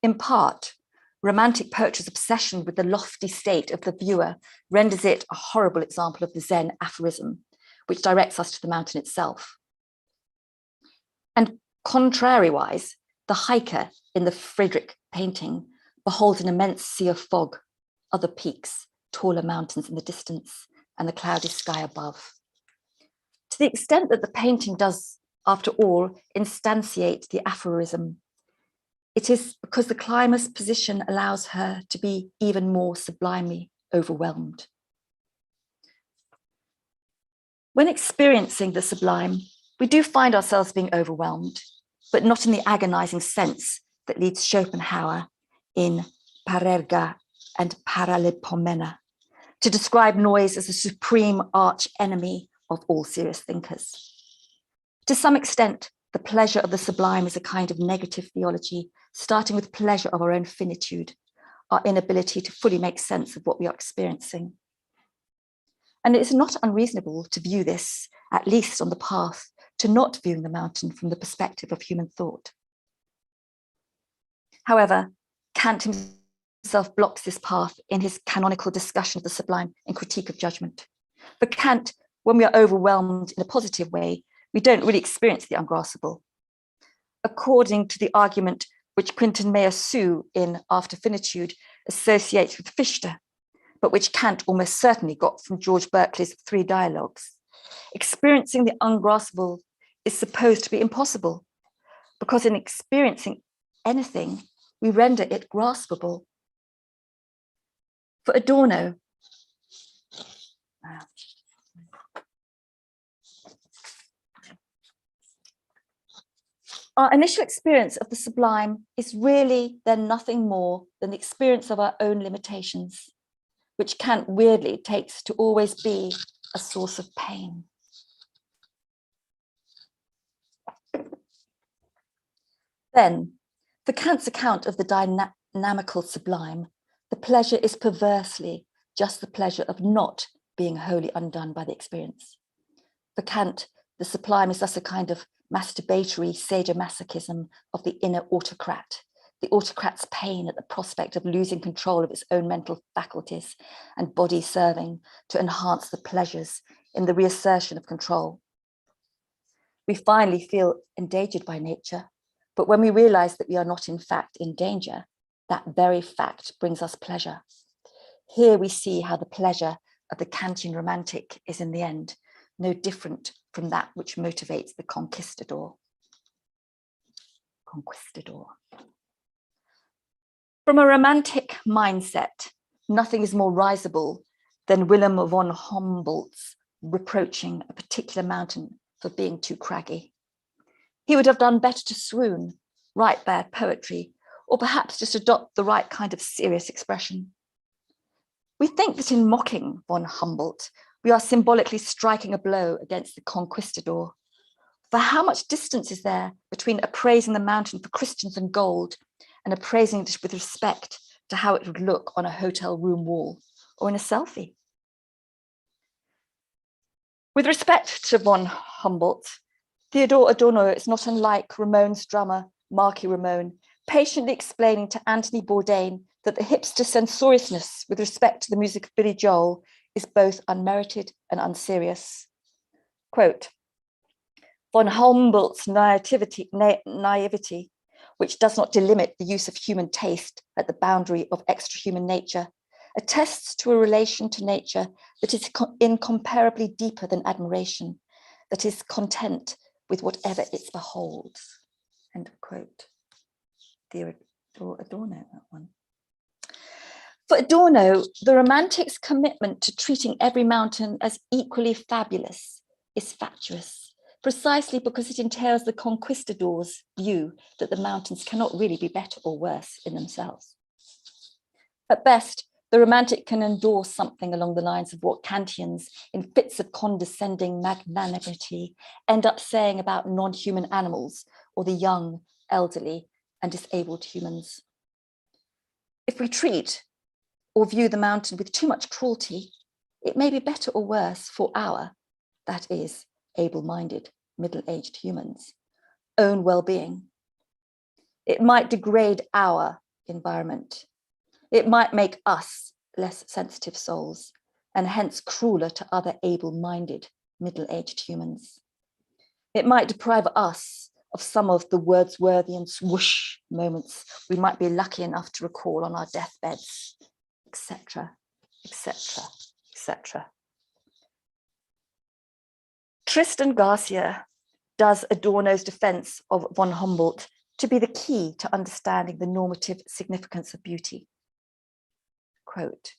In part, romantic poetry's obsession with the lofty state of the viewer renders it a horrible example of the Zen aphorism, which directs us to the mountain itself. And contrariwise, the hiker in the Friedrich painting beholds an immense sea of fog, other peaks, taller mountains in the distance, and the cloudy sky above. To the extent that the painting does, after all, instantiate the aphorism, it is because the climber's position allows her to be even more sublimely overwhelmed. When experiencing the sublime, we do find ourselves being overwhelmed, but not in the agonizing sense that leads Schopenhauer in Parerga and Paralipomena to describe noise as a supreme arch enemy of all serious thinkers. To some extent, the pleasure of the sublime is a kind of negative theology, starting with pleasure of our own finitude, our inability to fully make sense of what we are experiencing. And it is not unreasonable to view this, at least on the path to not viewing the mountain from the perspective of human thought. However, Kant himself blocks this path in his canonical discussion of the sublime in Critique of Judgment. For Kant, when we are overwhelmed in a positive way, we don't really experience the ungraspable. According to the argument which Quintin Meillassoux in After Finitude associates with Fichte, but which Kant almost certainly got from George Berkeley's Three Dialogues, experiencing the ungraspable is supposed to be impossible, because in experiencing anything, we render it graspable. For Adorno, our initial experience of the sublime is really then nothing more than the experience of our own limitations, which Kant weirdly takes to always be a source of pain. Then, for Kant's account of the dynamical sublime, the pleasure is perversely just the pleasure of not being wholly undone by the experience. For Kant, the sublime is thus a kind of masturbatory sadomasochism of the inner autocrat, the autocrat's pain at the prospect of losing control of its own mental faculties and body serving to enhance the pleasures in the reassertion of control. We finally feel endangered by nature, but when we realize that we are not in fact in danger, that very fact brings us pleasure. Here we see how the pleasure of the Kantian romantic is in the end no different from that which motivates the conquistador. From a romantic mindset, nothing is more risible than Willem von Humboldt's reproaching a particular mountain for being too craggy. He would have done better to swoon, write bad poetry, or perhaps just adopt the right kind of serious expression. We think that in mocking von Humboldt, we are symbolically striking a blow against the conquistador. For how much distance is there between appraising the mountain for Christians and gold and appraising it with respect to how it would look on a hotel room wall or in a selfie? With respect to von Humboldt, Theodore Adorno is not unlike Ramones drummer Marky Ramone, patiently explaining to Anthony Bourdain that the hipster censoriousness with respect to the music of Billy Joel is both unmerited and unserious. Quote, von Humboldt's naivety, which does not delimit the use of human taste at the boundary of extrahuman nature, attests to a relation to nature that is incomparably deeper than admiration, that is content with whatever it beholds. End of quote. Adorno, that one. For Adorno, the romantic's commitment to treating every mountain as equally fabulous is fatuous, precisely because it entails the conquistador's view that the mountains cannot really be better or worse in themselves. At best, the romantic can endorse something along the lines of what Kantians, in fits of condescending magnanimity, end up saying about non-human animals or the young, elderly, and disabled humans. If we treat or view the mountain with too much cruelty, it may be better or worse for our, that is, able-minded, middle-aged humans, own well-being. It might degrade our environment. It might make us less sensitive souls and hence crueler to other able-minded, middle-aged humans. It might deprive us of some of the Wordsworthian swoosh moments we might be lucky enough to recall on our deathbeds, etc., etc., etc. Tristan Garcia does Adorno's defense of von Humboldt to be the key to understanding the normative significance of beauty. Quote,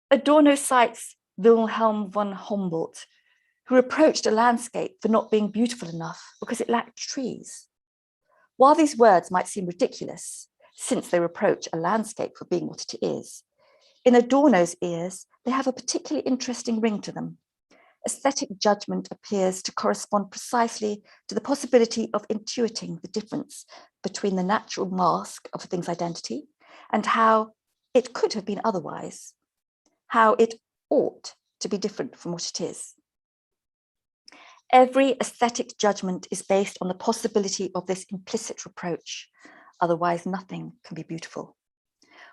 Adorno cites Wilhelm von Humboldt, who reproached a landscape for not being beautiful enough because it lacked trees. While these words might seem ridiculous, since they reproach a landscape for being what it is, in Adorno's ears, they have a particularly interesting ring to them. Aesthetic judgment appears to correspond precisely to the possibility of intuiting the difference between the natural mask of a thing's identity and how it could have been otherwise, how it ought to be different from what it is. Every aesthetic judgment is based on the possibility of this implicit reproach, otherwise nothing can be beautiful.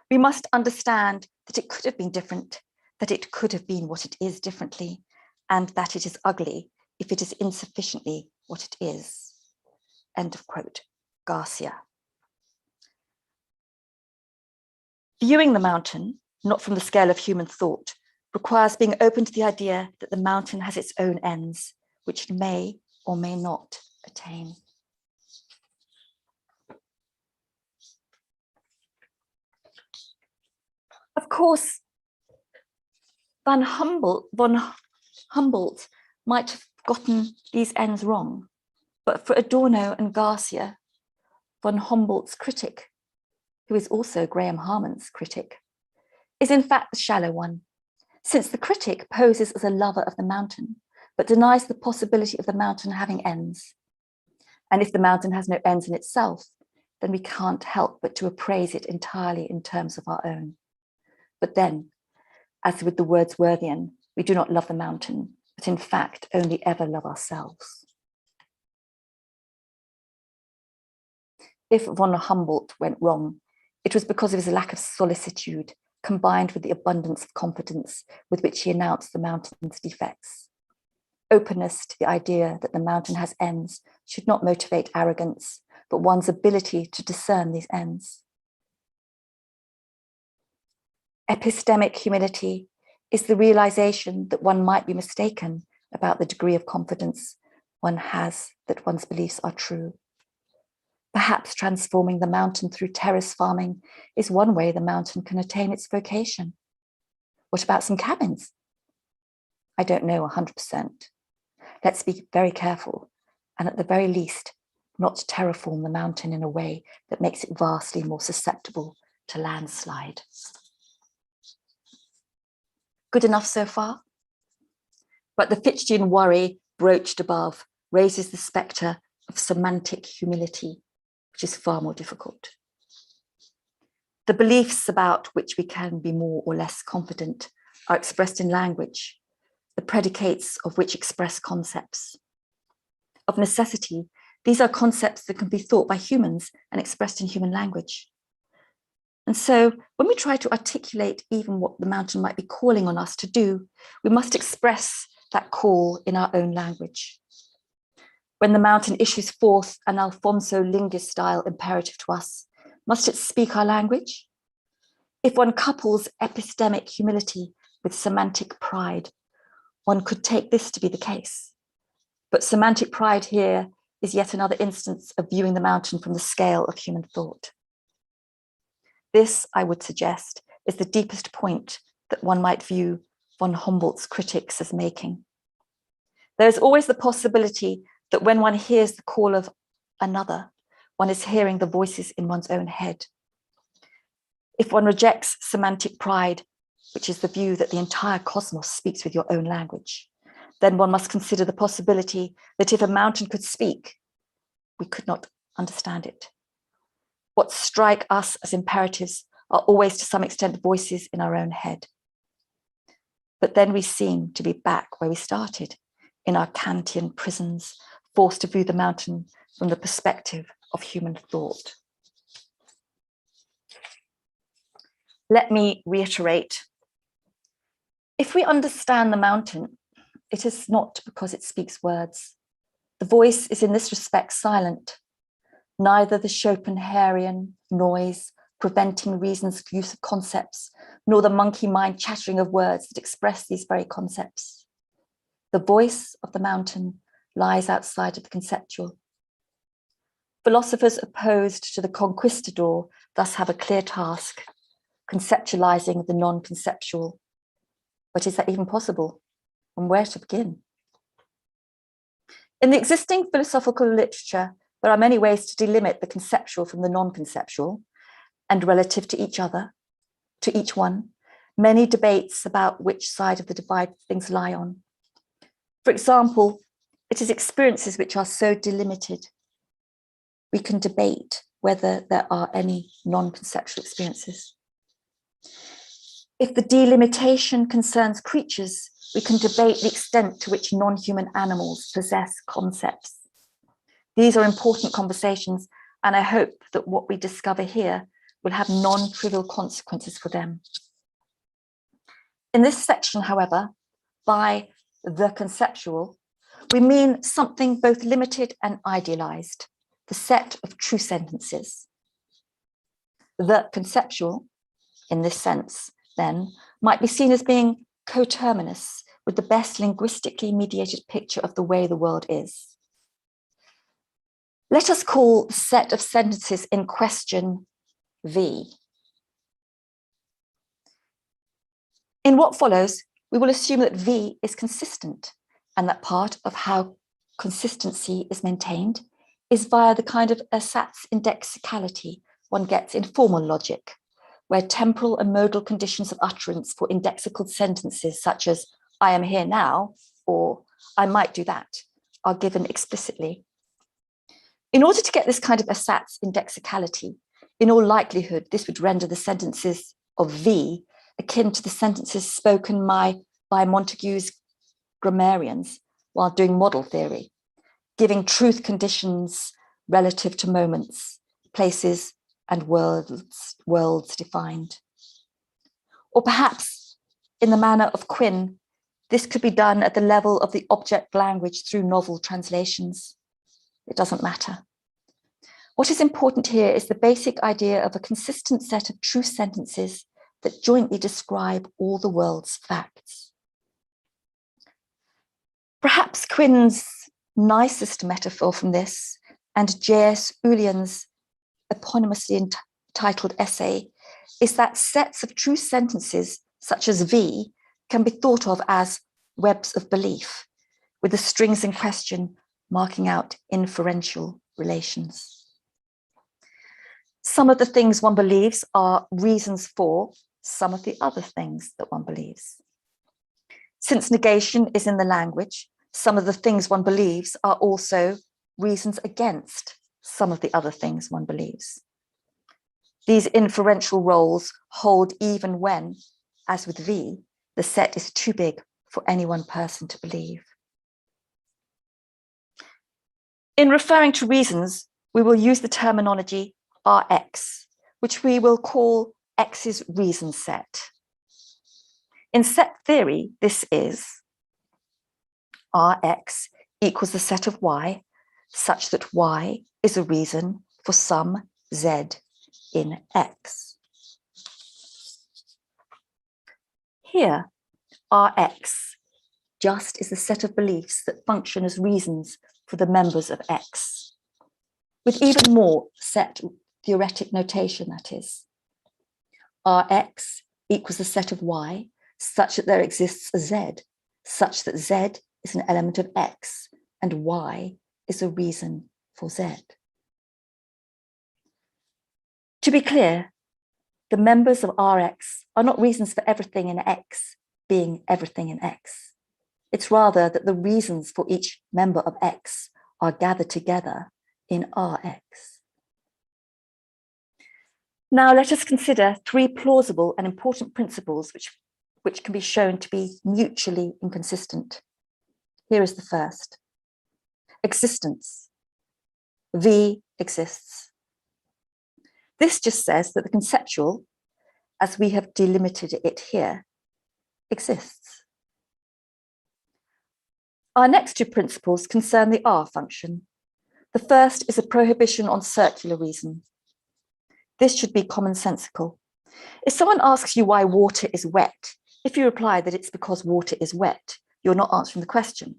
We must understand that it could have been different, that it could have been what it is differently, and that it is ugly if it is insufficiently what it is. End of quote, Garcia. Viewing the mountain, not from the scale of human thought, requires being open to the idea that the mountain has its own ends, which may or may not attain. Of course, von Humboldt might have gotten these ends wrong, but for Adorno and Garcia, von Humboldt's critic, who is also Graham Harman's critic, is in fact the shallow one, since the critic poses as a lover of the mountain, but denies the possibility of the mountain having ends. And if the mountain has no ends in itself, then we can't help but to appraise it entirely in terms of our own. But then, as with the Wordsworthian, we do not love the mountain, but in fact only ever love ourselves. If von Humboldt went wrong, it was because of his lack of solicitude, combined with the abundance of confidence with which he announced the mountain's defects. Openness to the idea that the mountain has ends should not motivate arrogance, but one's ability to discern these ends. Epistemic humility is the realization that one might be mistaken about the degree of confidence one has that one's beliefs are true. Perhaps transforming the mountain through terrace farming is one way the mountain can attain its vocation. What about some cabins? I don't know 100%. Let's be very careful, and at the very least, not terraform the mountain in a way that makes it vastly more susceptible to landslide. Good enough so far? But the Fichteian worry broached above raises the spectre of semantic humility, which is far more difficult. The beliefs about which we can be more or less confident are expressed in language, the predicates of which express concepts. Of necessity, these are concepts that can be thought by humans and expressed in human language. And so when we try to articulate even what the mountain might be calling on us to do, we must express that call in our own language. When the mountain issues forth an Alfonso Linguist style imperative to us, must it speak our language? If one couples epistemic humility with semantic pride, one could take this to be the case. But semantic pride here is yet another instance of viewing the mountain from the scale of human thought. This, I would suggest, is the deepest point that one might view von Humboldt's critics as making. There is always the possibility that when one hears the call of another, one is hearing the voices in one's own head. If one rejects semantic pride, which is the view that the entire cosmos speaks with your own language, then one must consider the possibility that if a mountain could speak, we could not understand it. What strike us as imperatives are always to some extent voices in our own head. But then we seem to be back where we started, in our Kantian prisons, forced to view the mountain from the perspective of human thought. Let me reiterate. If we understand the mountain, it is not because it speaks words. The voice is in this respect silent. Neither the Schopenhauerian noise preventing reason's use of concepts, nor the monkey mind chattering of words that express these very concepts. The voice of the mountain lies outside of the conceptual. Philosophers opposed to the conquistador thus have a clear task, conceptualizing the non-conceptual. But is that even possible? And where to begin? In the existing philosophical literature, there are many ways to delimit the conceptual from the non-conceptual, and relative to each other, to each one, many debates about which side of the divide things lie on. For example, it is experiences which are so delimited. We can debate whether there are any non-conceptual experiences. If the delimitation concerns creatures, we can debate the extent to which non-human animals possess concepts. These are important conversations, and I hope that what we discover here will have non-trivial consequences for them. In this section, however, by the conceptual, we mean something both limited and idealized, the set of true sentences. The conceptual, in this sense, then, might be seen as being coterminous with the best linguistically mediated picture of the way the world is. Let us call the set of sentences in question V. In what follows, we will assume that V is consistent and that part of how consistency is maintained is via the kind of ersatz indexicality one gets in formal logic, where temporal and modal conditions of utterance for indexical sentences such as I am here now or I might do that are given explicitly. In order to get this kind of ersatz indexicality, in all likelihood, this would render the sentences of V akin to the sentences spoken by Montague's grammarians while doing model theory, giving truth conditions relative to moments, places, and worlds defined. Or perhaps, in the manner of Quinn, this could be done at the level of the object language through novel translations. It doesn't matter. What is important here is the basic idea of a consistent set of true sentences that jointly describe all the world's facts. Perhaps Quinn's nicest metaphor from this, and J.S. Ulian's eponymously entitled essay, is that sets of true sentences, such as V, can be thought of as webs of belief, with the strings in question marking out inferential relations. Some of the things one believes are reasons for some of the other things that one believes. Since negation is in the language, some of the things one believes are also reasons against some of the other things one believes. These inferential roles hold even when, as with V, the set is too big for any one person to believe. In referring to reasons, we will use the terminology Rx, which we will call X's reason set. In set theory, this is Rx equals the set of Y, such that Y is a reason for some Z in X. Here, Rx just is the set of beliefs that function as reasons for the members of X, with even more set theoretic notation, that is. Rx equals the set of Y, such that there exists a Z, such that Z is an element of X, and Y is a reason for Z. To be clear, the members of Rx are not reasons for everything in X being everything in X. It's rather that the reasons for each member of X are gathered together in Rx. Now let us consider three plausible and important principles which can be shown to be mutually inconsistent. Here is the first. Existence. V exists. This just says that the conceptual, as we have delimited it here, exists. Our next two principles concern the R function. The first is a prohibition on circular reason. This should be commonsensical. If someone asks you why water is wet, if you reply that it's because water is wet, you're not answering the question.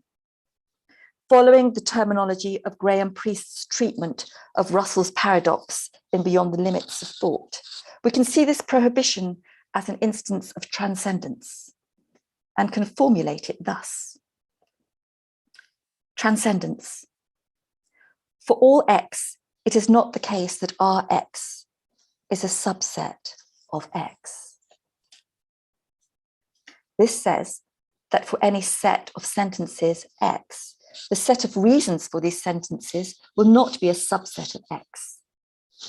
Following the terminology of Graham Priest's treatment of Russell's paradox in Beyond the Limits of Thought, we can see this prohibition as an instance of transcendence and can formulate it thus. Transcendence. For all X, it is not the case that Rx is a subset of X. This says that for any set of sentences X, the set of reasons for these sentences will not be a subset of X.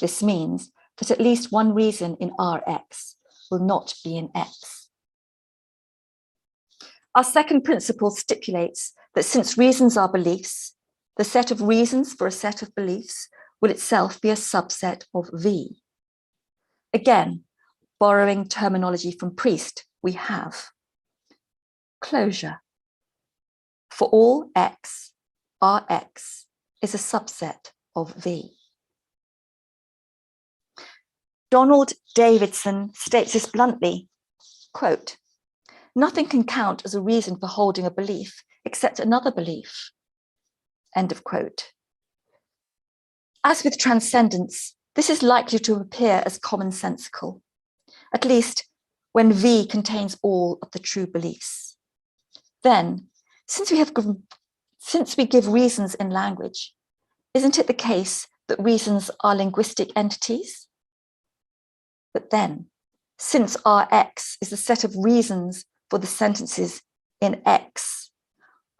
This means that at least one reason in Rx will not be in X. Our second principle stipulates that since reasons are beliefs, the set of reasons for a set of beliefs will itself be a subset of V. Again, borrowing terminology from Priest, we have closure. For all X, Rx is a subset of V. Donald Davidson states this bluntly, quote, "Nothing can count as a reason for holding a belief except another belief," end of quote. As with transcendence, this is likely to appear as commonsensical. At least, when V contains all of the true beliefs. Then, since we give reasons in language, isn't it the case that reasons are linguistic entities? But then, since Rx is the set of reasons for the sentences in X,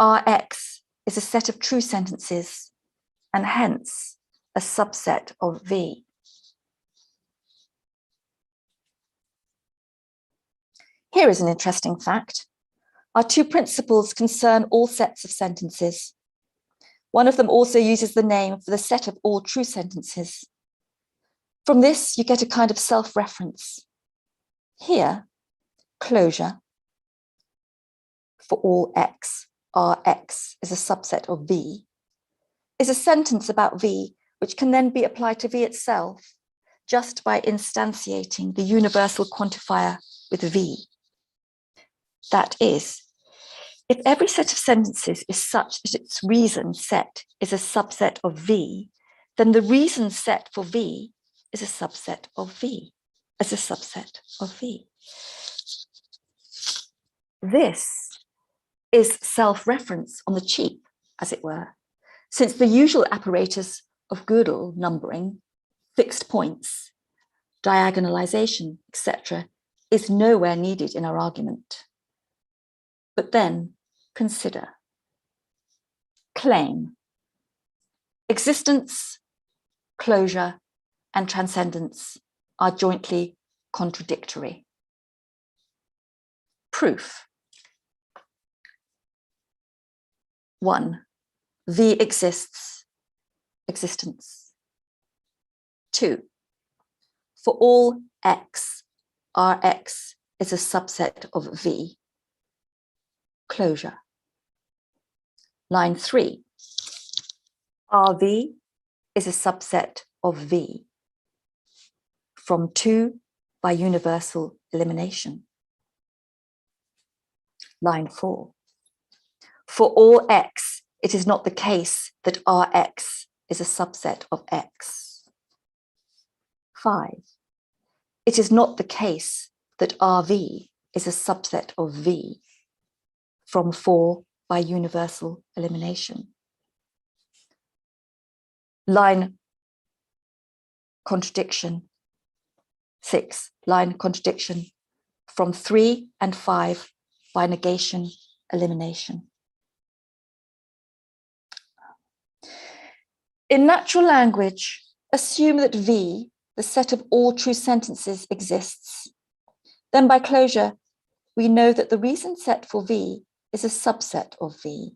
Rx is a set of true sentences, and hence a subset of V. Here is an interesting fact. Our two principles concern all sets of sentences. One of them also uses the name for the set of all true sentences. From this, you get a kind of self-reference. Here, closure for all X, Rx is a subset of V, is a sentence about V which can then be applied to V itself just by instantiating the universal quantifier with V. That is, if every set of sentences is such that its reason set is a subset of V, then the reason set for V is a subset of V, as a subset of V. This is self-reference on the cheap, as it were, since the usual apparatus of Gödel numbering, fixed points, diagonalization, etc., is nowhere needed in our argument. But then consider. Claim. Existence, closure, and transcendence are jointly contradictory. Proof. 1. V exists, existence. 2. For all X, Rx is a subset of V. Closure. Line 3. RV is a subset of V from 2 by universal elimination. Line 4. For all X, it is not the case that Rx is a subset of X. 5. It is not the case that RV is a subset of V from 4 by universal elimination. Line contradiction. 6. Line contradiction from 3 and 5 by negation elimination. In natural language, assume that V, the set of all true sentences, exists. Then by closure, we know that the reason set for V is a subset of V.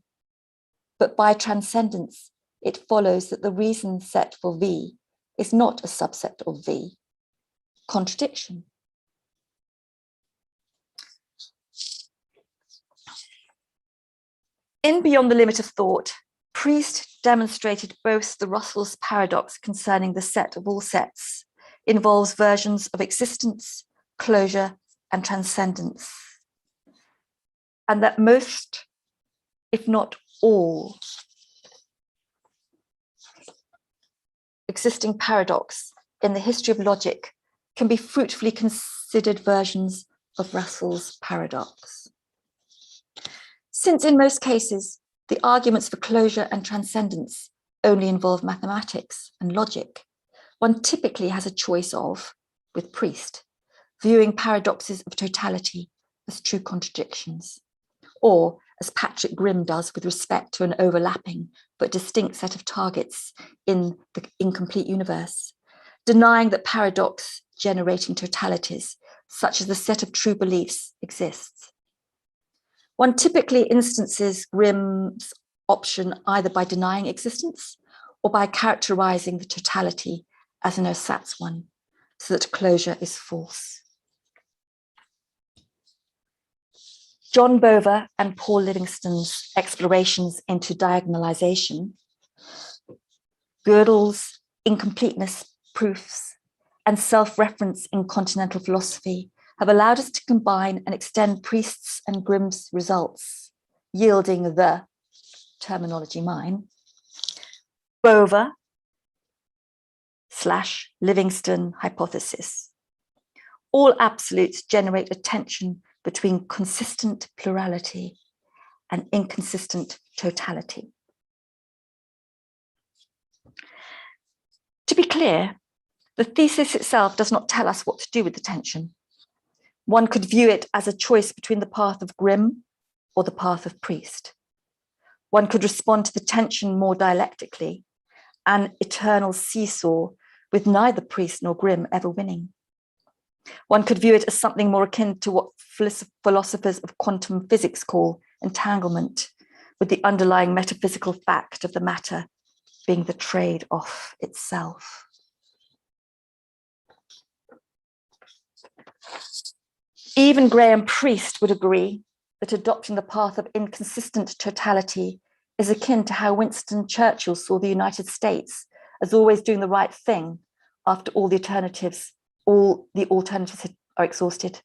But by transcendence, it follows that the reason set for V is not a subset of V. Contradiction. In Beyond the Limit of Thought, Priest demonstrated both the Russell's paradox concerning the set of all sets involves versions of existence, closure, and transcendence, and that most, if not all, existing paradox in the history of logic can be fruitfully considered versions of Russell's paradox. Since in most cases, the arguments for closure and transcendence only involve mathematics and logic, one typically has a choice of, with Priest, viewing paradoxes of totality as true contradictions, or as Patrick Grimm does with respect to an overlapping but distinct set of targets in the incomplete universe, denying that paradox generating totalities, such as the set of true beliefs, exists. One typically instances Grimm's option either by denying existence or by characterizing the totality as an ersatz one, so that closure is false. John Bover and Paul Livingston's explorations into diagonalization, Gödel's incompleteness proofs, and self-reference in continental philosophy have allowed us to combine and extend Priest's and Grimm's results, yielding the terminology mine, Bover / Livingston hypothesis, all absolutes generate a tension between consistent plurality and inconsistent totality. To be clear, the thesis itself does not tell us what to do with the tension. One could view it as a choice between the path of Grimm or the path of Priest. One could respond to the tension more dialectically, an eternal seesaw with neither Priest nor Grimm ever winning. One could view it as something more akin to what philosophers of quantum physics call entanglement, with the underlying metaphysical fact of the matter being the trade-off itself. Even Graham Priest would agree that adopting the path of inconsistent totality is akin to how Winston Churchill saw the United States as always doing the right thing after all the alternatives are exhausted.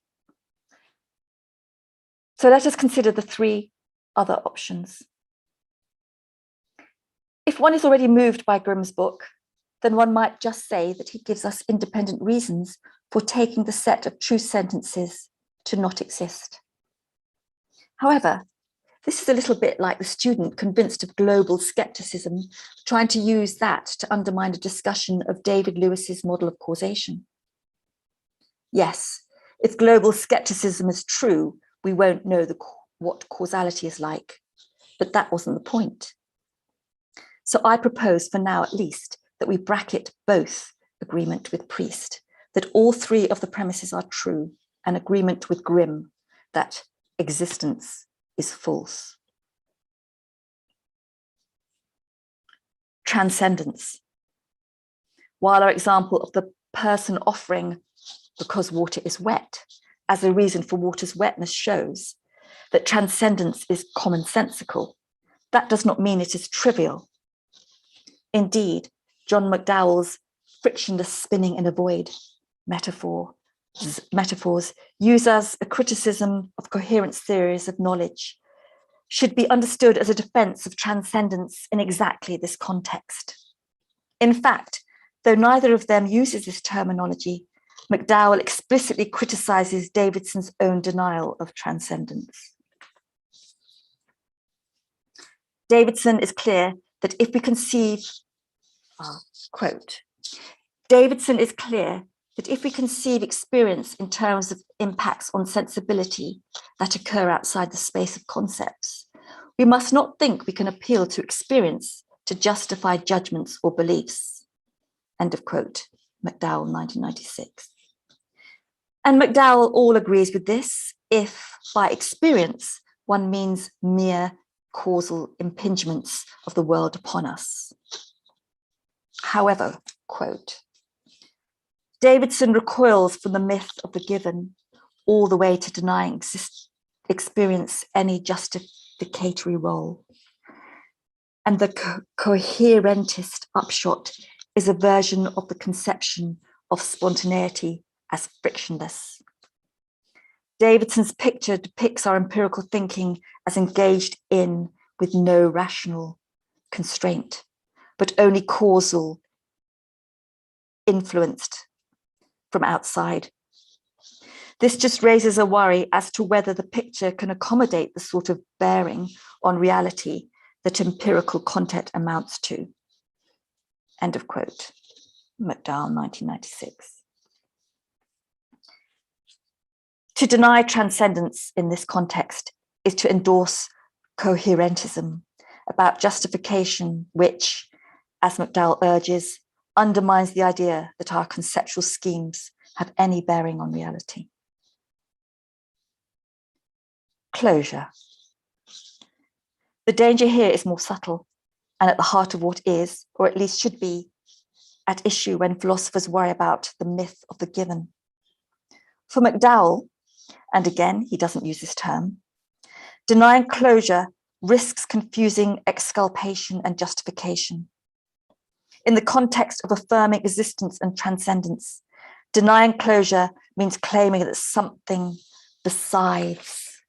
So let us consider the three other options. If one is already moved by Grimm's book, then one might just say that he gives us independent reasons for taking the set of true sentences to not exist. However, this is a little bit like the student convinced of global skepticism, trying to use that to undermine a discussion of David Lewis's model of causation. Yes, if global skepticism is true, we won't know what causality is like, but that wasn't the point. So I propose, for now at least, that we bracket both agreement with Priest, that all three of the premises are true, and agreement with Grimm, that existence is false. Transcendence. While our example of the person offering because water is wet as a reason for water's wetness shows that transcendence is commonsensical, that does not mean it is trivial. Indeed, John McDowell's frictionless spinning in a void metaphors used as a criticism of coherent theories of knowledge should be understood as a defense of transcendence in exactly this context. In fact, though neither of them uses this terminology, McDowell explicitly criticizes Davidson's own denial of transcendence. Davidson is clear that if we conceive, quote, Davidson is clear that if we conceive experience in terms of impacts on sensibility that occur outside the space of concepts, we must not think we can appeal to experience to justify judgments or beliefs. End of quote, McDowell, 1996. And McDowell all agrees with this if by experience one means mere causal impingements of the world upon us. However, quote, Davidson recoils from the myth of the given all the way to denying experience any justificatory role. And the coherentist upshot is a version of the conception of spontaneity as frictionless. Davidson's picture depicts our empirical thinking as engaged in with no rational constraint, but only causal, influenced from outside. This just raises a worry as to whether the picture can accommodate the sort of bearing on reality that empirical content amounts to. End of quote, McDowell, 1996. To deny transcendence in this context is to endorse coherentism about justification, which, as McDowell urges, undermines the idea that our conceptual schemes have any bearing on reality. Closure. The danger here is more subtle and at the heart of what is, or at least should be, at issue when philosophers worry about the myth of the given. For McDowell, and again, he doesn't use this term, denying closure risks confusing exculpation and justification. In the context of affirming existence and transcendence, denying closure means claiming that something besides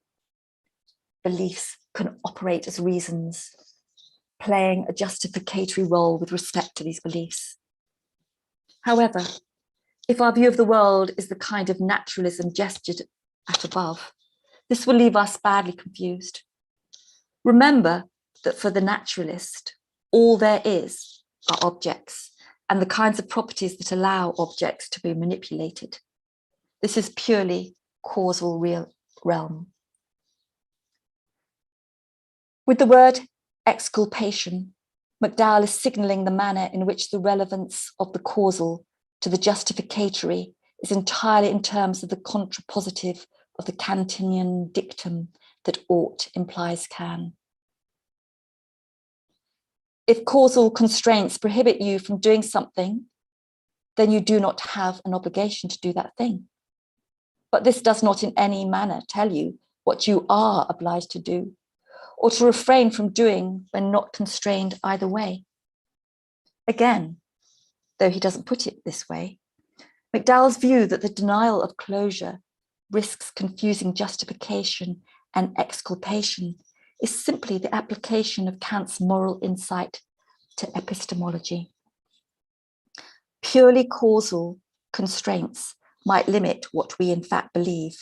beliefs can operate as reasons, playing a justificatory role with respect to these beliefs. However, If our view of the world is the kind of naturalism gestured at above, this will leave us badly confused. Remember that for the naturalist, all there is are objects and the kinds of properties that allow objects to be manipulated. This is purely causal real realm. With the word exculpation, McDowell is signaling the manner in which the relevance of the causal to the justificatory is entirely in terms of the contrapositive of the Kantian dictum that ought implies can. If causal constraints prohibit you from doing something, then you do not have an obligation to do that thing. But this does not in any manner tell you what you are obliged to do, or to refrain from doing when not constrained either way. Again, though he doesn't put it this way, McDowell's view that the denial of closure risks confusing justification and exculpation is simply the application of Kant's moral insight to epistemology. Purely causal constraints might limit what we in fact believe,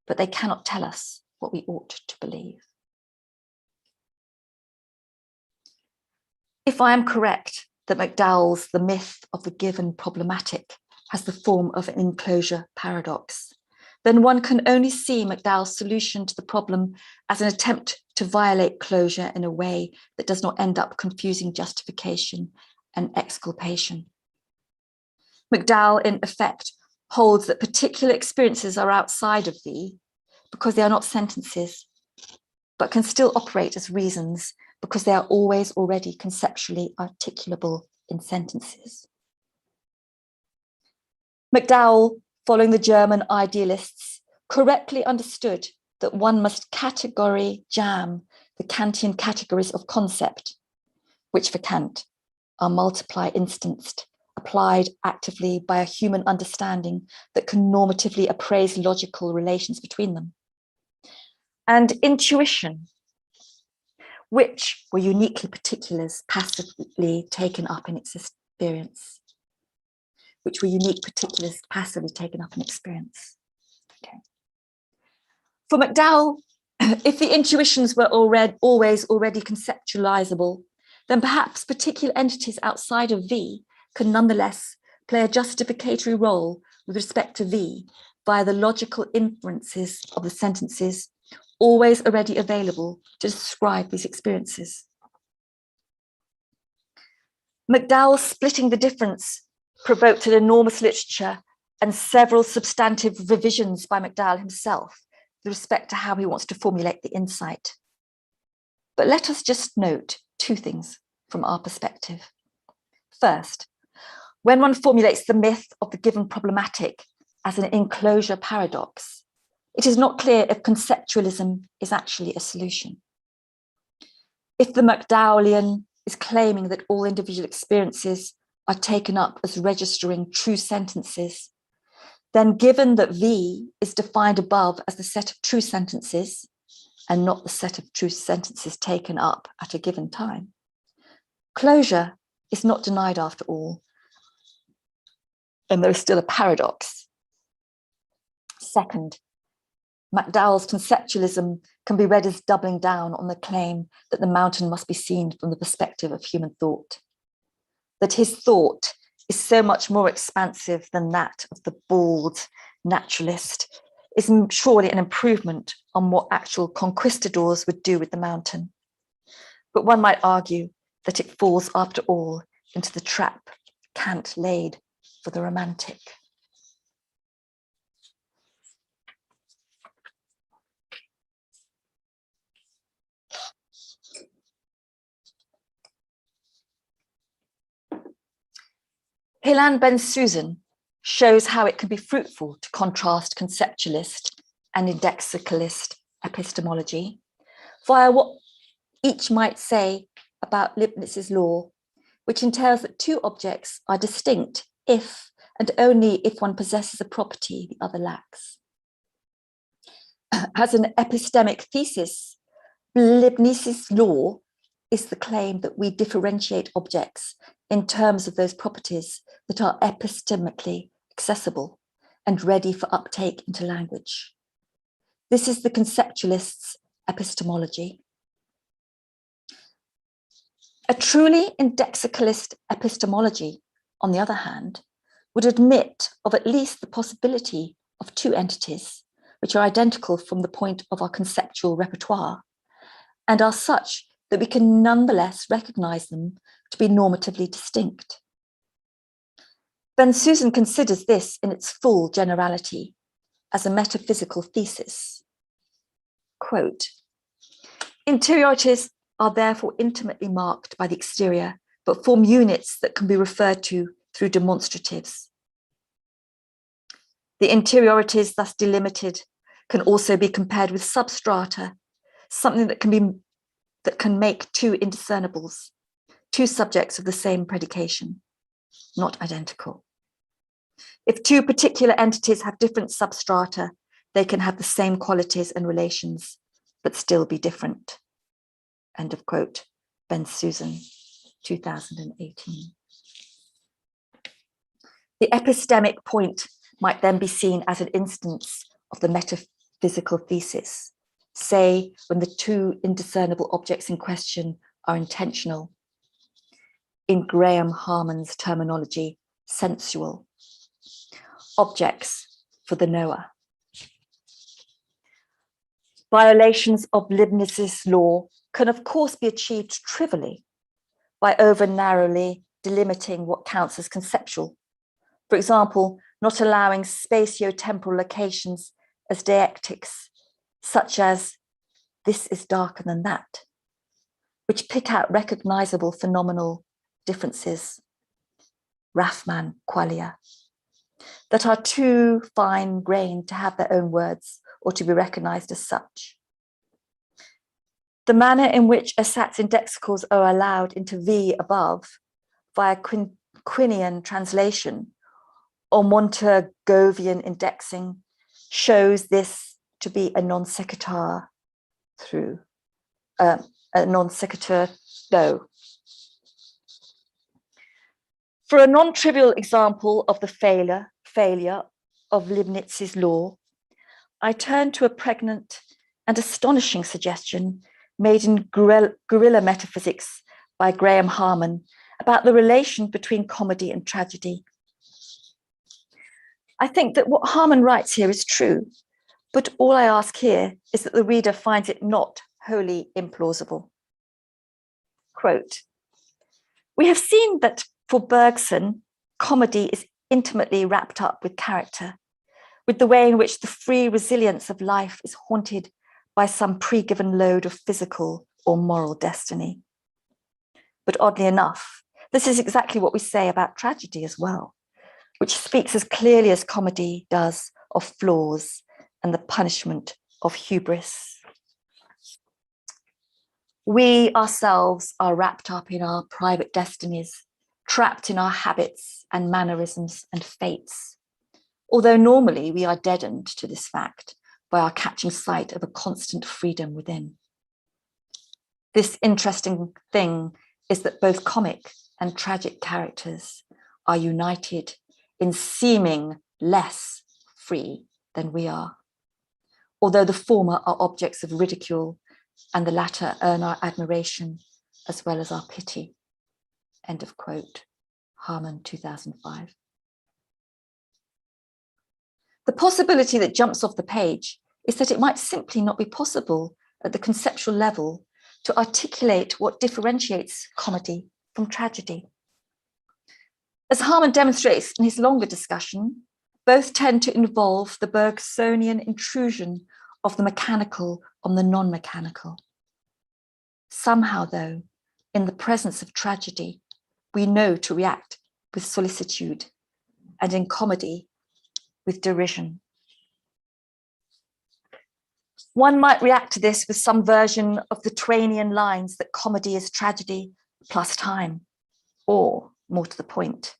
but they cannot tell us what we ought to believe. If I am correct that McDowell's The Myth of the Given Problematic has the form of an enclosure paradox, then one can only see McDowell's solution to the problem as an attempt to violate closure in a way that does not end up confusing justification and exculpation. McDowell, in effect, holds that particular experiences are outside of thee because they are not sentences, but can still operate as reasons because they are always already conceptually articulable in sentences. McDowell, following the German idealists, correctly understood that one must category jam the Kantian categories of concept, which for Kant are multiply instanced, applied actively by a human understanding that can normatively appraise logical relations between them, and intuition, which were uniquely particulars passively taken up in experience. Okay. For McDowell, if the intuitions were always already conceptualizable, then perhaps particular entities outside of V can nonetheless play a justificatory role with respect to V via the logical inferences of the sentences always already available to describe these experiences. McDowell splitting the difference provoked an enormous literature and several substantive revisions by McDowell himself with respect to how he wants to formulate the insight. But let us just note two things from our perspective. First, when one formulates the myth of the given problematic as an enclosure paradox, it is not clear if conceptualism is actually a solution. If the McDowellian is claiming that all individual experiences are taken up as registering true sentences, then given that V is defined above as the set of true sentences and not the set of true sentences taken up at a given time, closure is not denied after all, and there is still a paradox. Second, McDowell's conceptualism can be read as doubling down on the claim that the mountain must be seen from the perspective of human thought, that his thought is so much more expansive than that of the bald naturalist, is surely an improvement on what actual conquistadors would do with the mountain. But one might argue that it falls, after all, into the trap Kant laid for the romantic. Hélène Ben-Susan shows how it can be fruitful to contrast conceptualist and indexicalist epistemology via what each might say about Leibniz's law, which entails that two objects are distinct if and only if one possesses a property the other lacks. As an epistemic thesis, Leibniz's law is the claim that we differentiate objects in terms of those properties that are epistemically accessible, and ready for uptake into language. This is the conceptualist's epistemology. A truly indexicalist epistemology, on the other hand, would admit of at least the possibility of two entities which are identical from the point of our conceptual repertoire and are such that we can nonetheless recognize them to be normatively distinct. Bensusan considers this in its full generality as a metaphysical thesis. Quote, interiorities are therefore intimately marked by the exterior, but form units that can be referred to through demonstratives. The interiorities thus delimited can also be compared with substrata, something that can make two indiscernibles, two subjects of the same predication, not identical. If two particular entities have different substrata, they can have the same qualities and relations, but still be different. End of quote. Bensusan, 2018. The epistemic point might then be seen as an instance of the metaphysical thesis, say when the two indiscernible objects in question are intentional. In Graham Harman's terminology, sensual. Objects for the knower. Violations of Leibniz's law can of course be achieved trivially by over-narrowly delimiting what counts as conceptual. For example, not allowing spatio-temporal locations as deictics, such as this is darker than that, which pick out recognizable phenomenal differences, Raffman qualia, that are too fine-grained to have their own words or to be recognized as such. The manner in which Assat's indexicals are allowed into V above via Quinian translation or Montegovian indexing shows this to be a non sequitur through a non sequitur though. For a non-trivial example of the failure of Leibniz's law, I turn to a pregnant and astonishing suggestion made in Guerrilla Metaphysics by Graham Harman about the relation between comedy and tragedy. I think that what Harman writes here is true, but all I ask here is that the reader finds it not wholly implausible. Quote, we have seen that for Bergson, comedy is intimately wrapped up with character, with the way in which the free resilience of life is haunted by some pre-given load of physical or moral destiny. But oddly enough, this is exactly what we say about tragedy as well, which speaks as clearly as comedy does of flaws and the punishment of hubris. We ourselves are wrapped up in our private destinies, trapped in our habits and mannerisms and fates, although normally we are deadened to this fact by our catching sight of a constant freedom within. This interesting thing is that both comic and tragic characters are united in seeming less free than we are, although the former are objects of ridicule and the latter earn our admiration as well as our pity. End of quote. Harman, 2005. The possibility that jumps off the page is that it might simply not be possible at the conceptual level to articulate what differentiates comedy from tragedy. As Harman demonstrates in his longer discussion, both tend to involve the Bergsonian intrusion of the mechanical on the non-mechanical. Somehow, though, in the presence of tragedy, we know to react with solicitude, and in comedy, with derision. One might react to this with some version of the Twainian lines that comedy is tragedy plus time, or, more to the point,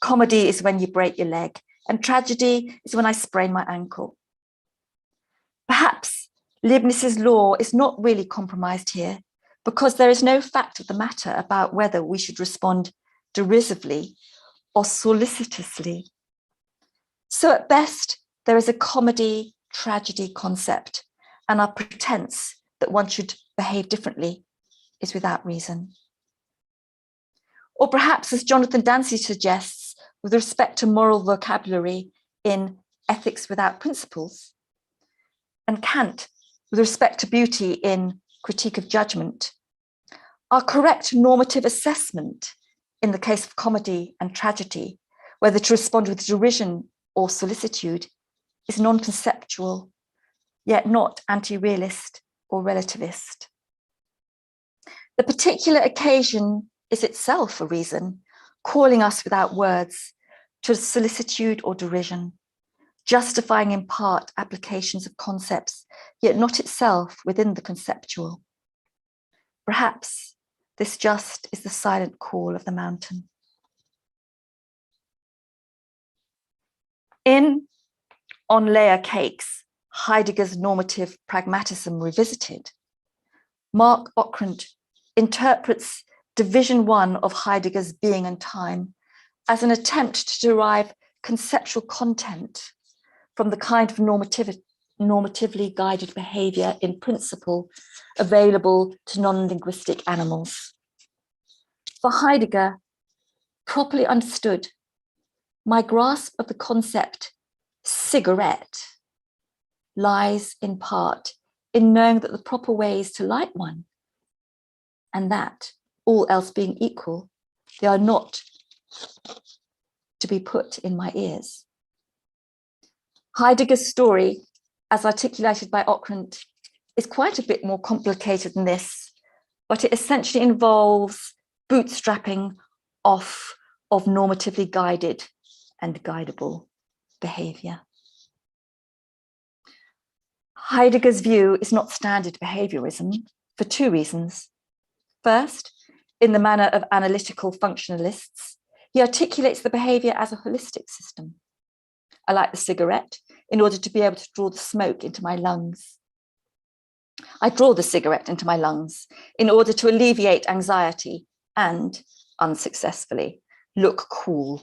comedy is when you break your leg, and tragedy is when I sprain my ankle. Perhaps Leibniz's law is not really compromised here, because there is no fact of the matter about whether we should respond derisively or solicitously. So at best, there is a comedy tragedy concept, and our pretense that one should behave differently is without reason. Or perhaps, as Jonathan Dancy suggests, with respect to moral vocabulary in Ethics Without Principles, and Kant with respect to beauty in Critique of Judgment, our correct normative assessment in the case of comedy and tragedy, whether to respond with derision or solicitude, is non-conceptual, yet not anti-realist or relativist. The particular occasion is itself a reason, calling us without words to solicitude or derision, justifying in part applications of concepts, yet not itself within the conceptual. Perhaps this just is the silent call of the mountain. In On Layer Cakes, Heidegger's Normative Pragmatism Revisited, Mark Okrant interprets Division 1 of Heidegger's Being and Time as an attempt to derive conceptual content from the kind of normatively guided behavior in principle available to non-linguistic animals. For Heidegger, properly understood, my grasp of the concept cigarette lies in part in knowing that the proper way is to light one, and that, all else being equal, they are not to be put in my ears. Heidegger's story, as articulated by Okrant, is quite a bit more complicated than this, but it essentially involves bootstrapping off of normatively guided and guidable behavior. Heidegger's view is not standard behaviorism for two reasons. First, in the manner of analytical functionalists, he articulates the behavior as a holistic system. I light the cigarette in order to be able to draw the smoke into my lungs. I draw the cigarette into my lungs in order to alleviate anxiety and, unsuccessfully, look cool.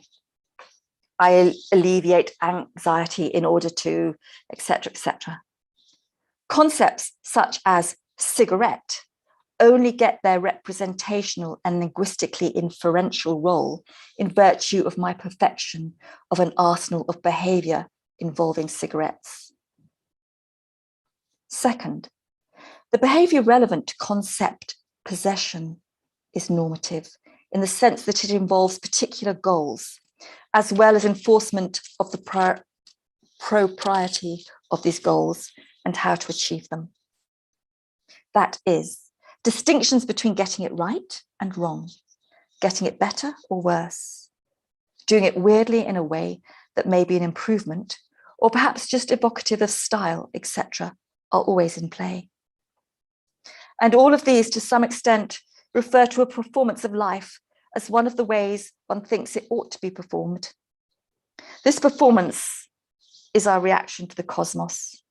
I alleviate anxiety in order to, etc., etc. Concepts such as cigarette only get their representational and linguistically inferential role in virtue of my perfection of an arsenal of behavior involving cigarettes. Second, the behavior relevant to concept possession is normative in the sense that it involves particular goals, as well as enforcement of the propriety of these goals and how to achieve them. That is, distinctions between getting it right and wrong, getting it better or worse, doing it weirdly in a way that may be an improvement, or perhaps just evocative of style, etc., are always in play. And all of these, to some extent, refer to a performance of life as one of the ways one thinks it ought to be performed. This performance is our reaction to the cosmos,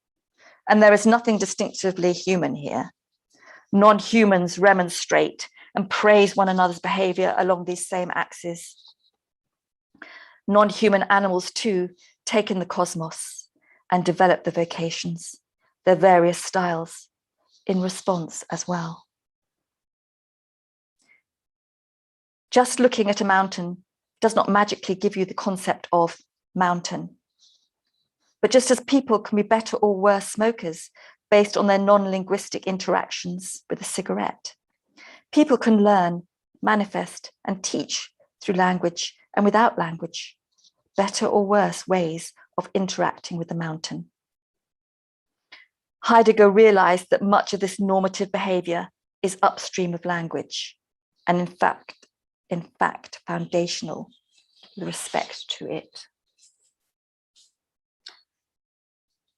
and there is nothing distinctively human here. Non-humans remonstrate and praise one another's behavior along these same axes. Non-human animals too take in the cosmos and develop the vocations, their various styles, in response as well. Just looking at a mountain does not magically give you the concept of mountain. But just as people can be better or worse smokers based on their non-linguistic interactions with a cigarette, people can learn, manifest, and teach through language and without language, better or worse ways of interacting with the mountain. Heidegger realized that much of this normative behavior is upstream of language, and in fact, foundational with respect to it.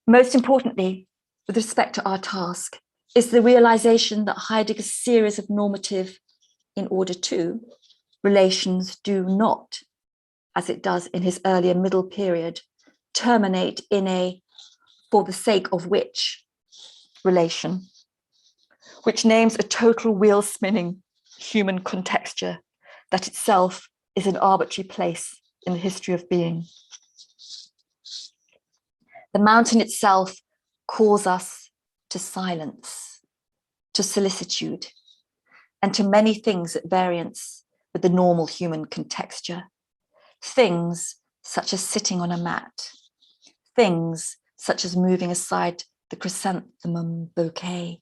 Most importantly, with respect to our task, is the realization that Heidegger's series of normative in order to relations do not, as it does in his earlier middle period, terminate in a for the sake of which relation, which names a total wheel-spinning human contexture that itself is an arbitrary place in the history of being. The mountain itself calls us to silence, to solicitude, and to many things at variance with the normal human contexture. Things such as sitting on a mat, things such as moving aside the chrysanthemum bouquet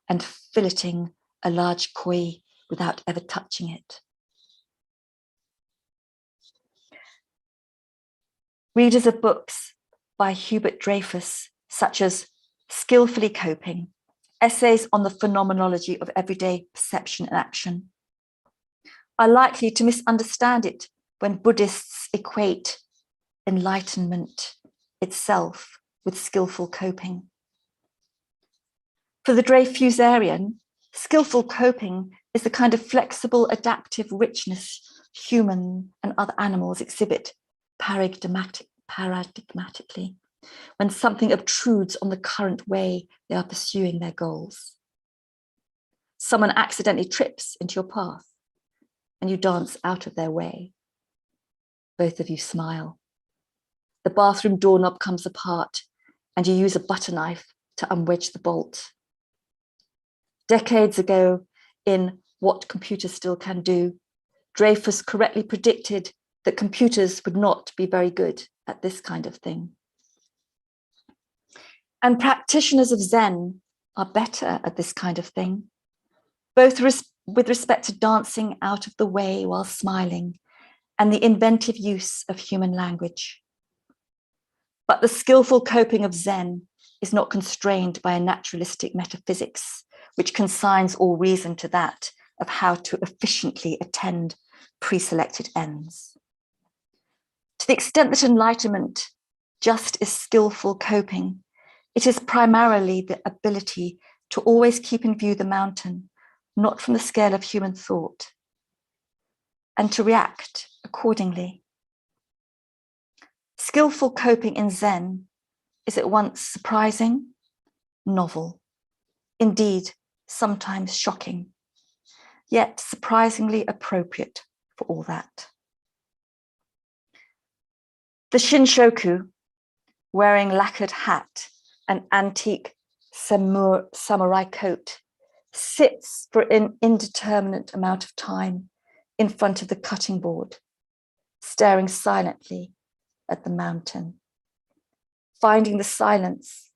and filleting a large koi without ever touching it. Readers of books by Hubert Dreyfus, such as Skillfully Coping, Essays on the Phenomenology of Everyday Perception and Action, are likely to misunderstand it when Buddhists equate enlightenment itself with skillful coping. For the Dreyfusarian, skillful coping is the kind of flexible, adaptive richness human and other animals exhibit paradigmatically when something obtrudes on the current way they are pursuing their goals. Someone accidentally trips into your path and you dance out of their way. Both of you smile. The bathroom doorknob comes apart and you use a butter knife to unwedge the bolt. Decades ago, in What Computers Still Can Do, Dreyfus correctly predicted that computers would not be very good at this kind of thing. And practitioners of Zen are better at this kind of thing, both with respect to dancing out of the way while smiling and the inventive use of human language. But the skillful coping of Zen is not constrained by a naturalistic metaphysics, which consigns all reason to that of how to efficiently attend pre-selected ends. To the extent that enlightenment just is skillful coping, it is primarily the ability to always keep in view the mountain, not from the scale of human thought, and to react accordingly. Skillful coping in Zen is at once surprising, novel, indeed, sometimes shocking, yet surprisingly appropriate for all that. The Shinshoku, wearing lacquered hat and antique samurai coat, sits for an indeterminate amount of time in front of the cutting board, staring silently at the mountain, finding the silence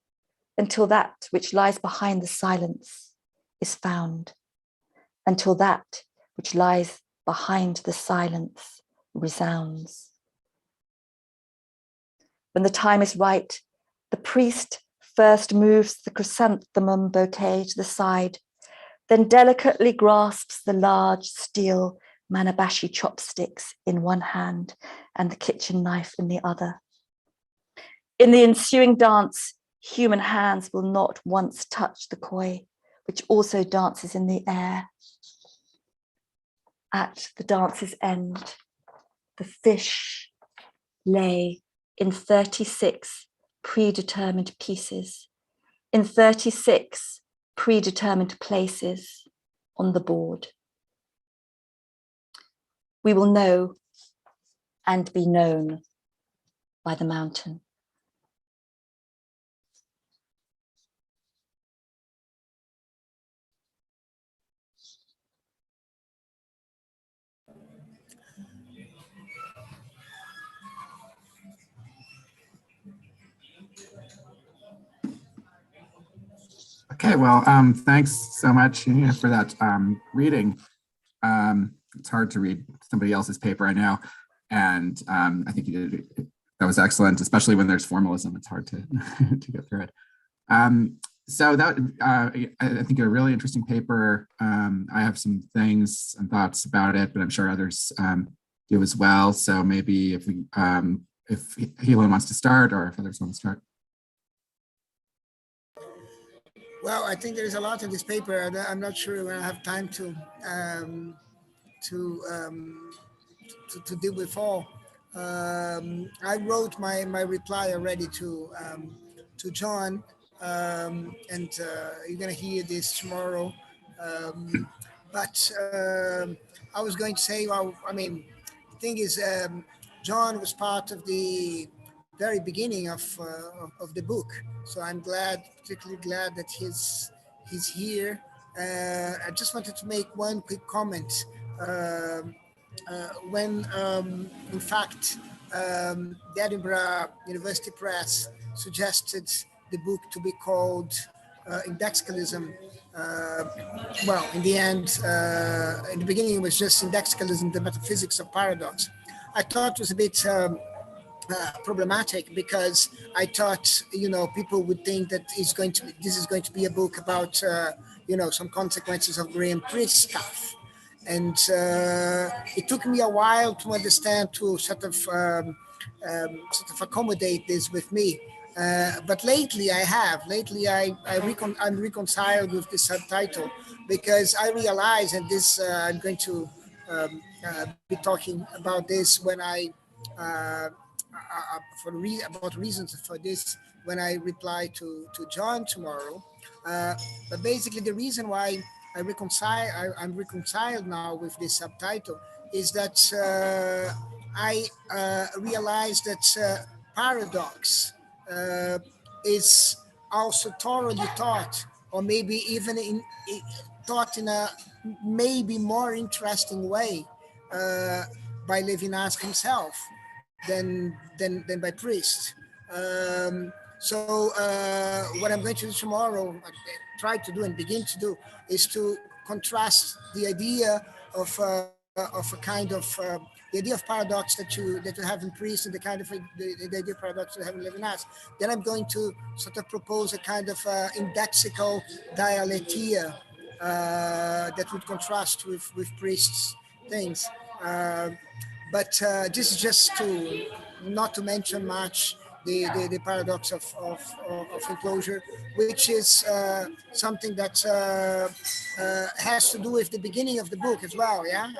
until that which lies behind the silence is found, until that which lies behind the silence resounds. When the time is right, the priest first moves the chrysanthemum bouquet to the side, then delicately grasps the large steel manabashi chopsticks in one hand and the kitchen knife in the other. In the ensuing dance, human hands will not once touch the koi, which also dances in the air. At the dance's end, the fish lay in 36 predetermined pieces, in 36 predetermined places on the board. We will know and be known by the mountain. Okay, well, thanks so much for that reading. It's hard to read somebody else's paper, I know, and I think you did. That was excellent, especially when there's formalism. It's hard to to get through it. So that I think a really interesting paper. I have some things and thoughts about it, but I'm sure others do as well. So maybe if Helen wants to start, or if others want to start. Well, I think there's a lot in this paper. I'm not sure when I have time to deal with all. I wrote my reply already to John, and you're gonna hear this tomorrow. But I was going to say, well, I mean, the thing is, John was part of the very beginning of the book. So I'm particularly glad that he's here. I just wanted to make one quick comment. When, in fact, the Edinburgh University Press suggested the book to be called Indexicalism. Well, in the end, in the beginning, it was just Indexicalism, the metaphysics of paradox. I thought it was a bit problematic because I thought, people would think that this is going to be a book about, some consequences of Graham Priest stuff. And it took me a while to understand, to sort of accommodate this with me. But lately I'm reconciled with the subtitle, because I realize, and this I'm going to be talking about this when about reasons for this when I reply to John tomorrow. But basically, the reason why I'm reconciled now with this subtitle is that I realized that paradox is also thoroughly taught, or maybe even taught in a maybe more interesting way by Levinas himself than by Priest. So what I'm going to do tomorrow, try to do and begin to do, is to contrast the idea of a kind of the idea of paradox that you have in Priest and the kind of the idea of paradox you have in Levinas. Then I'm going to sort of propose a kind of indexical dialectia that would contrast with Priest's things. But this is just not to mention much the paradox of enclosure, which is something that has to do with the beginning of the book as well. Yeah,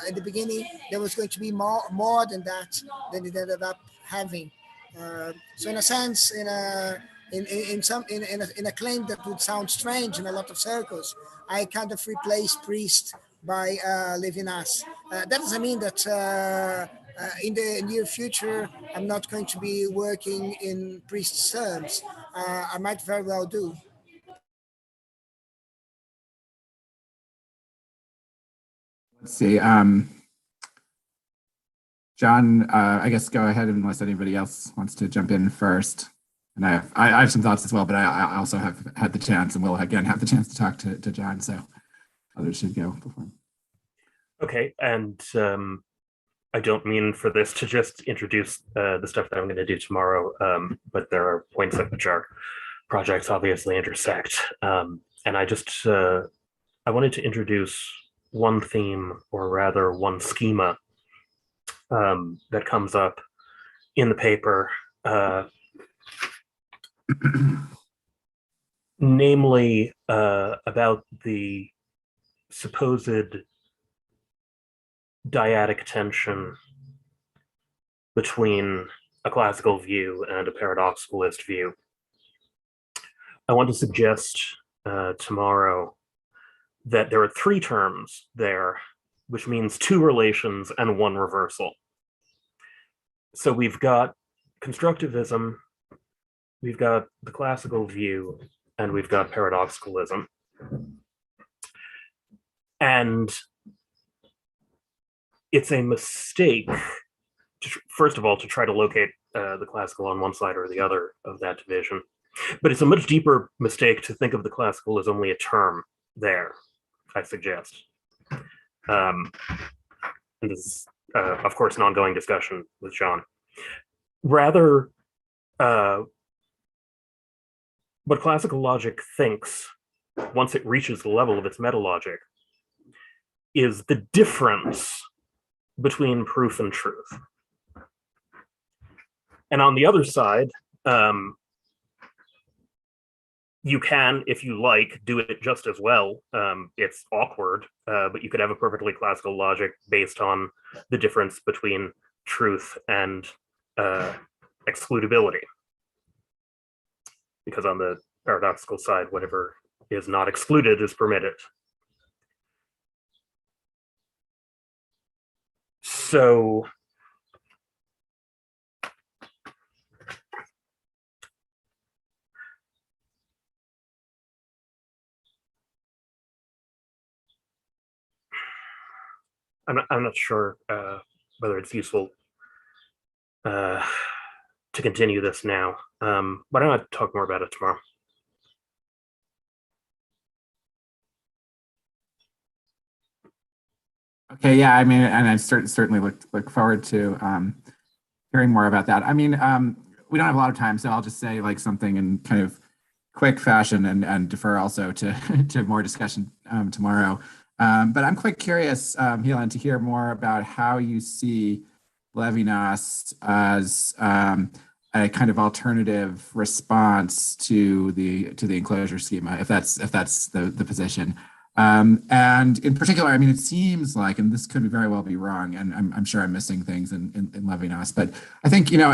at the beginning there was going to be more than that than it ended up having. So in a sense, in a claim that would sound strange in a lot of circles, I kind of replaced Priest by Levinas. That doesn't mean that in the near future I'm not going to be working in Priest's terms. I might very well do. Let's see. John, I guess go ahead unless anybody else wants to jump in first. And I have some thoughts as well, but I also have had the chance, and will again have the chance to talk to John, so others should go before. Okay, and I don't mean for this to just introduce the stuff that I'm going to do tomorrow, but there are points at which our projects obviously intersect. And I just, I wanted to introduce one theme, or rather one schema, that comes up in the paper, namely about the supposed dyadic tension between a classical view and a paradoxicalist view. I want to suggest tomorrow that there are three terms there, which means two relations and one reversal. So we've got constructivism, we've got the classical view, and we've got paradoxicalism. And it's a mistake, first of all, to try to locate the classical on one side or the other of that division. But it's a much deeper mistake to think of the classical as only a term there, I suggest. And this is, of course, an ongoing discussion with John. Rather, what classical logic thinks, once it reaches the level of its metalogic, is the difference between proof and truth. And on the other side, you can, if you like, do it just as well. It's awkward, but you could have a perfectly classical logic based on the difference between truth and excludability. Because on the paradoxical side, whatever is not excluded is permitted. So I'm not sure whether it's useful to continue this now. Why don't I talk more about it tomorrow? Okay, yeah, I mean, and I certainly look forward to hearing more about that. I mean, we don't have a lot of time, so I'll just say like something in kind of quick fashion and defer also to to more discussion tomorrow. But I'm quite curious, Helen, to hear more about how you see Levinas as a kind of alternative response to the enclosure schema, if that's the position. And in particular, I mean, it seems like, and this could very well be wrong, and I'm sure I'm missing things in Levinas, but I think, you know,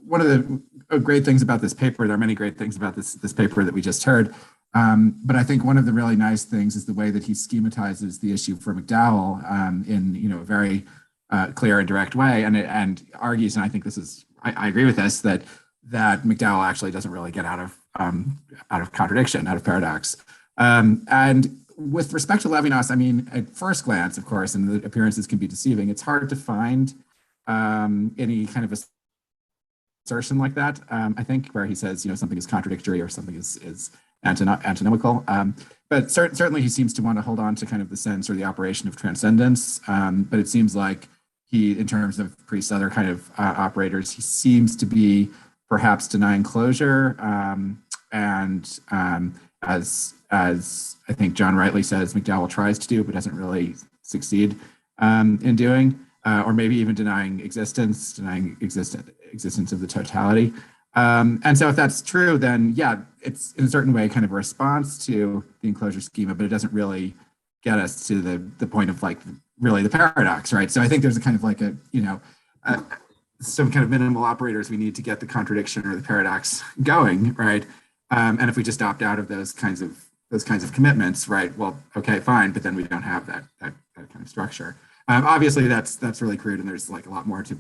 one of the great things about this paper, there are many great things about this paper that we just heard, but I think one of the really nice things is the way that he schematizes the issue for McDowell in, you know, a very clear and direct way, and argues, and I think this is, I agree with this, that McDowell actually doesn't really get out of contradiction, out of paradox. And with respect to Levinas, I mean, at first glance, of course, and the appearances can be deceiving, it's hard to find any kind of assertion like that, I think, where he says, you know, something is contradictory or something is antinomical. But certainly he seems to want to hold on to kind of the sense or the operation of transcendence. But it seems like he, in terms of Priest's other kind of operators, he seems to be perhaps denying closure. And as I think John rightly says, McDowell tries to do, but doesn't really succeed in doing, or maybe even denying existence of the totality. And so if that's true, then yeah, it's in a certain way kind of a response to the enclosure schema, but it doesn't really get us to the point of like really the paradox, right? So I think there's a kind of like a, you know, some kind of minimal operators we need to get the contradiction or the paradox going, right? And if we just opt out of those kinds of commitments, right? Well, okay, fine, but then we don't have that kind of structure. Obviously, that's really crude, and there's like a lot more to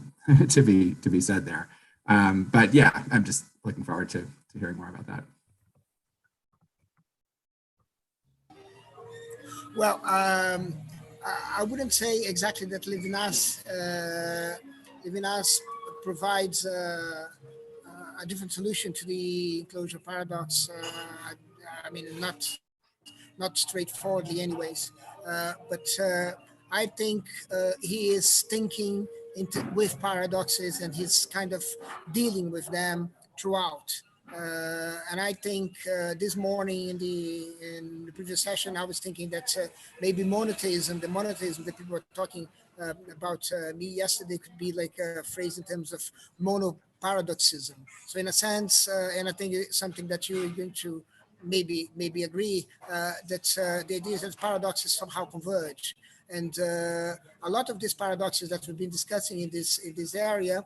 be said there. But yeah, I'm just looking forward to hearing more about that. Well, I wouldn't say exactly that Levinas provides a different solution to the enclosure paradox. I mean, not straightforwardly, anyways. But I think he is thinking with paradoxes, and he's kind of dealing with them throughout. And I think this morning in the previous session, I was thinking that maybe the monotheism that people were talking about me yesterday could be like a phrase in terms of monoparadoxism. So in a sense, and I think it's something that you're going to maybe agree, that the idea is that paradoxes somehow converge. And a lot of these paradoxes that we've been discussing in this area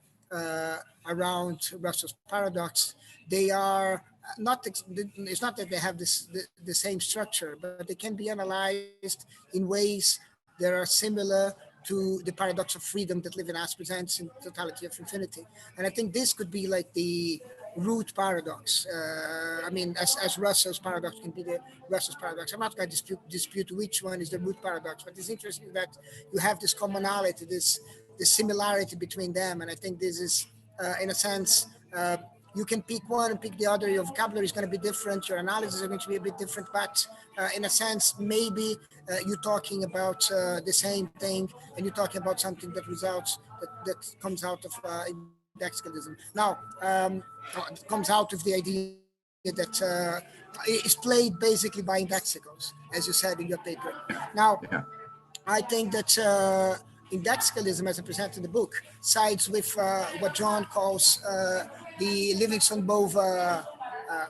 around Russell's paradox, they are not, it's not that they have the same structure, but they can be analyzed in ways that are similar to the paradox of freedom that Levinas presents in Totality of Infinity. And I think this could be like the root paradox. I mean, as Russell's paradox can be the Russell's paradox. I'm not going to dispute which one is the root paradox, but it's interesting that you have this commonality, this similarity between them. And I think this is, in a sense, you can pick one and pick the other. Your vocabulary is going to be different. Your analysis is going to be a bit different. But in a sense, maybe you're talking about the same thing, and you're talking about something that results, that comes out of Indexicalism. Now, it comes out of the idea that is played basically by Indexicals, as you said in your paper. Now, I think that Indexicalism, as I presented in the book, sides with what John calls the Livingston-Bova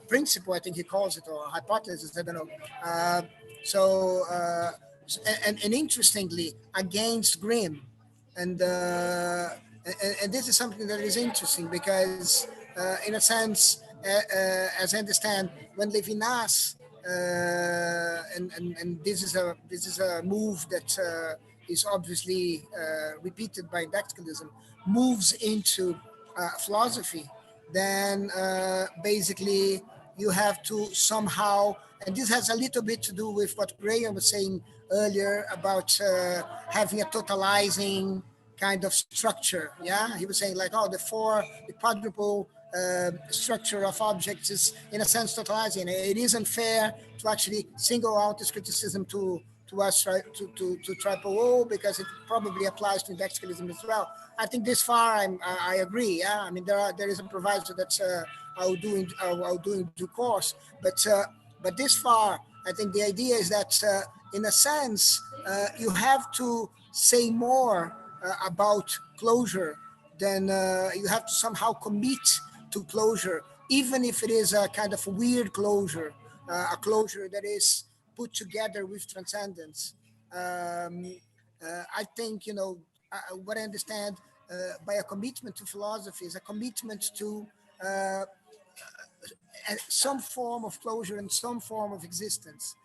principle, I think he calls it, or hypothesis, I don't know. And interestingly, against Grimm. And this is something that is interesting because, in a sense, as I understand, when Levinas, and this is a move that is obviously repeated by Indexicalism, moves into philosophy, then basically you have to somehow, and this has a little bit to do with what Graham was saying earlier about having a totalizing kind of structure. Yeah, he was saying like, oh, the quadruple structure of objects is in a sense totalizing. It isn't fair to actually single out this criticism to us, right, to triple O, because it probably applies to indexicalism as well. I think this far I agree. Yeah, I mean there is a proviso that's I'll do in due course, but this far I think the idea is that in a sense you have to say more about closure than you have to somehow commit to closure, even if it is a kind of weird closure, a closure that is put together with transcendence. I think, what I understand by a commitment to philosophy is a commitment to some form of closure and some form of existence.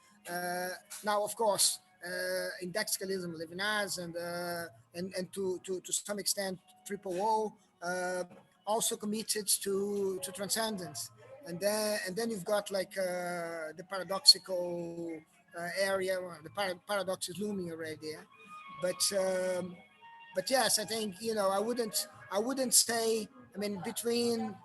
Now, of course, indexicalism, Levinas, and to some extent Triple O also committed to transcendence. And then you've got like the paradoxical area. The paradox is looming already. Yeah? But yes, I think I wouldn't say. I mean, between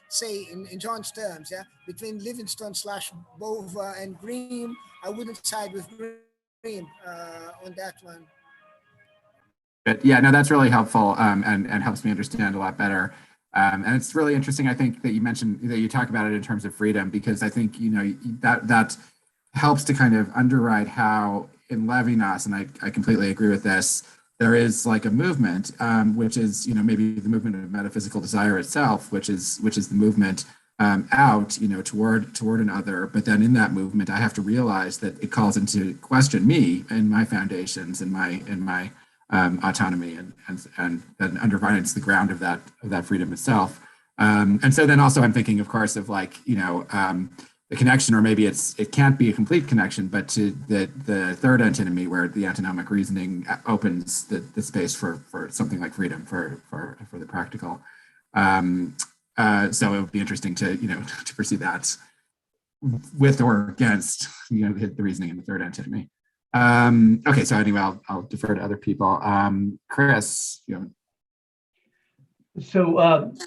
say in John's terms, yeah, between Livingstone / Bova and Grimm, I wouldn't side with Grimm on that one. But yeah, no, that's really helpful and helps me understand a lot better. And it's really interesting, I think, that you mentioned that you talk about it in terms of freedom, because I think that helps to kind of underwrite how in Levinas, and I completely agree with this, there is like a movement, which is maybe the movement of metaphysical desire itself, which is the movement out toward another. But then in that movement, I have to realize that it calls into question me and my foundations and my autonomy, and then undermines the ground of that freedom itself. And so then also I'm thinking, of course, of like the connection, or maybe it can't be a complete connection, but to the third antinomy, where the antinomic reasoning opens the space for something like freedom for the practical. So it would be interesting to to pursue that with or against the reasoning in the third antinomy. Okay, so anyway, I'll defer to other people. Chris, So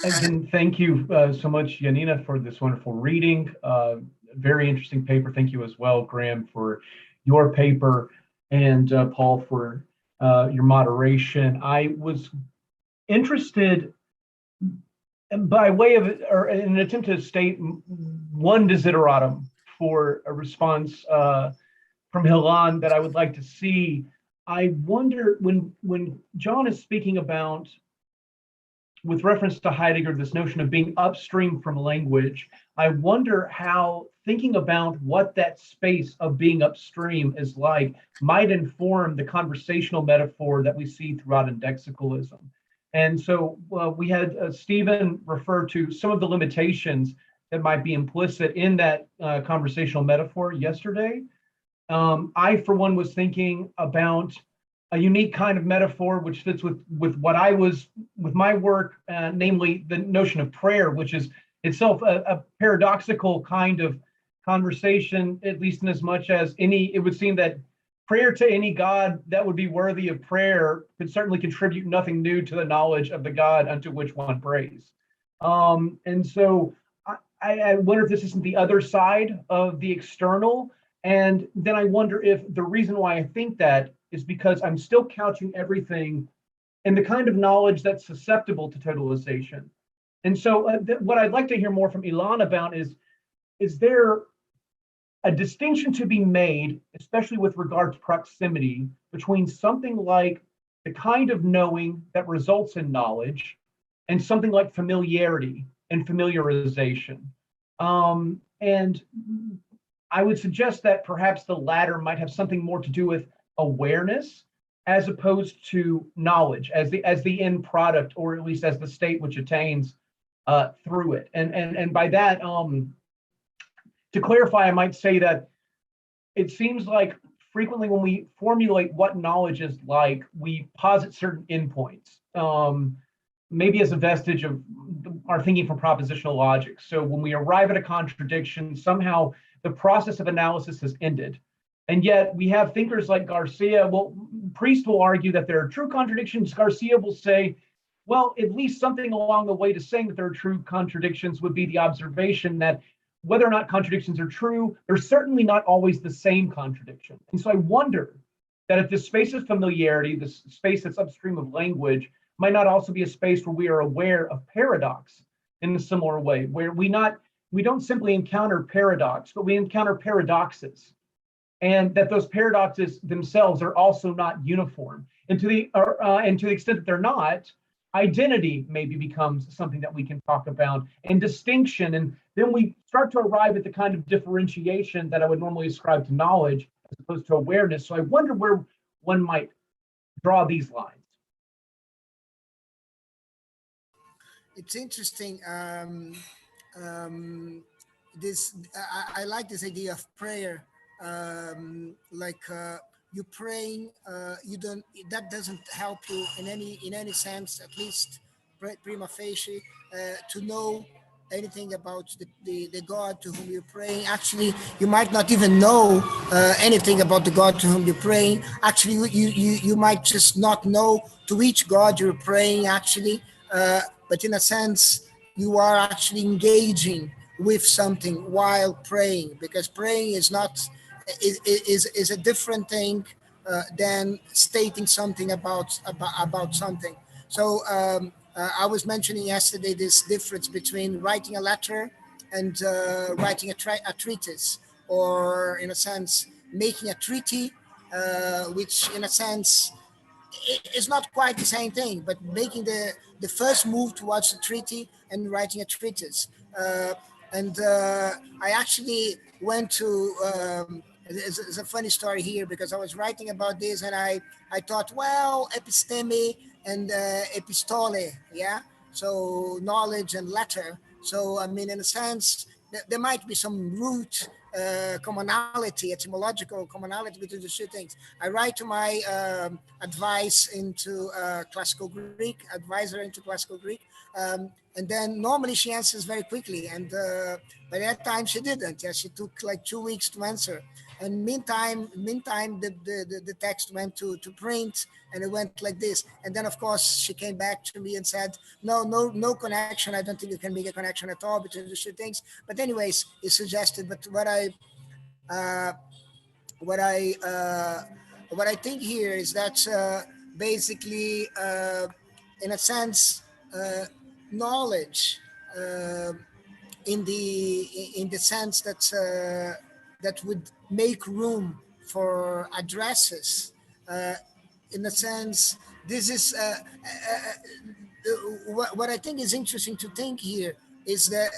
again, thank you so much, Janina, for this wonderful reading. Very interesting paper. Thank you as well, Graham, for your paper, and Paul for your moderation. I was interested, by way of, or in an attempt to state one desideratum for a response from Hilan that I would like to see. I wonder, when John is speaking about, with reference to Heidegger, this notion of being upstream from language, I wonder how thinking about what that space of being upstream is like might inform the conversational metaphor that we see throughout indexicalism. And so we had Stephen refer to some of the limitations that might be implicit in that conversational metaphor yesterday. I, for one, was thinking about a unique kind of metaphor which fits with what I was, with my work, namely the notion of prayer, which is itself a paradoxical kind of conversation, at least in as much as it would seem that prayer to any God that would be worthy of prayer could certainly contribute nothing new to the knowledge of the God unto which one prays. And so I wonder if this isn't the other side of the external. And then I wonder if the reason why I think that is because I'm still couching everything in the kind of knowledge that's susceptible to totalization. And so what I'd like to hear more from Ilan about is there a distinction to be made, especially with regard to proximity, between something like the kind of knowing that results in knowledge and something like familiarity and familiarization? And I would suggest that perhaps the latter might have something more to do with awareness as opposed to knowledge as the end product, or at least as the state which attains through it. And by that, to clarify, I might say that it seems like frequently when we formulate what knowledge is like, we posit certain endpoints, maybe as a vestige of our thinking from propositional logic. So when we arrive at a contradiction, somehow the process of analysis has ended. And yet we have thinkers like Garcia. Well, Priest will argue that there are true contradictions. Garcia will say, well, at least something along the way to saying that there are true contradictions would be the observation that whether or not contradictions are true, they're certainly not always the same contradiction. And so I wonder that if this space of familiarity, this space that's upstream of language, might not also be a space where we are aware of paradox in a similar way, where we don't simply encounter paradox, but we encounter paradoxes. And that those paradoxes themselves are also not uniform. And to the extent that they're not, identity maybe becomes something that we can talk about, and distinction. And then we start to arrive at the kind of differentiation that I would normally ascribe to knowledge as opposed to awareness. So I wonder where one might draw these lines. It's interesting. I like this idea of prayer. You praying, that doesn't help you in any sense, at least prima facie, to know anything about the God to whom you're praying. Actually, you might not even know anything about the God to whom you're praying. Actually, you might just not know to which God you're praying, actually. But in a sense, you are actually engaging with something while praying, because praying is a different thing than stating something about something. So I was mentioning yesterday this difference between writing a letter and writing a treatise, or in a sense making a treaty, which in a sense is not quite the same thing, but making the first move towards the treaty and writing a treatise. I actually went to, it's a funny story here, because I was writing about this and I thought, well, episteme and epistole, yeah? So knowledge and letter. So, I mean, in a sense, there might be some root commonality, etymological commonality between the two things. I write to my advice into classical Greek, advisor into classical Greek, and then normally she answers very quickly. And by that time she didn't. Yeah, she took like 2 weeks to answer. And meantime, the text went to print, and it went like this. And then, of course, she came back to me and said, no connection. I don't think you can make a connection at all between the two things. But anyways, it suggested. But what I think here is that basically, in a sense, knowledge, in the sense that that would make room for addresses. In a sense, this is what I think is interesting to think here is that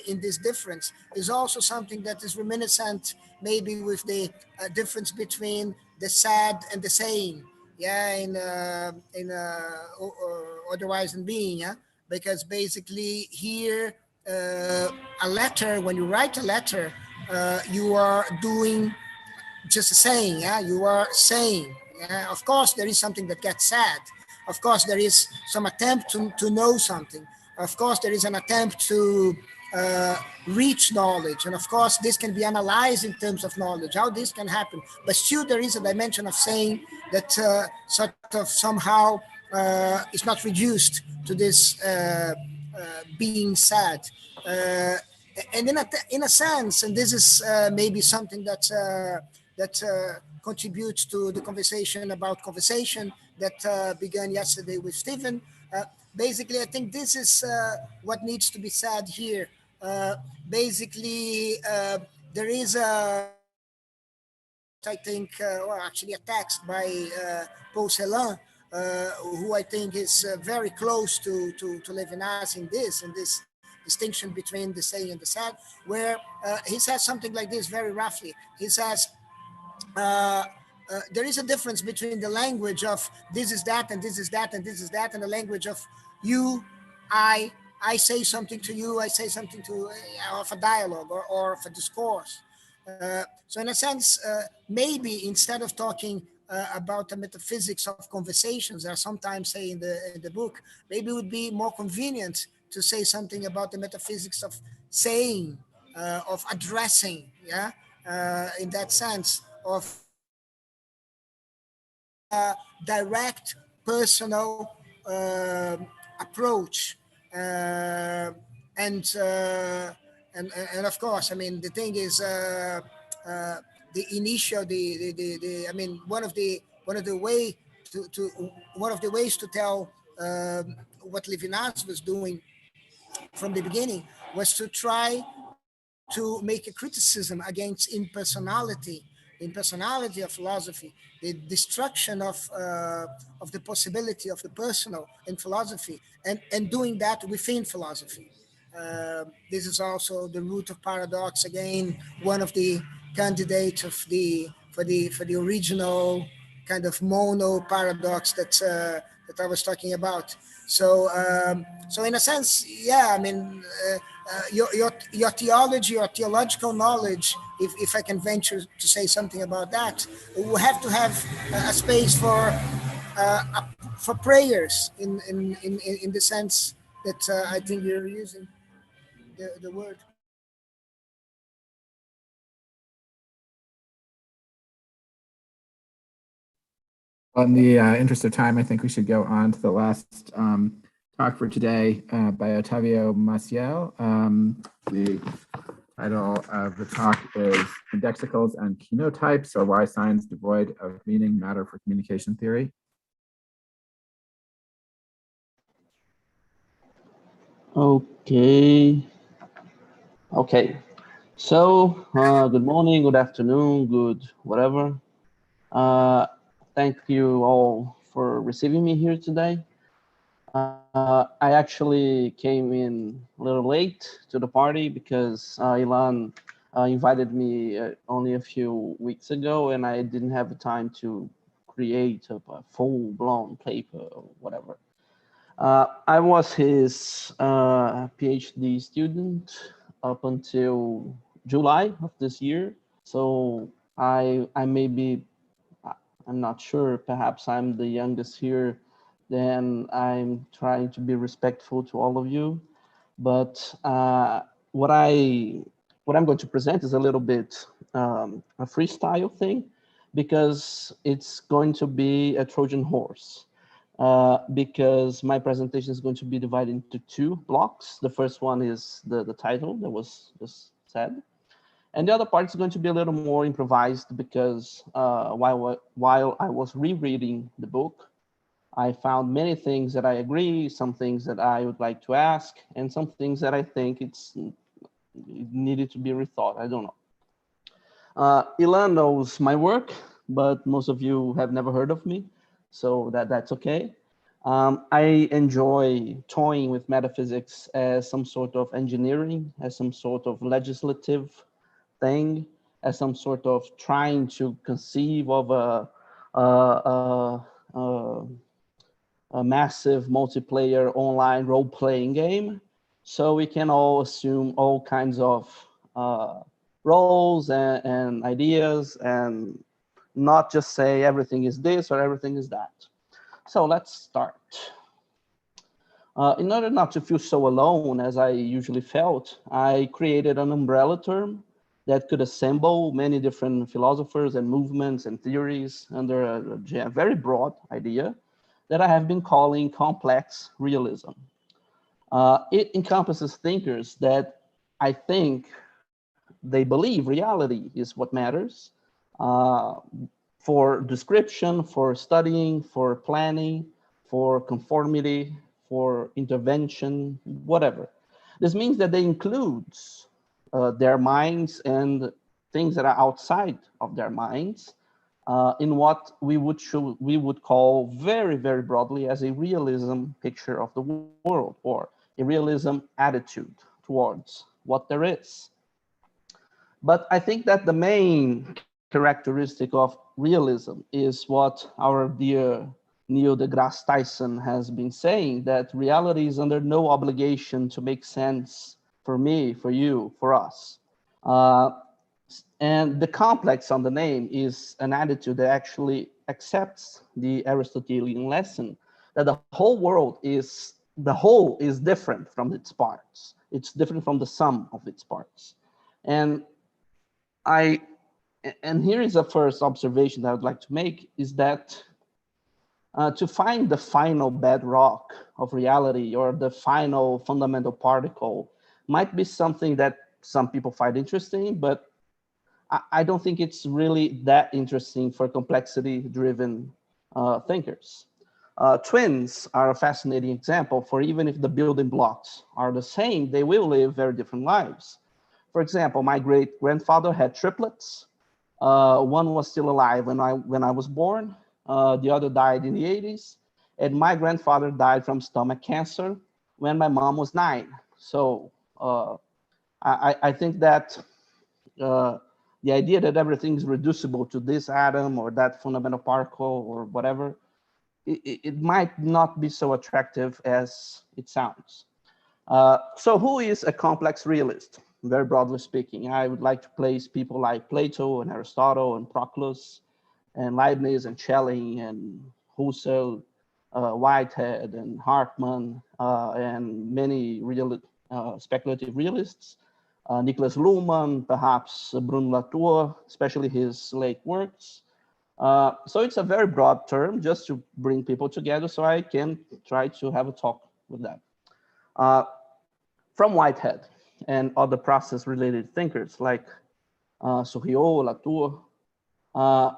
in this difference is also something that is reminiscent maybe with the difference between the sad and the saying, yeah, in otherwise than being, yeah, because basically here a letter, when you write a letter, you are doing just a saying, yeah, you are saying, yeah. Of course there is something that gets said, of course there is some attempt to know something, of course there is an attempt to reach knowledge, and of course this can be analyzed in terms of knowledge, how this can happen, but still there is a dimension of saying that sort of somehow is not reduced to this being said. And in a sense, and this is maybe something that contributes to the conversation about conversation that began yesterday with Stephen. Basically, I think this is what needs to be said here. Basically, there is I think, well, actually a text by Paul Celan, who I think is very close to Levinas in this distinction between the saying and the said, where he says something like this very roughly. He says, there is a difference between the language of this is that and this is that and this is that, and the language of you, I say something to you, I say something to of a dialogue or of a discourse. So in a sense, maybe instead of talking about the metaphysics of conversations, I sometimes say in the book, maybe it would be more convenient to say something about the metaphysics of saying, of addressing, yeah, in that sense, of direct personal approach, and of course, I mean, the thing is, the initial, I mean, one of the ways to tell what Levinas was doing from the beginning was to try to make a criticism against impersonality of philosophy, the destruction of the possibility of the personal in philosophy, and doing that within philosophy. This is also the root of paradox. Again, one of the candidates of for the original kind of mono paradox that I was talking about. So so in a sense, yeah, I mean, your theology or theological knowledge, if I can venture to say something about that, will have to have a space for prayers in the sense that I think you're using the word. In the interest of time, I think we should go on to the last talk for today by Otavio Maciel. The title of the talk is Indexicals and Kenotypes, or Why Science Devoid of Meaning Matter for Communication Theory. Okay. So, good morning, good afternoon, good whatever. Thank you all for receiving me here today. I actually came in a little late to the party because Ilan invited me only a few weeks ago, and I didn't have the time to create a full-blown paper or whatever. I was his PhD student up until July of this year. So I may be, I'm not sure, perhaps I'm the youngest here, then I'm trying to be respectful to all of you. But what I'm going to present is a little bit a freestyle thing, because it's going to be a Trojan horse. Because my presentation is going to be divided into two blocks. The first one is the title that was just said. And the other part is going to be a little more improvised, because while I was rereading the book, I found many things that I agree, some things that I would like to ask, and some things that I think it needed to be rethought. I don't know. Ilan knows my work, but most of you have never heard of me, so that's okay. I enjoy toying with metaphysics as some sort of engineering, as some sort of legislative thing, as some sort of trying to conceive of a massive multiplayer online role-playing game. So we can all assume all kinds of roles and ideas, and not just say everything is this or everything is that. So let's start. In order not to feel so alone as I usually felt, I created an umbrella term that could assemble many different philosophers and movements and theories under a very broad idea that I have been calling complex realism. It encompasses thinkers that I think they believe reality is what matters, for description, for studying, for planning, for conformity, for intervention, whatever. This means that they include their minds and things that are outside of their minds in what we would call very, very broadly as a realism picture of the world, or a realism attitude towards what there is. But I think that the main characteristic of realism is what our dear Neil deGrasse Tyson has been saying, that reality is under no obligation to make sense for me, for you, for us. And the complex on the name is an attitude that actually accepts the Aristotelian lesson that the whole is different from its parts. It's different from the sum of its parts. And I and here is a first observation that I would like to make, is that to find the final bedrock of reality or the final fundamental particle might be something that some people find interesting, but I don't think it's really that interesting for complexity-driven thinkers. Twins are a fascinating example, for even if the building blocks are the same, they will live very different lives. For example, my great-grandfather had triplets. One was still alive when I was born. The other died in the 80s. And my grandfather died from stomach cancer when my mom was 9. So I think that the idea that everything is reducible to this atom or that fundamental particle or whatever, it might not be so attractive as it sounds. So who is a complex realist? Very broadly speaking, I would like to place people like Plato and Aristotle and Proclus and Leibniz and Schelling and Husserl, Whitehead and Harman, and many speculative realists. Nicholas Luhmann, perhaps Bruno Latour, especially his late works. So it's a very broad term just to bring people together so I can try to have a talk with them. From Whitehead and other process-related thinkers like Souriau, Latour,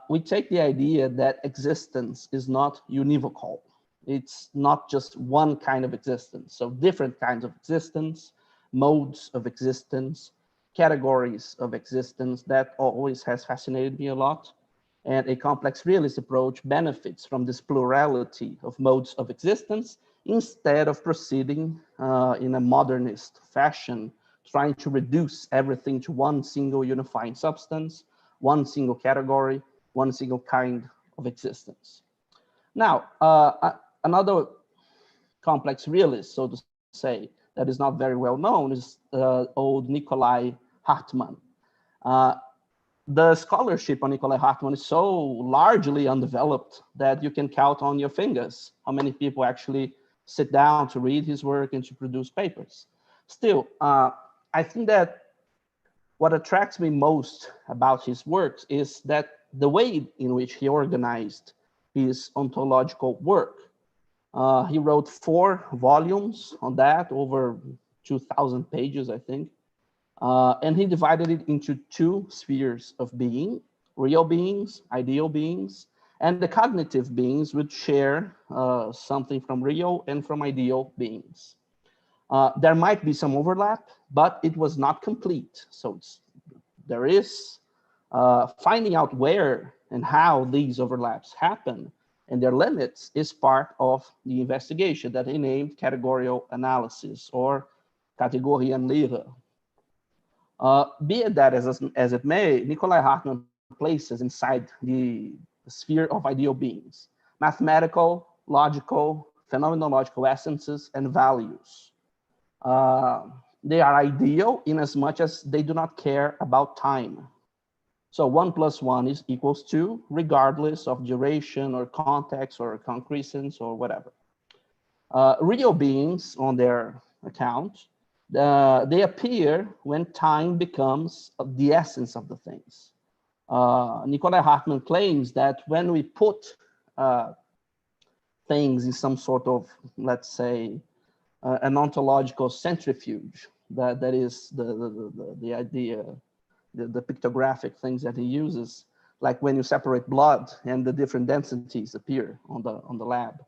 we take the idea that existence is not univocal. It's not just one kind of existence. So different kinds of existence, modes of existence, categories of existence, that always has fascinated me a lot. And a complex realist approach benefits from this plurality of modes of existence instead of proceeding in a modernist fashion, trying to reduce everything to one single unifying substance, one single category, one single kind of existence. Now, another complex realist, so to say, that is not very well known is old Nikolai Hartmann. The scholarship on Nikolai Hartmann is so largely undeveloped that you can count on your fingers how many people actually sit down to read his work and to produce papers. Still, I think that what attracts me most about his works is that the way in which he organized his ontological work. He wrote 4 volumes on that, over 2,000 pages, I think. And he divided it into 2 spheres of being: real beings, ideal beings, and the cognitive beings would share something from real and from ideal beings. There might be some overlap, but it was not complete. So there is finding out where and how these overlaps happen and their limits is part of the investigation that he named categorical analysis or Kategorienlehre. Be it that as it may, Nikolai Hartmann places inside the sphere of ideal beings mathematical, logical, phenomenological essences, and values. They are ideal in as much as they do not care about time. So 1 + 1 equals 2, regardless of duration or context or concretions or whatever. Real beings, on their account, they appear when time becomes the essence of the things. Nikolai Hartmann claims that when we put things in some sort of, let's say, an ontological centrifuge, that is the idea, the pictographic things that he uses, like when you separate blood and the different densities appear on the lab,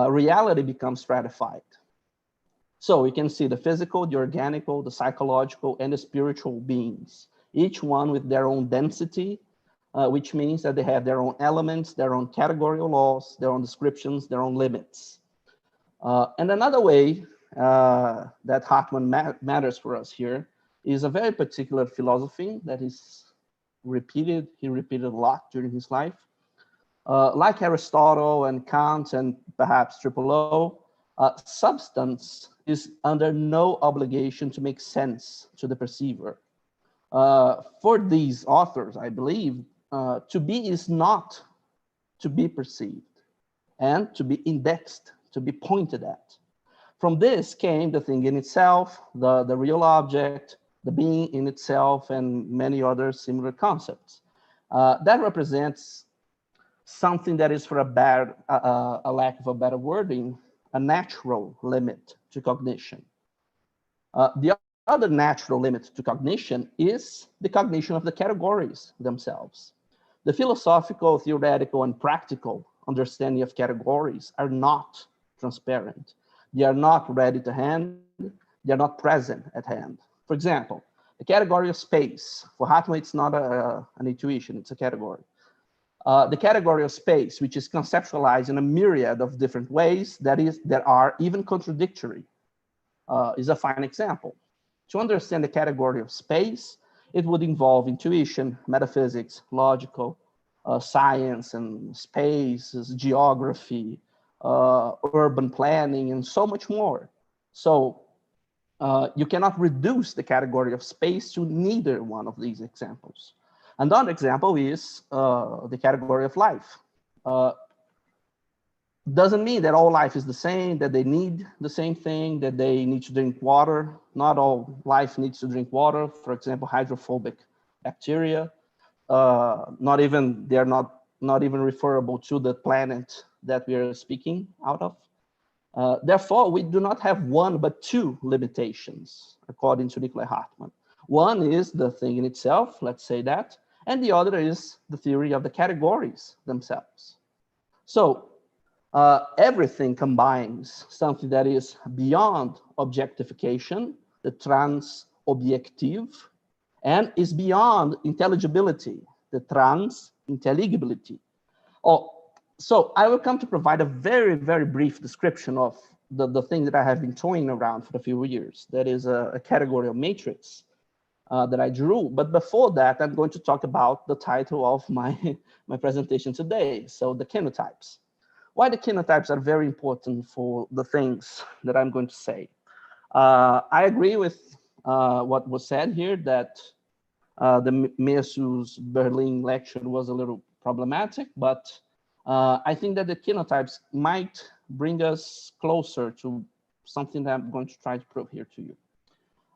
reality becomes stratified. So we can see the physical, the organical, the psychological, and the spiritual beings, each one with their own density, which means that they have their own elements, their own categorical laws, their own descriptions, their own limits. And another way that Hartmann matters for us here is a very particular philosophy that he repeated a lot during his life. Like Aristotle and Kant and perhaps O, substance is under no obligation to make sense to the perceiver. For these authors, I believe, to be is not to be perceived and to be indexed, to be pointed at. From this came the thing in itself, the real object, the being in itself, and many other similar concepts. That represents something that is, for a lack of a better wording, a natural limit to cognition. The other natural limit to cognition is the cognition of the categories themselves. The philosophical, theoretical, and practical understanding of categories are not transparent. They are not ready to hand. They are not present at hand. For example, the category of space. For Harman, it's not an intuition, it's a category. The category of space, which is conceptualized in a myriad of different ways that are even contradictory, is a fine example. To understand the category of space, it would involve intuition, metaphysics, logical, science and space, geography, urban planning, and so much more. So you cannot reduce the category of space to neither one of these examples. Another example is the category of life. Doesn't mean that all life is the same, that they need the same thing, that they need to drink water. Not all life needs to drink water. For example, hydrophobic bacteria, they're not even referable to the planet that we are speaking out of. Therefore, we do not have one but two limitations, according to Nikolai Hartmann. One is the thing in itself, let's say that, and the other is the theory of the categories themselves. So everything combines something that is beyond objectification, the trans-objective, and is beyond intelligibility, the trans-intelligibility. So I will come to provide a very, very brief description of the thing that I have been toying around for a few years. That is a categorical matrix that I drew. But before that, I'm going to talk about the title of my presentation today. So the kenotypes. Why the kenotypes are very important for the things that I'm going to say. I agree with what was said here, that the Mesu's Berlin lecture was a little problematic, but I think that the kenotypes might bring us closer to something that I'm going to try to prove here to you.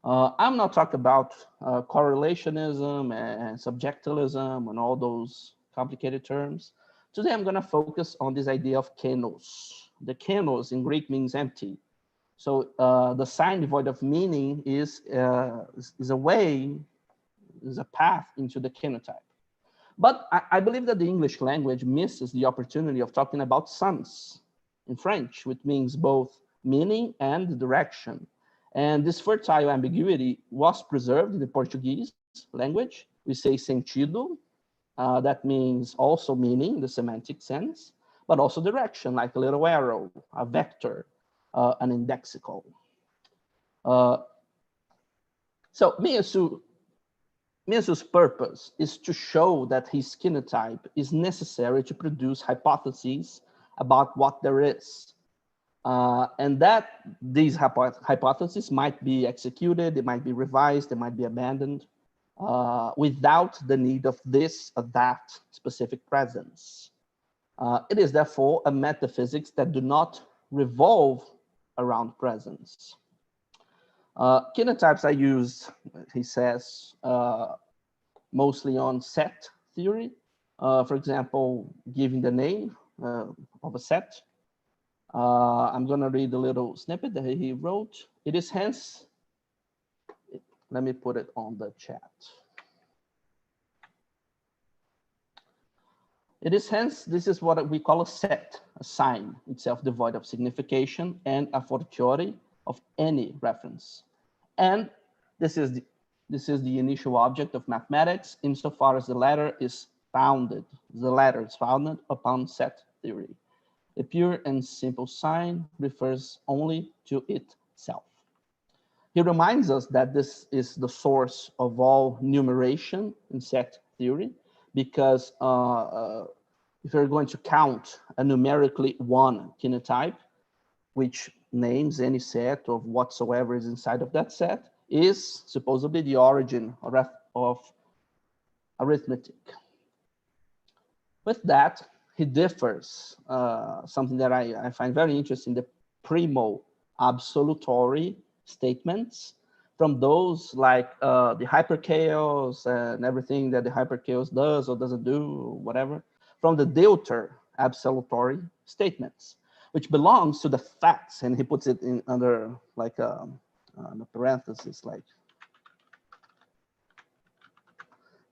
I'm not talking about correlationism and subjectivism and all those complicated terms. Today, I'm going to focus on this idea of kenos. The kenos in Greek means empty. So the sign devoid of meaning is a way, is a path into the kenotype. But I believe that the English language misses the opportunity of talking about sens in French, which means both meaning and direction. And this fertile ambiguity was preserved in the Portuguese language. We say sentido, that means also meaning, the semantic sense, but also direction, like a little arrow, a vector, an indexical. So Mesu's purpose is to show that his kenotype is necessary to produce hypotheses about what there is. And that these hypotheses might be executed, they might be revised, they might be abandoned without the need of this or that specific presence. It is therefore a metaphysics that do not revolve around presence. Kenotypes are used, he says, mostly on set theory. For example, giving the name of a set. I'm going to read a little snippet that he wrote. It is hence, let me put it on the chat. It is hence, this is what we call a set, a sign itself devoid of signification and a fortiori of any reference. And this is the initial object of mathematics insofar as the latter is founded upon set theory. A pure and simple sign refers only to itself. He reminds us that this is the source of all numeration in set theory, because if you're going to count a numerically one kenotype, which names any set of whatsoever is inside of that set, is supposedly the origin of arithmetic. With that, he differs, something that I find very interesting, the primo absolutory statements from those like the hyperchaos and everything that the hyperchaos does or doesn't do, or whatever, from the deuter absolutory statements, which belongs to the facts, and he puts it in under like a parenthesis, like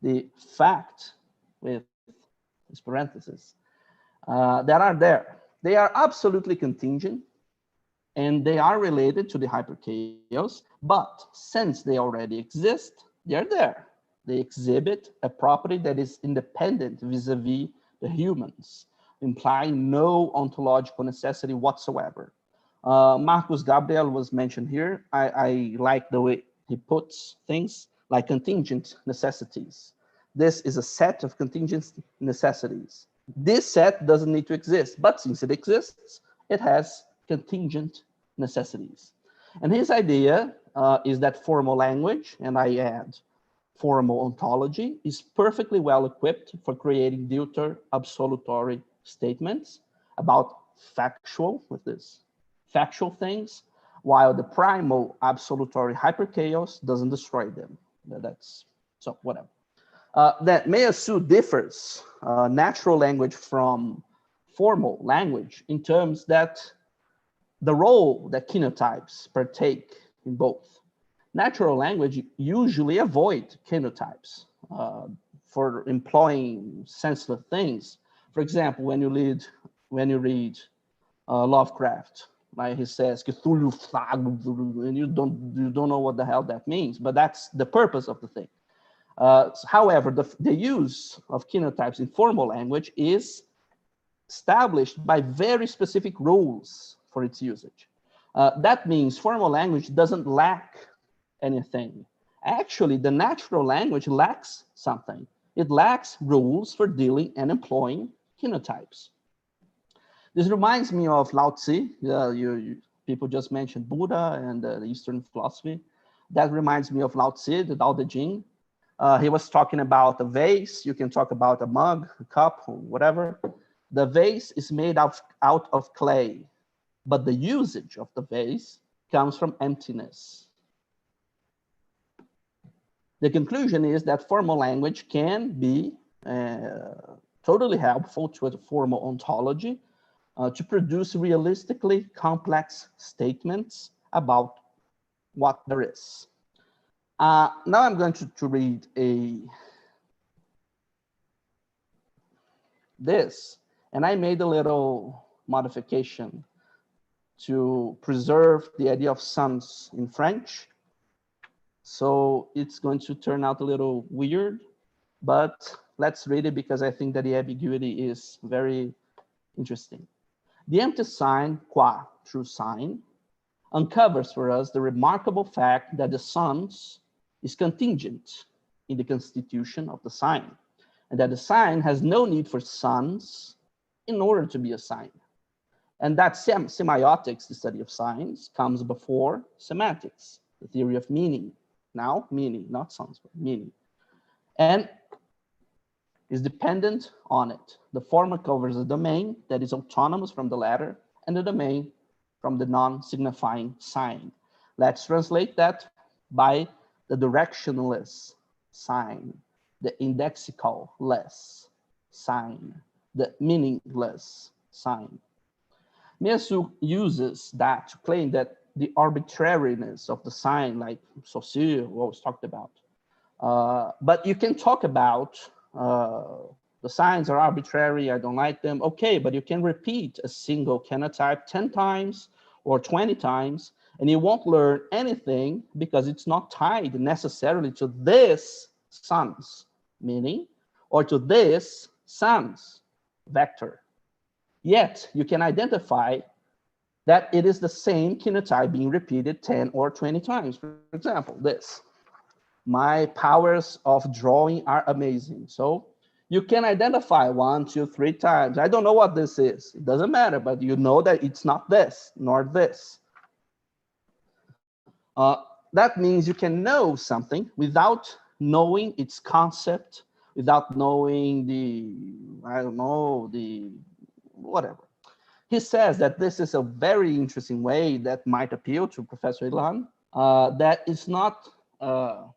the fact with this parenthesis that are there. They are absolutely contingent, and they are related to the hyperchaos, but since they already exist, they're there. They exhibit a property that is independent vis-a-vis the humans, implying no ontological necessity whatsoever. Marcus Gabriel was mentioned here. I like the way he puts things like contingent necessities. This is a set of contingent necessities. This set doesn't need to exist, but since it exists, it has contingent necessities. And his idea is that formal language, and I add formal ontology, is perfectly well equipped for creating deuter absolutory statements about factual things, while the primal absolutory hyperchaos doesn't destroy them. That's so whatever. That Meillassoux differs natural language from formal language in terms that the role that kenotypes partake in both. Natural language usually avoid kenotypes for employing senseless things. For example, when you read Lovecraft, like he says, and you don't know what the hell that means, but that's the purpose of the thing. However, the use of kenotypes in formal language is established by very specific rules for its usage. That means formal language doesn't lack anything. Actually, the natural language lacks something. It lacks rules for dealing and employing kenotypes. This reminds me of Lao Tzu. People just mentioned Buddha and the Eastern philosophy. That reminds me of Lao Tzu, the Tao Te Ching. He was talking about a vase. You can talk about a mug, a cup, or whatever. The vase is made out of clay, but the usage of the vase comes from emptiness. The conclusion is that formal language can be totally helpful to a formal ontology to produce realistically complex statements about what there is. Now I'm going to read this, and I made a little modification to preserve the idea of sons in French. So it's going to turn out a little weird, but let's read it because I think that the ambiguity is very interesting. The empty sign, qua true sign, uncovers for us the remarkable fact that the sons is contingent in the constitution of the sign, and that the sign has no need for sons in order to be a sign. And that semiotics, the study of signs, comes before semantics, the theory of meaning. Now, meaning, not sons, but meaning. And is dependent on it. The former covers a domain that is autonomous from the latter, and the domain from the non-signifying sign. Let's translate that by the directionless sign, the indexicalless sign, the meaningless sign. Meillassoux uses that to claim that the arbitrariness of the sign, like Saussure always talked about. But you can talk about the signs are arbitrary, I don't like them. Okay, but you can repeat a single kenotype 10 times or 20 times, and you won't learn anything because it's not tied necessarily to this sons meaning or to this sons vector. Yet you can identify that it is the same kenotype being repeated 10 or 20 times. For example, this. My powers of drawing are amazing. So you can identify 1, 2, 3 times. I don't know what this is. It doesn't matter, but you know that it's not this, nor this. That means you can know something without knowing its concept, without knowing the, I don't know, the whatever. He says that this is a very interesting way that might appeal to Professor Ilhan, that is not,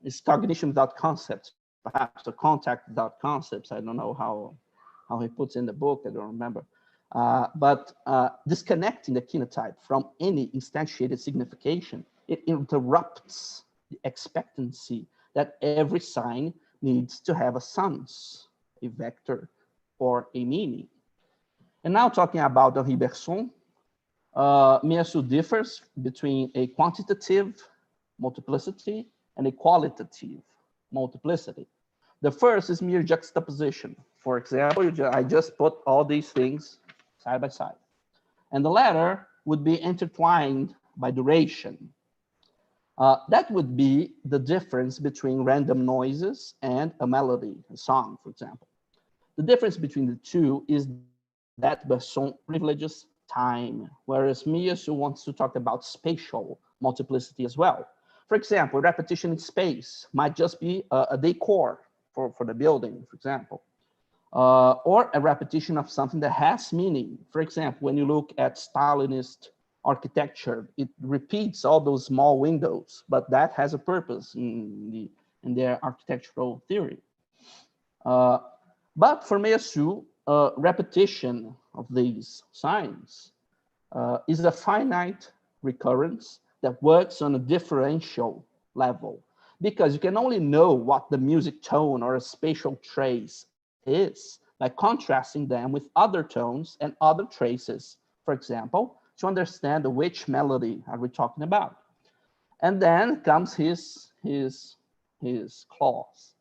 is cognition without concepts, perhaps, or contact without concepts. I don't know how he puts in the book, I don't remember. But disconnecting the kenotype from any instantiated signification, it interrupts the expectancy that every sign needs to have a sense, a vector, or a meaning. And now talking about Henri Bergson, Miyasu differs between a quantitative multiplicity and a qualitative multiplicity. The first is mere juxtaposition. For example, I just put all these things side by side. And the latter would be intertwined by duration. That would be the difference between random noises and a melody, a song, for example. The difference between the two is that Bergson privileges time, whereas Miyasu wants to talk about spatial multiplicity as well. For example, repetition in space might just be a decor for the building, for example, or a repetition of something that has meaning. For example, when you look at Stalinist architecture, it repeats all those small windows, but that has a purpose in their architectural theory. But for Miyasu, repetition of these signs is a finite recurrence that works on a differential level, because you can only know what the music tone or a spatial trace is by contrasting them with other tones and other traces, for example, to understand which melody are we talking about. And then comes his clause.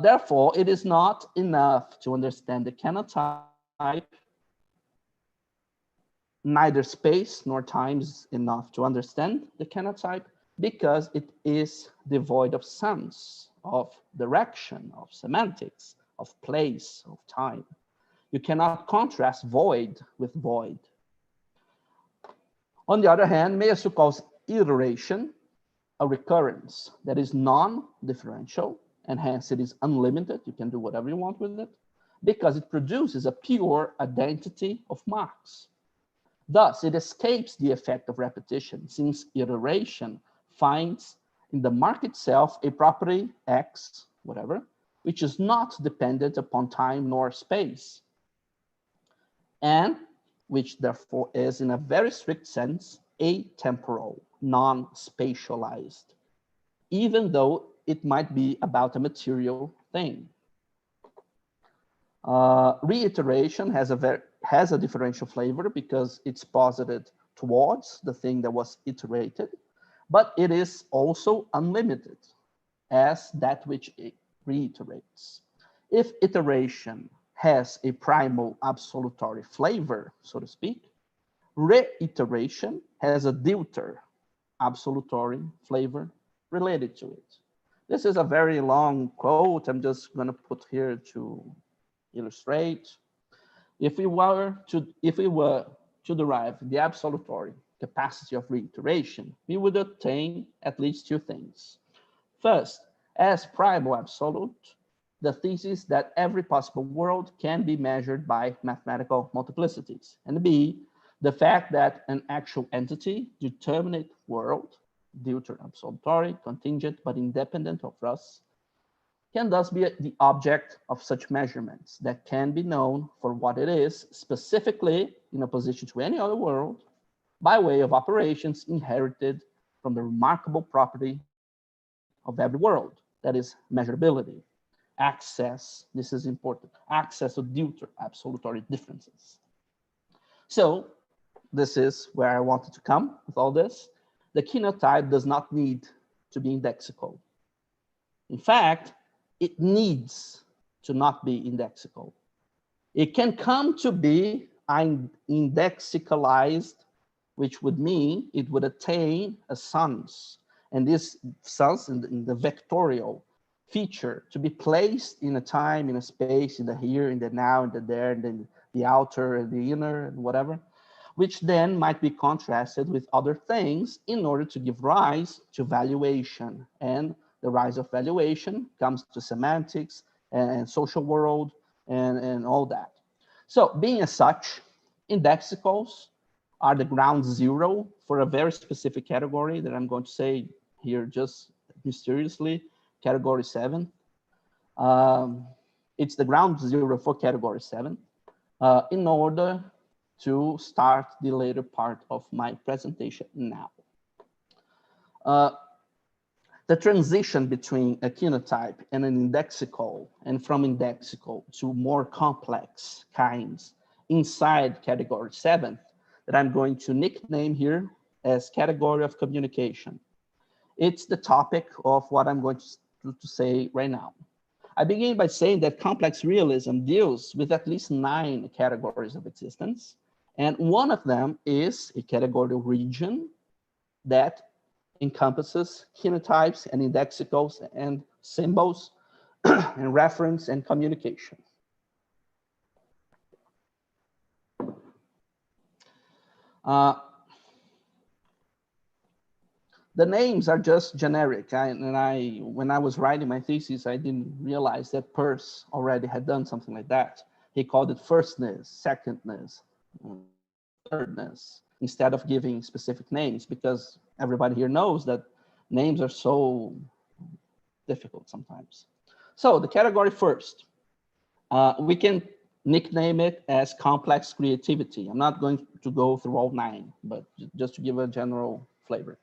Therefore, it is not enough to understand the kenotype. Neither space nor time is enough to understand the kenotype, because it is devoid of sense, of direction, of semantics, of place, of time. You cannot contrast void with void. On the other hand, Miyasu calls iteration a recurrence that is non-differential, and hence it is unlimited. You can do whatever you want with it, because it produces a pure identity of marks. Thus, it escapes the effect of repetition, since iteration finds in the mark itself a property X, whatever, which is not dependent upon time nor space, and which therefore is, in a very strict sense, atemporal, non-spatialized, even though it might be about a material thing. Reiteration has a differential flavor because it's posited towards the thing that was iterated, but it is also unlimited as that which it reiterates. If iteration has a primal absolutory flavor, so to speak, reiteration has a deuter absolutory flavor related to it. This is a very long quote. I'm just going to put here to illustrate. If we were to derive the absolutory capacity of reiteration, we would obtain at least two things. First, as primal absolute, the thesis that every possible world can be measured by mathematical multiplicities, and B, the fact that an actual entity, determinate world, deuter absolutory, contingent but independent of us, can thus be the object of such measurements that can be known for what it is, specifically in opposition to any other world, by way of operations inherited from the remarkable property of every world, that is measurability, access, this is important, access to deuter absolutory differences. So this is where I wanted to come with all this. The kenotype does not need to be indexical. In fact, it needs to not be indexical. It can come to be indexicalized, which would mean it would attain a sense, and this sense in the vectorial feature to be placed in a time, in a space, in the here, in the now, in the there, and then the outer and the inner and whatever, which then might be contrasted with other things in order to give rise to valuation. And the rise of valuation comes to semantics and social world and all that. So being as such, indexicals are the ground zero for a very specific category that I'm going to say here just mysteriously, category 7. It's the ground zero for category 7 in order to start the later part of my presentation now. The transition between a kenotype and an indexical, and from indexical to more complex kinds inside category 7, that I'm going to nickname here as category of communication. It's the topic of what I'm going to say right now. I begin by saying that complex realism deals with at least 9 categories of existence, and one of them is a categorical region that encompasses kenotypes and indexicals and symbols and reference and communication. The names are just generic. When I was writing my thesis, I didn't realize that Peirce already had done something like that. He called it firstness, secondness, thirdness, instead of giving specific names, because everybody here knows that names are so difficult sometimes. So the category first, we can nickname it as complex creativity. I'm not going to go through all 9, but just to give a general flavor.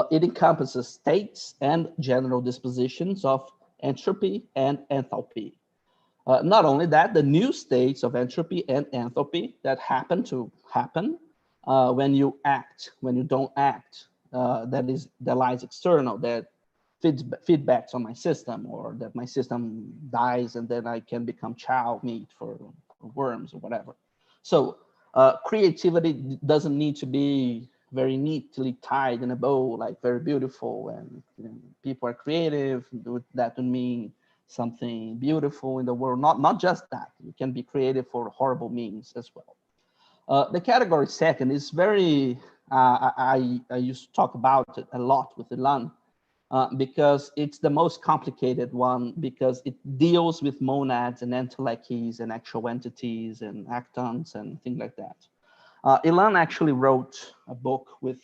It encompasses states and general dispositions of entropy and enthalpy. Not only that, the new states of entropy and enthalpy that happen when you act, when you don't act, that lies external, that feedbacks on my system, or that my system dies and then I can become chow meat for worms or whatever. So creativity doesn't need to be very neatly tied in a bow, like very beautiful, and people are creative. That would mean something beautiful in the world. Not just that, you can be creative for horrible means as well. The category second is very, I used to talk about it a lot with Ilan, because it's the most complicated one, because it deals with monads and entelechies and actual entities and actons and things like that. Ilan actually wrote a book with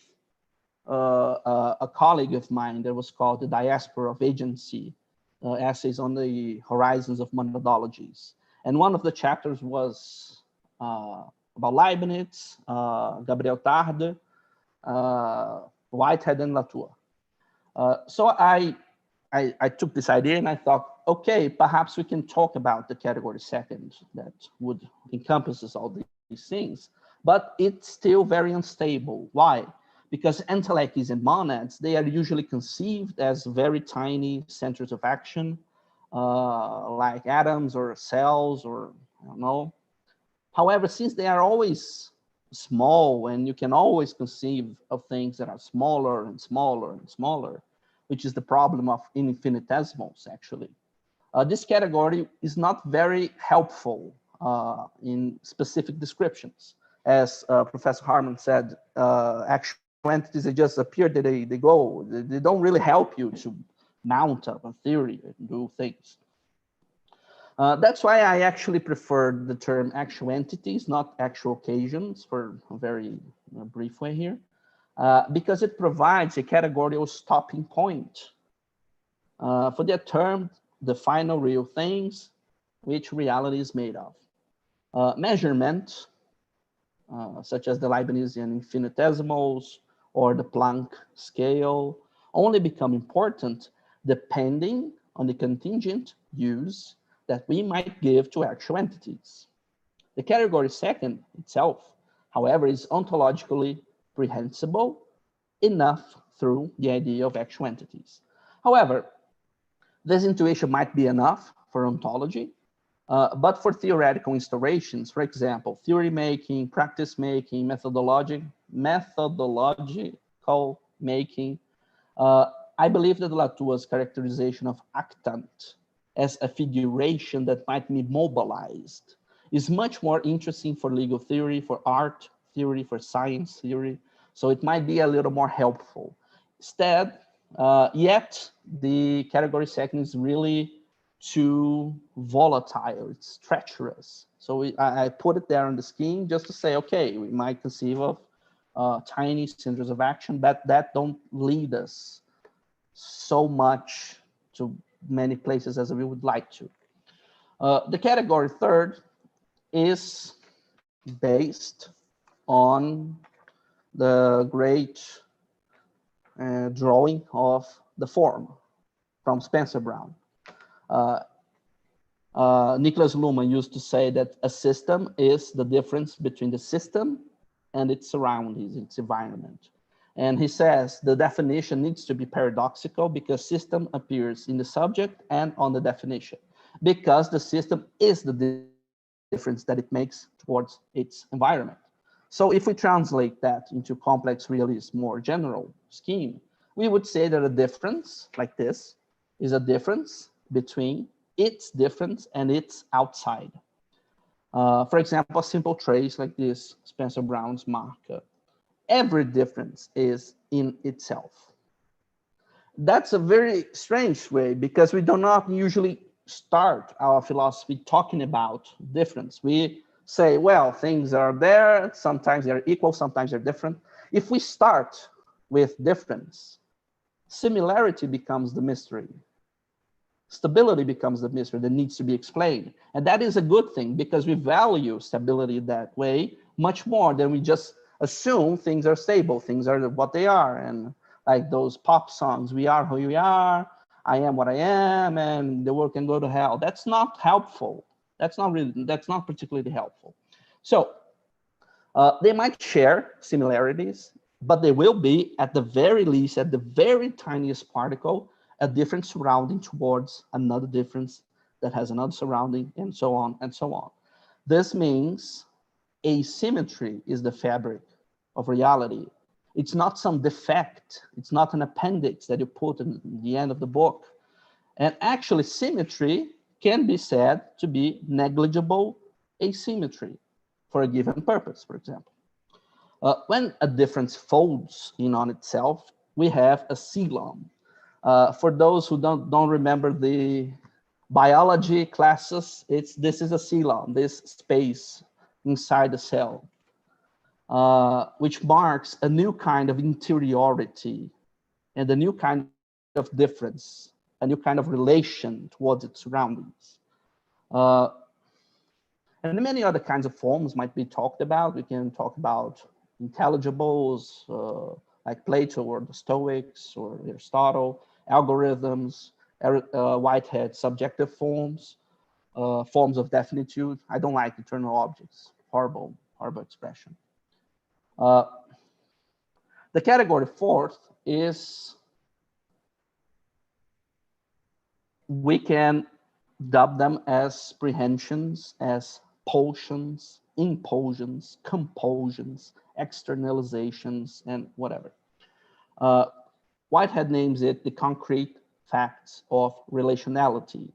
a colleague of mine that was called The Diaspora of Agency, Essays on the Horizons of Monadologies. And one of the chapters was about Leibniz, Gabriel Tarde, Whitehead, and Latour. So I took this idea and I thought, okay, perhaps we can talk about the category second that would encompasses all these things, but it's still very unstable. Why? Because entelechies and monads, they are usually conceived as very tiny centers of action, like atoms or cells, or I don't know. However, since they are always small, and you can always conceive of things that are smaller and smaller and smaller, which is the problem of infinitesimals, actually. This category is not very helpful in specific descriptions. As Professor Harman said, actual entities, they just appear, they go. They don't really help you to mount up a theory and do things. That's why I actually prefer the term actual entities, not actual occasions, for a very brief way here, because it provides a categorical stopping point for the term, the final real things which reality is made of. Measurement, such as the Leibnizian infinitesimals or the Planck scale, only become important depending on the contingent use that we might give to actual entities. The category second itself, however, is ontologically prehensible enough through the idea of actual entities. However, this intuition might be enough for ontology, but for theoretical installations, for example, theory making, practice making, methodological making, I believe that Latour's characterization of actant as a figuration that might be mobilized is much more interesting for legal theory, for art theory, for science theory. So it might be a little more helpful. Instead, yet the category second is really too volatile, it's treacherous. So I put it there on the scheme just to say, okay, we might conceive of tiny centers of action, but that don't lead us so much to many places as we would like to. The category third is based on the great drawing of the form from Spencer Brown. Nicholas Luhmann used to say that a system is the difference between the system and its surroundings, its environment. And he says the definition needs to be paradoxical because system appears in the subject and on the definition, because the system is the difference that it makes towards its environment. So if we translate that into complex realism, more general scheme, we would say that a difference like this is a difference between its difference and its outside. For example, a simple trace like this, Spencer Brown's marker. Every difference is in itself. That's a very strange way because we do not usually start our philosophy talking about difference. We say, well, things are there, sometimes they're equal, sometimes they're different. If we start with difference, similarity becomes the mystery. Stability becomes the mystery that needs to be explained. And that is a good thing because we value stability that way much more than we just assume things are stable, things are what they are. And like those pop songs, we are who we are, I am what I am, and the world can go to hell. That's not helpful. That's not particularly helpful. So they might share similarities, but they will be at the very least, at the very tiniest particle, a different surrounding towards another difference that has another surrounding, and so on and so on. This means asymmetry is the fabric of reality. It's not some defect. It's not an appendix that you put in the end of the book. And actually, symmetry can be said to be negligible asymmetry for a given purpose, for example. When a difference folds in on itself, we have a coulomb. For those who don't remember the biology classes, this is a coulomb, this space inside the cell, which marks a new kind of interiority and a new kind of difference, a new kind of relation towards its surroundings. And many other kinds of forms might be talked about. We can talk about intelligibles, like Plato or the Stoics or Aristotle, algorithms, Whitehead subjective forms, forms of definitude. I don't like eternal objects, horrible expression. The category fourth is, we can dub them as prehensions, as pulsions, impulsions, compulsions, externalizations, and whatever. Whitehead names it the concrete facts of relationality.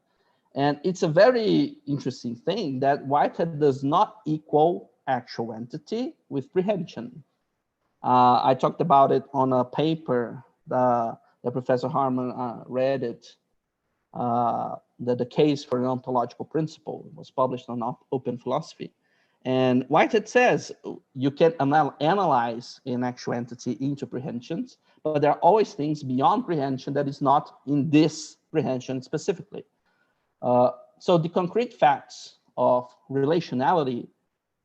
And it's a very interesting thing that Whitehead does not equal actual entity with prehension. I talked about it on a paper that Professor Harman read it, the case for an ontological principle. It was published on Open Philosophy. And Whitehead says you can analyze an actual entity into prehensions, but there are always things beyond prehension that is not in this prehension specifically. So the concrete facts of relationality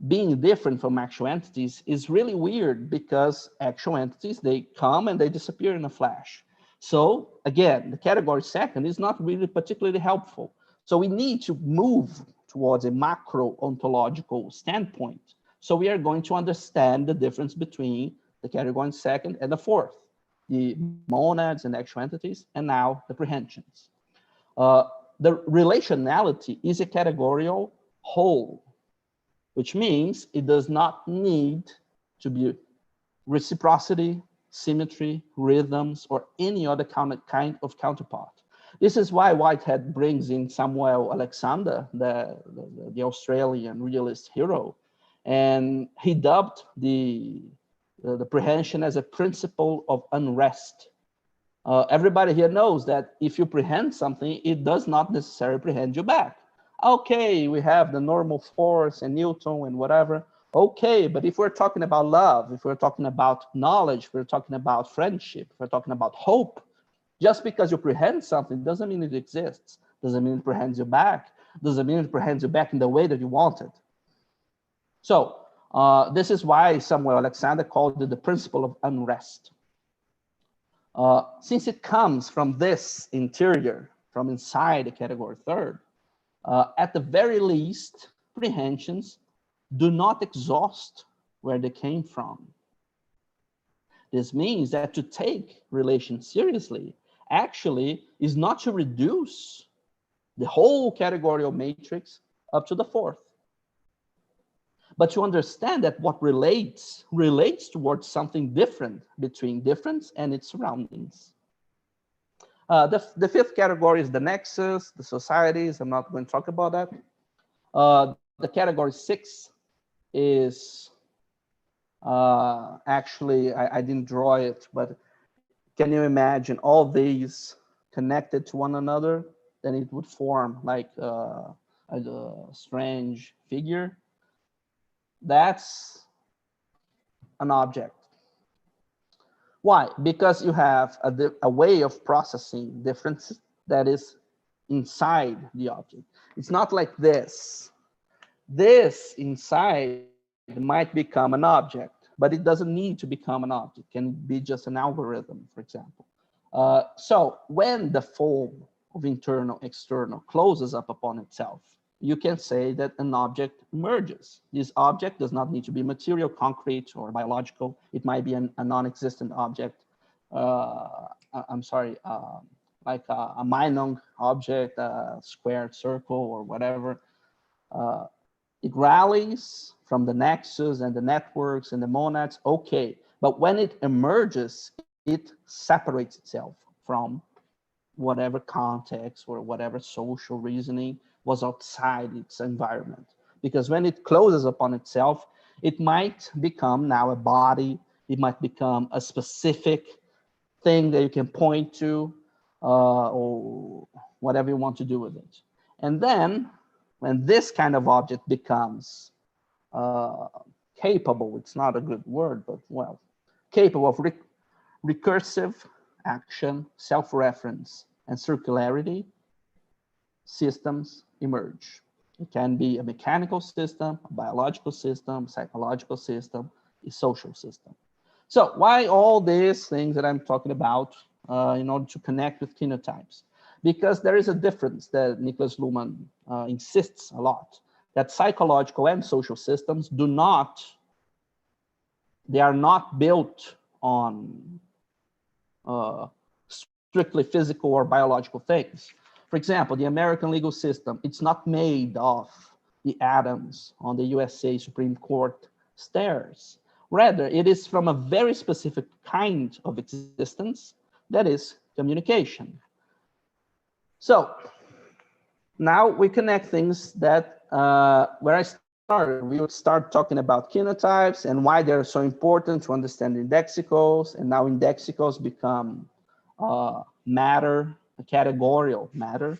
being different from actual entities is really weird because actual entities, they come and they disappear in a flash. So again, the category second is not really particularly helpful. So we need to move towards a macro ontological standpoint. So we are going to understand the difference between the category second and the fourth, the monads and actual entities, and now the prehensions. The relationality is a categorical whole, which means it does not need to be reciprocity, symmetry, rhythms, or any other kind of counterpart. This is why Whitehead brings in Samuel Alexander, the Australian realist hero, and he dubbed the prehension as a principle of unrest. Everybody here knows that if you prehend something, it does not necessarily prehend you back. Okay, we have the normal force and Newton and whatever. Okay, but if we're talking about love, if we're talking about knowledge, if we're talking about friendship, if we're talking about hope, just because you prehend something doesn't mean it exists. Doesn't mean it prehends you back. Doesn't mean it prehends you back in the way that you want it. So this is why Samuel Alexander called it the principle of unrest. Since it comes from this interior, from inside the category third, at the very least, prehensions do not exhaust where they came from. This means that to take relations seriously actually is not to reduce the whole categorical matrix up to the fourth, but to understand that what relates towards something different between difference and its surroundings. The fifth category is the nexus, the societies. I'm not going to talk about that. The category 6 is actually, I didn't draw it, but can you imagine all these connected to one another? Then it would form like a strange figure. That's an object. Why? Because you have a way of processing differences that is inside the object. It's not like this. This inside might become an object, but it doesn't need to become an object. It can be just an algorithm, for example. So when the form of internal, external closes up upon itself, you can say that an object emerges. This object does not need to be material, concrete, or biological. It might be a non-existent object. I'm sorry, like a Meinung object, a squared circle, or whatever. It rallies from the nexus and the networks and the monads, okay. But when it emerges, it separates itself from whatever context or whatever social reasoning was outside its environment. Because when it closes upon itself, it might become now a body, it might become a specific thing that you can point to, or whatever you want to do with it. And then when this kind of object becomes capable, it's not a good word, but well, capable of recursive action, self-reference, and circularity, systems emerge. It can be a mechanical system, a biological system, psychological system, a social system. So why all these things that I'm talking about in order to connect with kenotypes? Because there is a difference that Niklas Luhmann insists a lot, that psychological and social systems they are not built on strictly physical or biological things. For example, the American legal system, it's not made of the atoms on the USA Supreme Court stairs. Rather, it is from a very specific kind of existence, that is communication. So now we connect things that where I started, we would start talking about kenotypes and why they're so important to understand indexicals, and now indexicals become matter, a categorical matter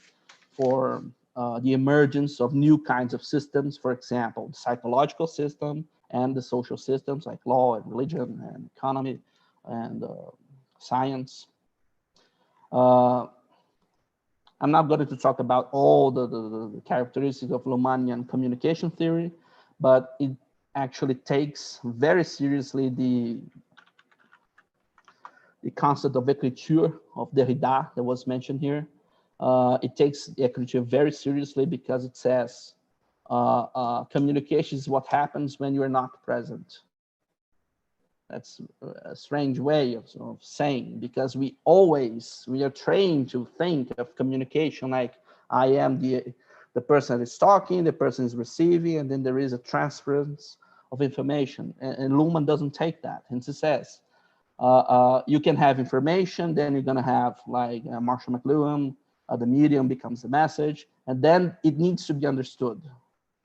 for the emergence of new kinds of systems, for example, the psychological system and the social systems like law and religion and economy and science. I'm not going to talk about all the characteristics of Luhmannian communication theory, but it actually takes very seriously the concept of écriture of Derrida that was mentioned here. It takes the écriture very seriously because it says communication is what happens when you're not present. That's a strange way of saying, because we are trained to think of communication like I am the person that is talking, the person is receiving, and then there is a transference of information. And Luhmann doesn't take that. Hence he says, you can have information, then you're going to have like Marshall McLuhan, the medium becomes the message, and then it needs to be understood.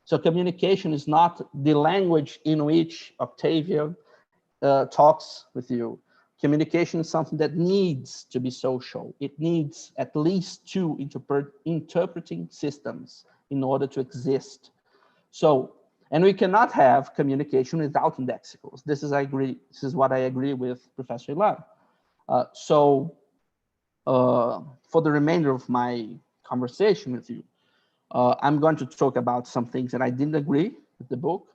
So communication is not the language in which Octavio talks with you. communication is something that needs to be social. It needs at least two interpreting systems in order to exist. So, and we cannot have communication without indexicals. This is what I agree with Professor Ilan. For the remainder of my conversation with you, I'm going to talk about some things that I didn't agree with the book,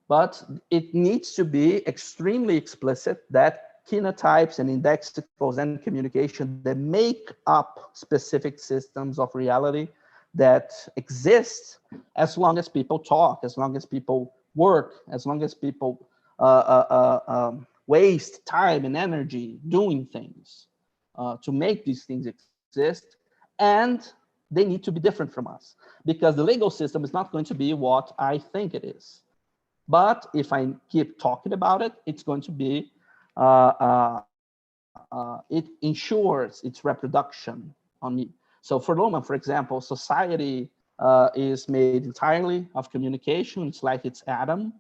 but it needs to be extremely explicit that kenotypes and indexicals and communication that make up specific systems of reality that exist as long as people talk, as long as people work, as long as people waste time and energy doing things to make these things exist, and they need to be different from us, because the legal system is not going to be what I think it is. But if I keep talking about it, it's going to be, it ensures its reproduction on me. So for Luhmann, for example, society is made entirely of communication. It's like its atom,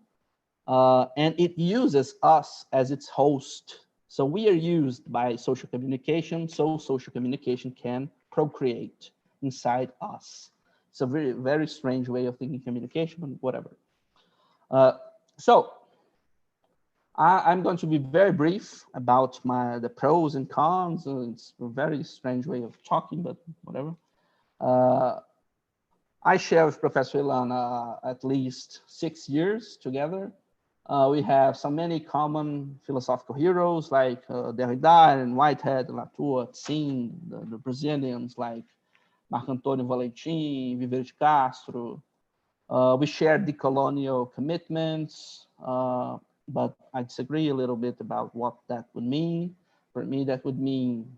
and it uses us as its host. So we are used by social communication, so social communication can procreate inside us. It's a very, very strange way of thinking communication, but whatever. So I'm going to be very brief about the pros and cons. It's a very strange way of talking, but whatever. I share with Professor Ilan at least 6 years together. We have so many common philosophical heroes like Derrida and Whitehead, Latour, Tsin, the Brazilians like Marco Antônio Valentim, Viveiro de Castro. We share decolonial commitments, but I disagree a little bit about what that would mean. For me, that would mean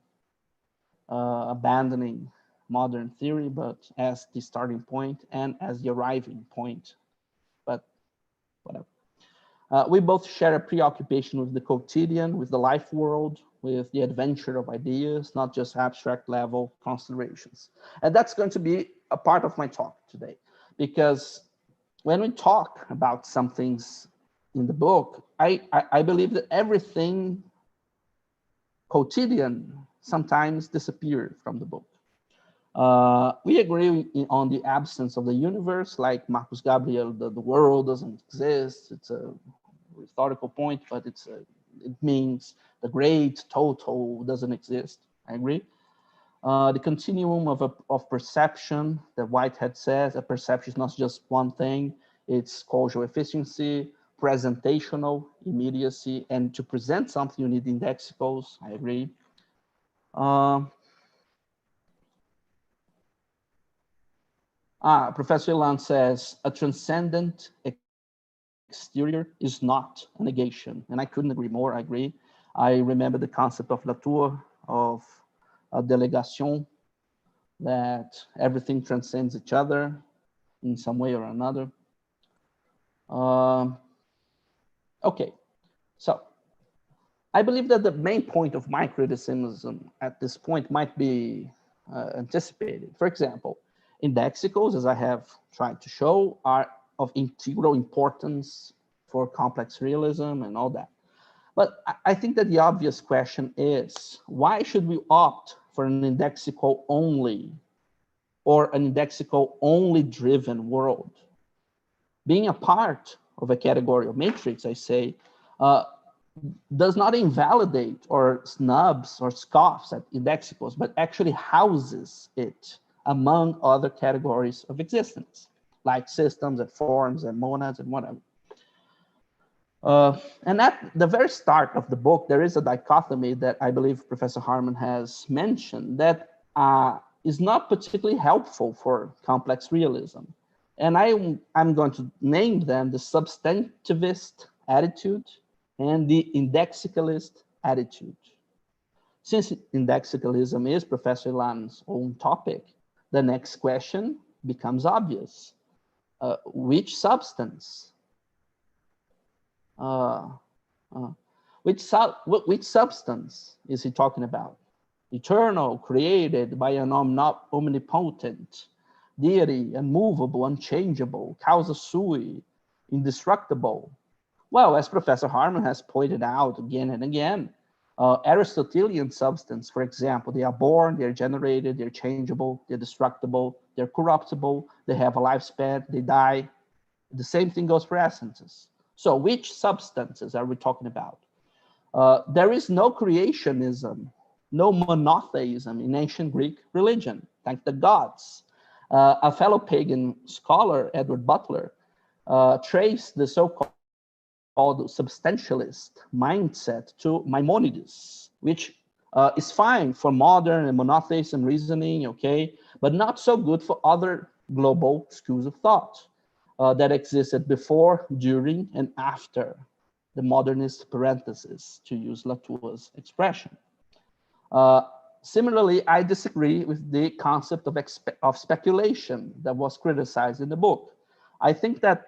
abandoning modern theory, but as the starting point and as the arriving point, but whatever. We both share a preoccupation with the quotidian, with the life world, with the adventure of ideas, not just abstract level considerations. And that's going to be a part of my talk today, because when we talk about some things in the book, I believe that everything quotidian sometimes disappeared from the book. We agree on the absence of the universe, like Marcus Gabriel, the world doesn't exist. It's a rhetorical point, but it means the great total doesn't exist. I agree. The continuum of perception that Whitehead says, a perception is not just one thing, it's causal efficiency, presentational immediacy, and to present something you need indexicals. I agree. Professor Ilan says a transcendent exterior is not a negation, and I couldn't agree more. I agree. I remember the concept of Latour of a delegation, that everything transcends each other in some way or another. Okay, so I believe that the main point of my criticism at this point might be anticipated. For example, indexicals, as I have tried to show, are of integral importance for complex realism and all that. But I think that the obvious question is, why should we opt for an indexical only or an indexical only driven world? Being a part of a categorical matrix, I say, does not invalidate or snubs or scoffs at indexicals, but actually houses it among other categories of existence, like systems and forms and monads and whatever. And at the very start of the book, there is a dichotomy that I believe Professor Harman has mentioned that is not particularly helpful for complex realism. And I'm going to name them the substantivist attitude and the indexicalist attitude. Since indexicalism is Professor Ilan's own topic, the next question becomes obvious. Which substance? Which substance is he talking about? Eternal, created by an omnipotent deity, unmovable, unchangeable, causa sui, indestructible. Well, as Professor Harman has pointed out again and again, Aristotelian substance, for example, they are born, they're generated, they're changeable, they're destructible, they're corruptible, they have a lifespan, they die. The same thing goes for essences. So which substances are we talking about? There is no creationism, no monotheism in ancient Greek religion, thank the gods. A fellow pagan scholar, Edward Butler, traced the so-called substantialist mindset to Maimonides, which is fine for modern and monotheism reasoning, okay, but not so good for other global schools of thought that existed before, during, and after the modernist parenthesis, to use Latour's expression. Similarly, I disagree with the concept of speculation that was criticized in the book. I think that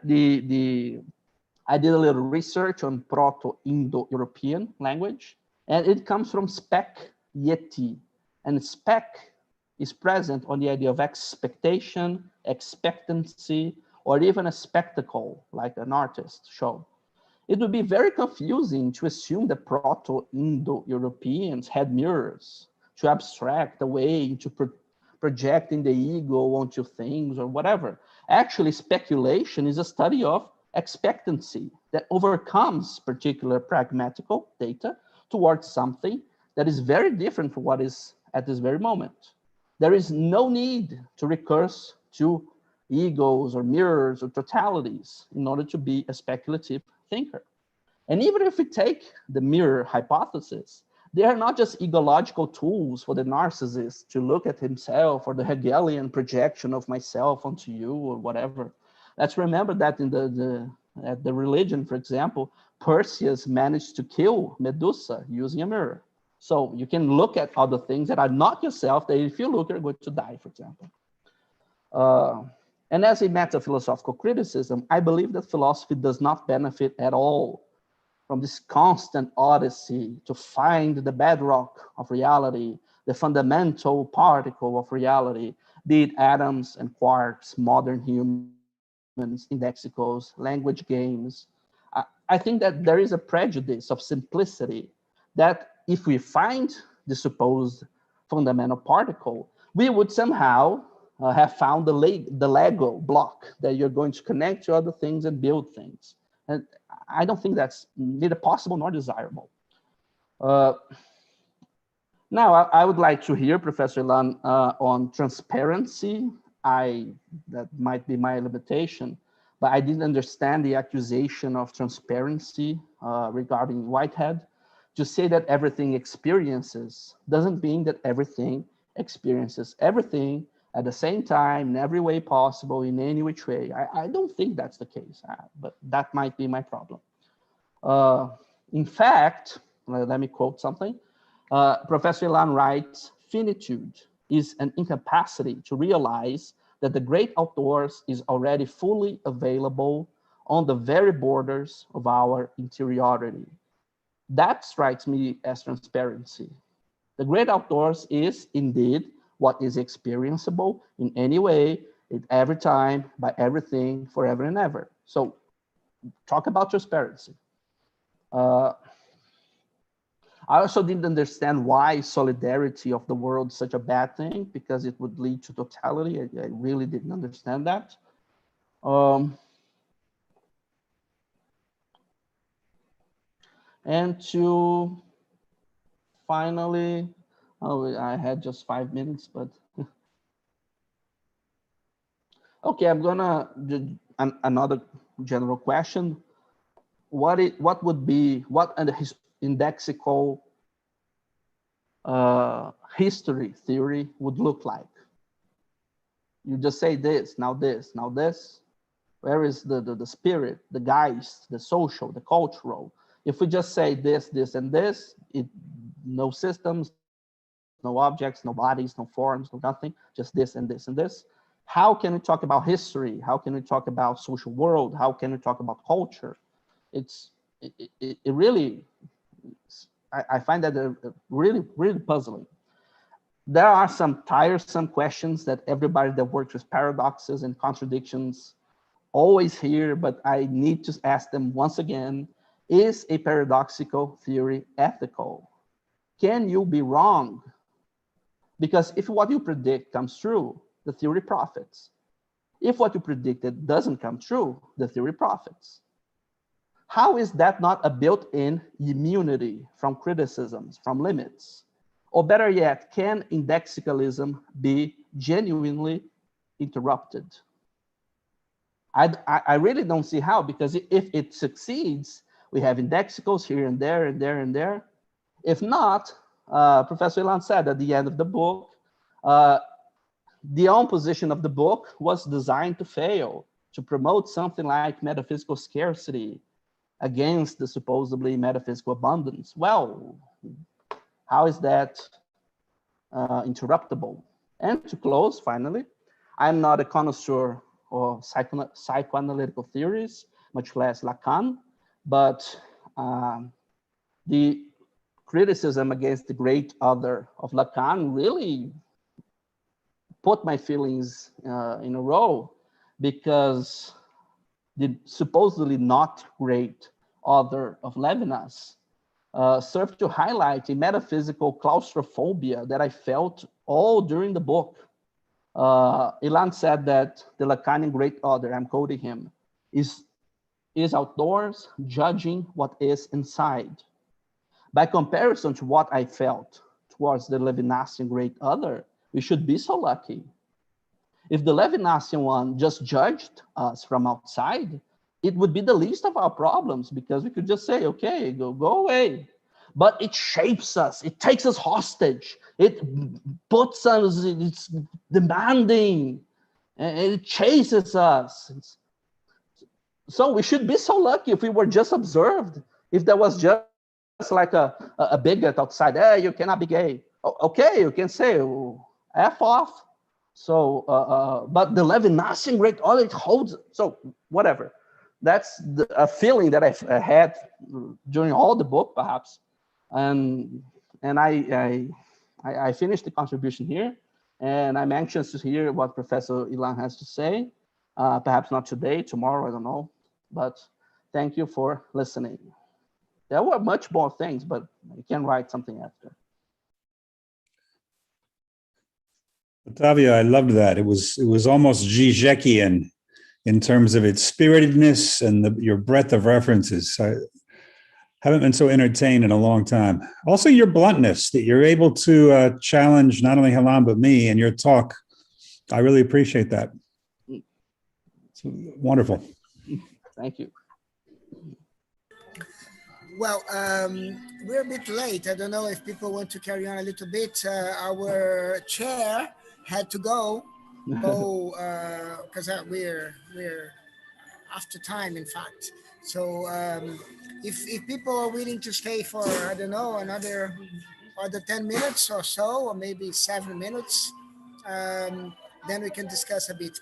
I did a little research on Proto-Indo-European language, and it comes from spec yeti, and spec is present on the idea of expectation, expectancy, or even a spectacle, like an artist show. It would be very confusing to assume that Proto-Indo-Europeans had mirrors to abstract away into projecting the ego onto things or whatever. Actually, speculation is a study of expectancy that overcomes particular pragmatical data towards something that is very different from what is at this very moment. There is no need to recurse to egos or mirrors or totalities in order to be a speculative thinker. And even if we take the mirror hypothesis, they are not just egological tools for the narcissist to look at himself or the Hegelian projection of myself onto you or whatever. Let's remember that in the religion, for example, Perseus managed to kill Medusa using a mirror. So you can look at other things that are not yourself, that if you look, you're going to die, for example. And as a meta-philosophical criticism, I believe that philosophy does not benefit at all from this constant odyssey to find the bedrock of reality, the fundamental particle of reality, be it atoms and quarks, modern humans, indexicals, language games. I think that there is a prejudice of simplicity that if we find the supposed fundamental particle, we would somehow have found the Lego block that you're going to connect to other things and build things. And I don't think that's neither possible nor desirable. Now, I would like to hear Professor Lan on transparency. That might be my limitation, but I didn't understand the accusation of transparency regarding Whitehead. To say that everything experiences doesn't mean that everything experiences everything at the same time, in every way possible, in any which way. I don't think that's the case, but that might be my problem. In fact, let me quote something. Professor Lan writes, finitude is an incapacity to realize that the great outdoors is already fully available on the very borders of our interiority. That strikes me as transparency. The great outdoors is indeed what is experienceable in any way, at every time, by everything, forever and ever. So talk about transparency. I also didn't understand why solidarity of the world is such a bad thing, because it would lead to totality. I really didn't understand that. And to finally, I had just 5 minutes, but okay, I'm gonna do another general question. What an indexical history theory would look like? You just say this, now this, now this. Where is the spirit, the geist, the social, the cultural? If we just say this, this, and this, no systems, no objects, no bodies, no forms, no nothing, just this and this and this. How can we talk about history? How can we talk about social world? How can we talk about culture? It really, I find that really, really puzzling. There are some tiresome questions that everybody that works with paradoxes and contradictions always hear, but I need to ask them once again. Is a paradoxical theory ethical? can you be wrong? Because if what you predict comes true, the theory profits. If what you predicted doesn't come true, the theory profits. How is that not a built-in immunity from criticisms, from limits? Or better yet, can indexicalism be genuinely interrupted? I really don't see how, because if it succeeds, we have indexicals here and there and there and there. If not, Professor Ilan said at the end of the book, the own position of the book was designed to fail, to promote something like metaphysical scarcity against the supposedly metaphysical abundance. Well, how is that interruptible? And to close, finally, I'm not a connoisseur of psychoanalytical theories, much less Lacan, but the criticism against the great other of Lacan really put my feelings in a row, because the supposedly not great other of Levinas served to highlight a metaphysical claustrophobia that I felt all during the book. Ilan said that the Lacanian great other, I'm quoting him, is outdoors judging what is inside. By comparison to what I felt towards the Levinasian great other, we should be so lucky. If the Levinasian one just judged us from outside, it would be the least of our problems, because we could just say, okay, go away. But it shapes us, it takes us hostage, it puts us, it's demanding, and it chases us. So we should be so lucky if we were just observed, if there was just like a bigot outside, hey, you cannot be gay. Okay, you can say, F off. So, but the Levinasian great other, it holds, so whatever. That's a feeling that I had during all the book, perhaps. And I finished the contribution here, and I'm anxious to hear what Professor Ilan has to say. Perhaps not today, tomorrow, I don't know. But thank you for listening. There were much more things, but I can write something after. Otavio, I loved that. It was almost Žižekian in terms of its spiritedness and your breadth of references. I haven't been so entertained in a long time. Also, your bluntness, that you're able to challenge not only Harman, but me in your talk. I really appreciate that. It's wonderful. Thank you. Well, we're a bit late. I don't know if people want to carry on a little bit. Our chair had to go because we're after time, in fact. So if people are willing to stay for, I don't know, another 10 minutes or so, or maybe 7 minutes, then we can discuss a bit.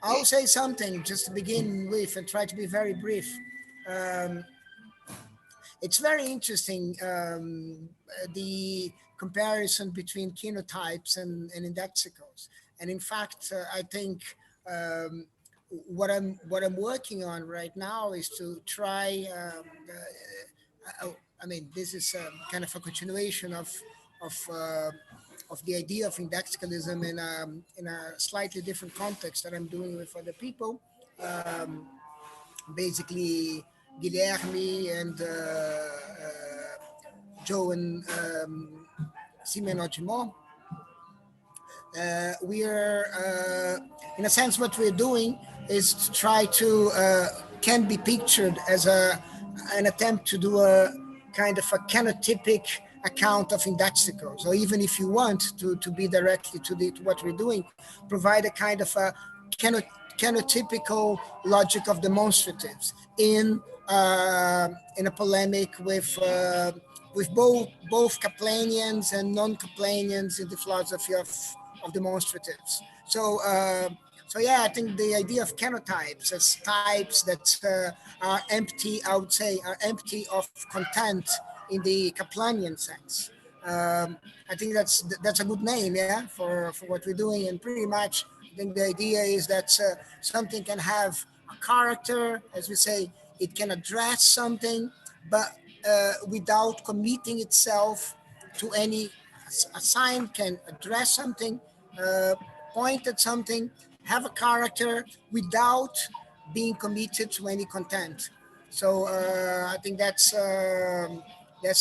I'll say something just to begin with and try to be very brief. It's very interesting, the comparison between kenotypes and indexicals. And in fact, I think what I'm working on right now is to try. I mean, this is kind of a continuation of the idea of indexicalism in a slightly different context that I'm doing with other people. Basically, Guilherme and Joe and Simeon Ochimo. We are, in a sense, what we're doing is to try to, can be pictured as an attempt to do a kind of a kenotypic account of indexicals, or even if you want to be directly to what we're doing, provide a kind of a kenotypical logic of demonstratives in a polemic with both Kaplanians and non-Kaplanians in the philosophy of demonstratives. So yeah, I think the idea of kenotypes as types that are empty, I would say, are empty of content in the Kaplanian sense. I think that's a good name, yeah, for what we're doing. And pretty much, I think the idea is that something can have a character, as we say, it can address something, but without committing itself to any, a sign can address something, point at something, have a character without being committed to any content. So I think that's the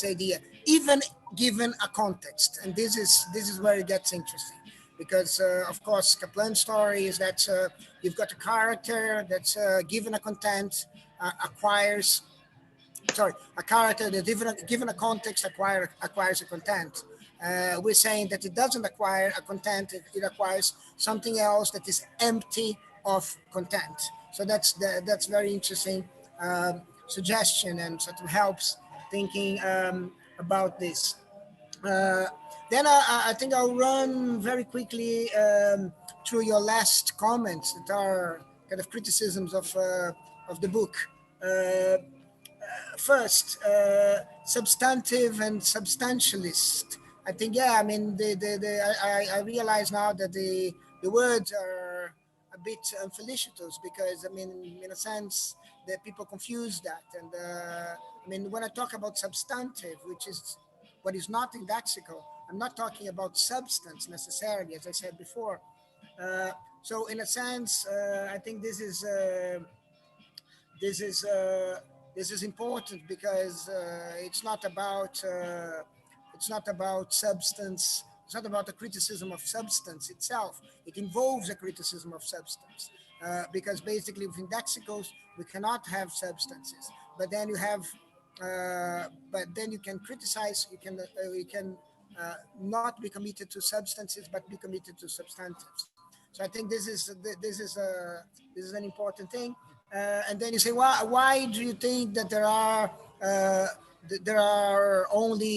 idea, even given a context. And this is where it gets interesting, because of course Kaplan's story is that you've got a character that's given a content, a character that given a context acquires a content. We're saying that it doesn't acquire a content, it acquires something else that is empty of content. So that's very interesting suggestion, and sort of helps thinking about this. Then I think I'll run very quickly through your last comments that are kind of criticisms of the book. First, substantive and substantialist. I think, yeah, I mean, I realize now that the words are a bit unfelicitous, because, I mean, in a sense, that people confuse that. And I mean, when I talk about substantive, which is what is not indexical, I'm not talking about substance necessarily, as I said before. So in a sense, I think this is important, because it's not about substance. It's not about a criticism of substance itself. It involves a criticism of substance, because basically with indexicals we cannot have substances. But then you have, but then you can criticize. You can not be committed to substances, but be committed to substantives. So I think this is an important thing. And then you say, why do you think that there are only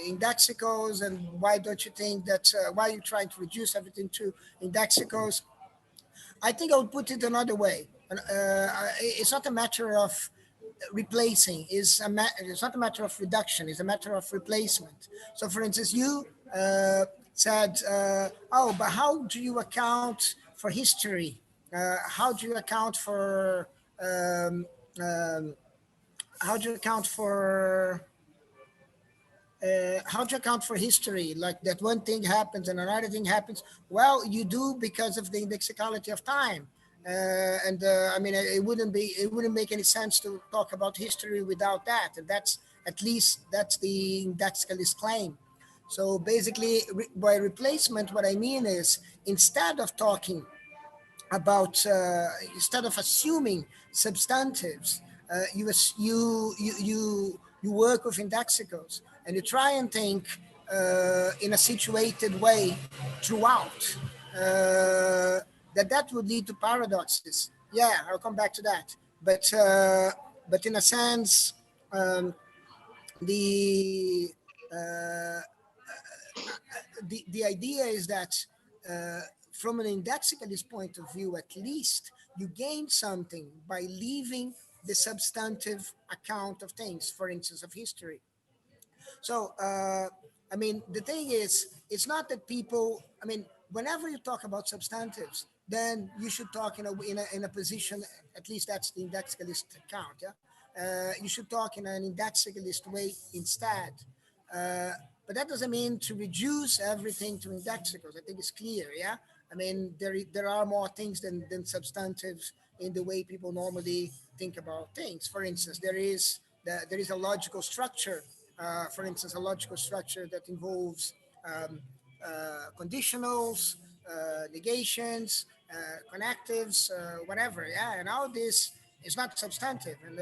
indexicals, and why don't you think that, why are you trying to reduce everything to indexicals? I think I would put it another way. It's not a matter of replacing, it's not a matter of reduction, it's a matter of replacement. So for instance, you said, oh, but how do you account for history? How do you account for history? Like that one thing happens and another thing happens. Well, you do, because of the indexicality of time. I mean, it wouldn't make any sense to talk about history without that. And that's the indexicalist claim. So basically, by replacement, what I mean is, instead of talking about, instead of assuming substantives, you work with indexicals, and you try and think in a situated way throughout. That would lead to paradoxes. Yeah, I'll come back to that. But in a sense, the idea is that from an indexicalist point of view, at least, you gain something by leaving the substantive account of things, for instance, of history. So, I mean, the thing is, it's not that people, I mean, whenever you talk about substantives, then you should talk in a position, at least that's the indexicalist account, yeah? You should talk in an indexicalist way instead. But that doesn't mean to reduce everything to indexicals. I think it's clear, yeah? I mean, there are more things than substantives in the way people normally think about things. For instance, there is a logical structure, for instance, a logical structure that involves conditionals, negations, connectives, whatever, yeah? And all this is not substantive, and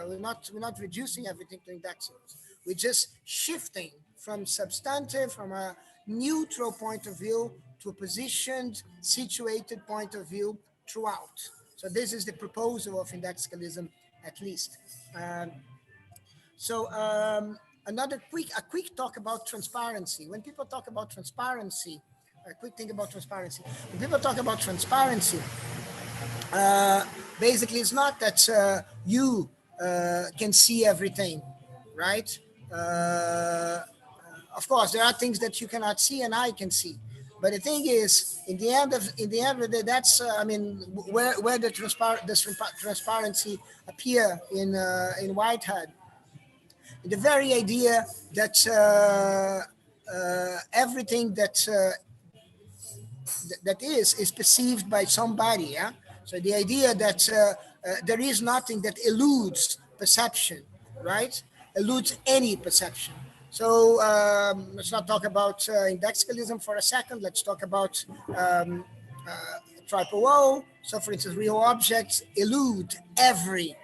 we're not reducing everything to indexicals. We're just shifting from substantive, from a neutral point of view, to a positioned, situated point of view throughout. So this is the proposal of indexicalism, at least. A quick talk about transparency. When people talk about transparency, a quick thing about transparency. When people talk about transparency, basically it's not that you can see everything, right? Of course, there are things that you cannot see and I can see. But the thing is, in the end of the day, that's I mean, where the transparency appear in Whitehead. The very idea that everything that is perceived by somebody. Yeah. So the idea that there is nothing that eludes perception, right? Eludes any perception. So let's not talk about indexicalism for a second. Let's talk about triple O. So for instance, real objects elude every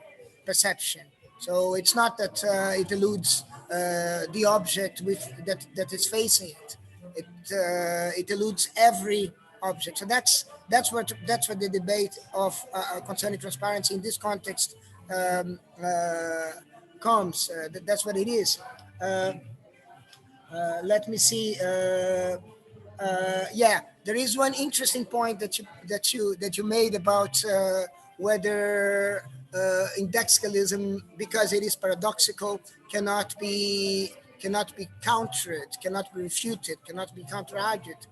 perception. So it's not that it eludes the object that is facing it. It eludes every object. So that's what the debate of concerning transparency in this context comes. That's what it is. Let me see. Yeah, there is one interesting point that you made about whether indexicalism, because it is paradoxical, cannot be countered, cannot be refuted, cannot be counter-argued.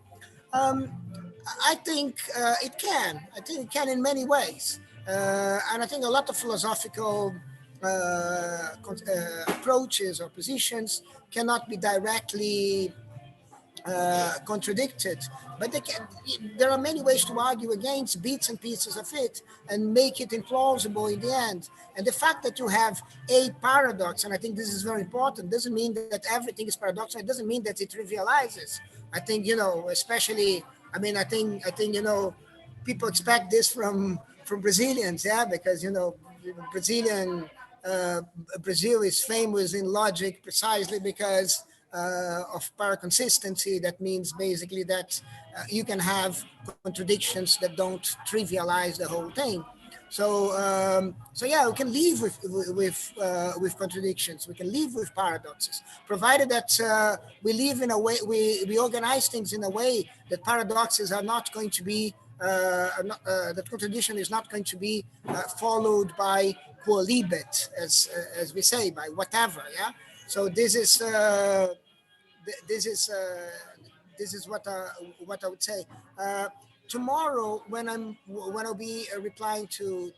I think it can. I think it can in many ways, and I think a lot of philosophical approaches or positions cannot be directly contradicted, but there are many ways to argue against bits and pieces of it and make it implausible in the end. And the fact that you have a paradox, and I think this is very important, doesn't mean that everything is paradoxical. It doesn't mean that it trivializes. I think, especially, I think, people expect this from Brazilians, yeah, because, Brazil is famous in logic precisely because of paraconsistency. That means basically that you can have contradictions that don't trivialize the whole thing. So yeah, we can live with contradictions. We can live with paradoxes, provided that we live in a way, we organize things in a way that paradoxes are not going to be that contradiction is not going to be followed by quo libet, as we say, by whatever. Yeah. So this is what I would say. Tomorrow, when I'll be replying to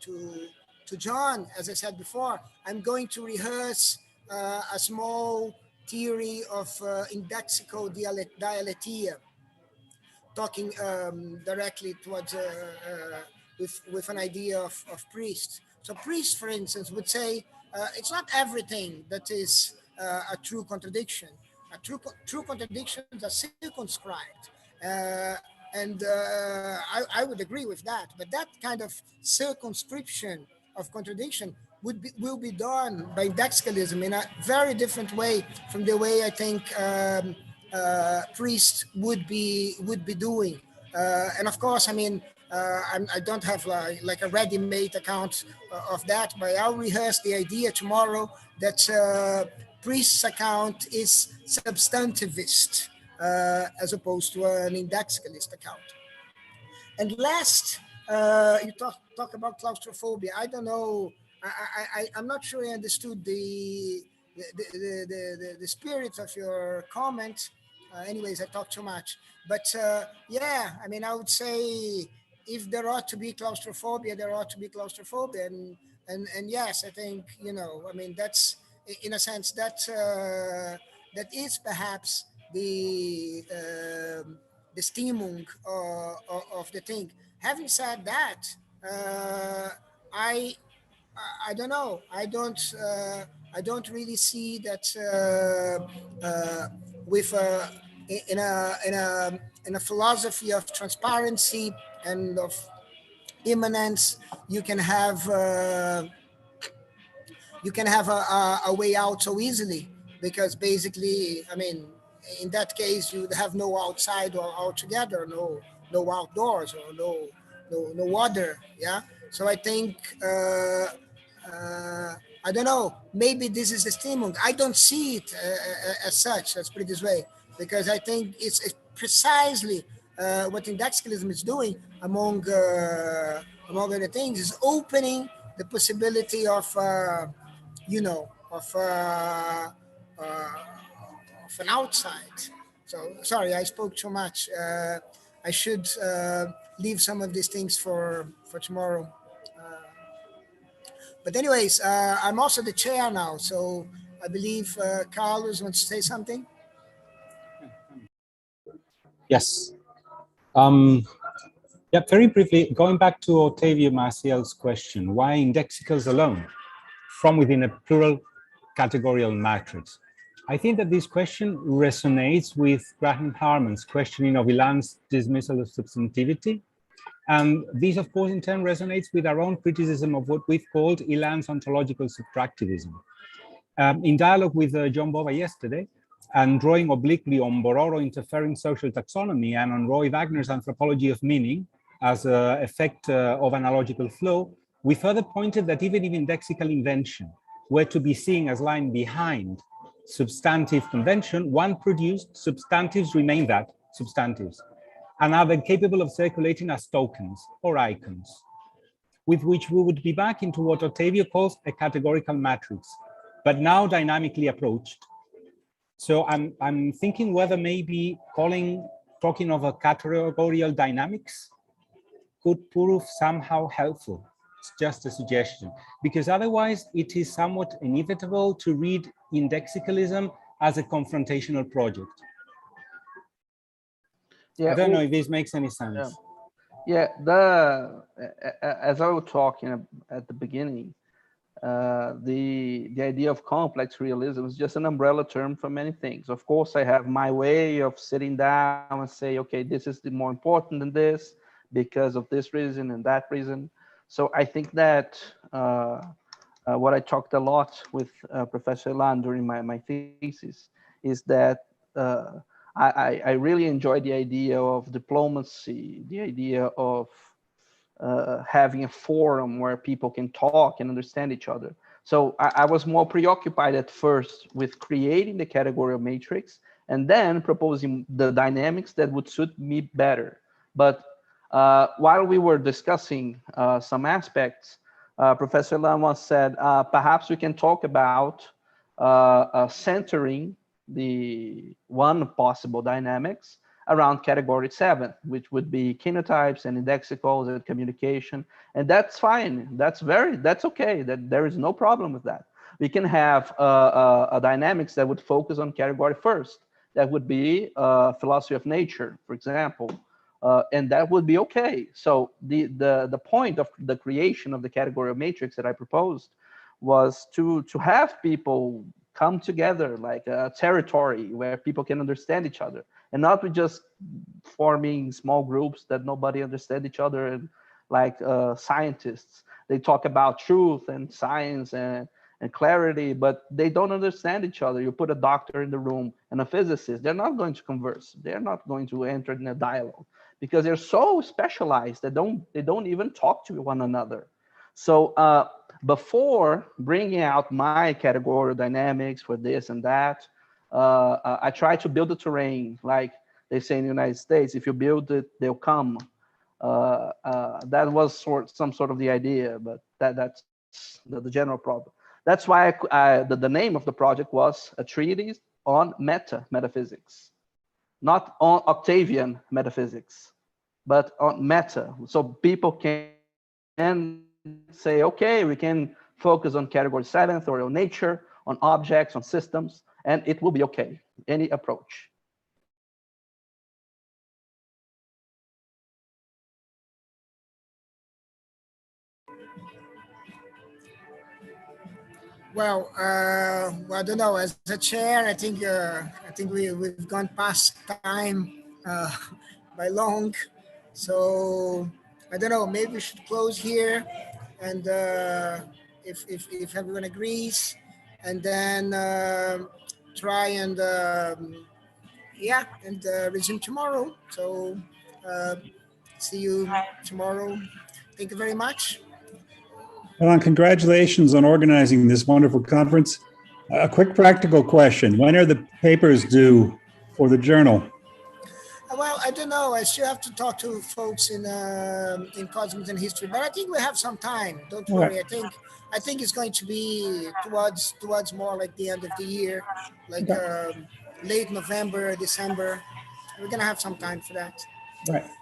John, as I said before, I'm going to rehearse a small theory of indexical dialetia, talking directly towards with an idea of priests. So priests, for instance, would say it's not everything that is a true contradiction. True contradictions are circumscribed. And I would agree with that. But that kind of circumscription of contradiction will be done by indexicalism in a very different way from the way I think priests would be doing. And of course, I don't have like a ready-made account of that, but I'll rehearse the idea tomorrow that priest's account is substantivist as opposed to an indexicalist account. And last, you talk about claustrophobia. I don't know. I'm not sure I understood the spirit of your comment. Anyways, I talk too much. But yeah, I would say if there ought to be claustrophobia, there ought to be claustrophobia. And yes, I think, that's, in a sense, that is perhaps the Stimmung of the thing. Having said that, I don't know. I don't really see that with in a philosophy of transparency and of immanence, you can have a way out so easily, because basically, in that case, you have no outside or altogether, no outdoors or no other. Yeah. So I think I don't know. Maybe this is the Stimmung. I don't see it as such. Let's put it this way, because I think it's precisely what indexicalism is doing among other things, is opening the possibility of of an outside. So sorry, I spoke too much. I should leave some of these things for tomorrow. But anyways, I'm also the chair now, so I believe Carlos wants to say something. Yes. Yeah, very briefly, going back to Otavio Maciel's question, why indexicals alone from within a plural categorical matrix? I think that this question resonates with Graham Harman's questioning of Ilan's dismissal of substantivity. And this, of course, in turn resonates with our own criticism of what we've called Ilan's ontological subtractivism. In dialogue with John Bova yesterday, and drawing obliquely on Bororo interfering social taxonomy and on Roy Wagner's anthropology of meaning as an effect of analogical flow, we further pointed that even if indexical invention were to be seen as lying behind substantive convention, one produced substantives remain that, substantives, and are then capable of circulating as tokens or icons, with which we would be back into what Otavio calls a categorical matrix, but now dynamically approached. So I'm thinking whether maybe talking of a categorical dynamics could prove somehow helpful. It's just a suggestion, because otherwise it is somewhat inevitable to read indexicalism as a confrontational project. Yeah, I don't know if this makes any sense. Yeah, as I was talking at the beginning, the idea of complex realism is just an umbrella term for many things. Of course, I have my way of sitting down and say, okay, this is the more important than this because of this reason and that reason. So I think that what I talked a lot with Professor Ilan during my thesis is that I really enjoy the idea of diplomacy, the idea of having a forum where people can talk and understand each other. So I was more preoccupied at first with creating the categorical matrix and then proposing the dynamics that would suit me better. But while we were discussing some aspects, Professor Ilan once said, perhaps we can talk about centering the one possible dynamics around category 7, which would be kenotypes and indexicals and communication. And that's fine. That's okay. That there is no problem with that. We can have a dynamics that would focus on category first. That would be philosophy of nature, for example. And that would be okay. So the point of the creation of the categorical matrix that I proposed was to have people come together like a territory where people can understand each other, and not with just forming small groups that nobody understand each other. And like scientists, they talk about truth and science and clarity, but they don't understand each other. You put a doctor in the room and a physicist, they're not going to converse. They're not going to enter in a dialogue because they're so specialized that they don't even talk to one another. So before bringing out my categorical dynamics for this and that, I try to build the terrain. Like they say in the United States, if you build it, they'll come. That was some sort of the idea, but that's the general problem. That's why the name of the project was A Treatise on Metaphysics, not on Octavian metaphysics, but on meta. So people can say, okay, we can focus on category 7 or on nature, on objects, on systems, and it will be okay, any approach. Well, I don't know. As a chair, I think we've gone past time by long. So I don't know. Maybe we should close here, and if everyone agrees, and then try and resume tomorrow. So see you tomorrow. Thank you very much. Well, congratulations on organizing this wonderful conference. A quick practical question. When are the papers due for the journal? Well, I don't know. I still have to talk to folks in Cosmos and History, but I think we have some time. Don't worry. I think it's going to be towards more like the end of the year, like late November, December. We're gonna have some time for that. Right.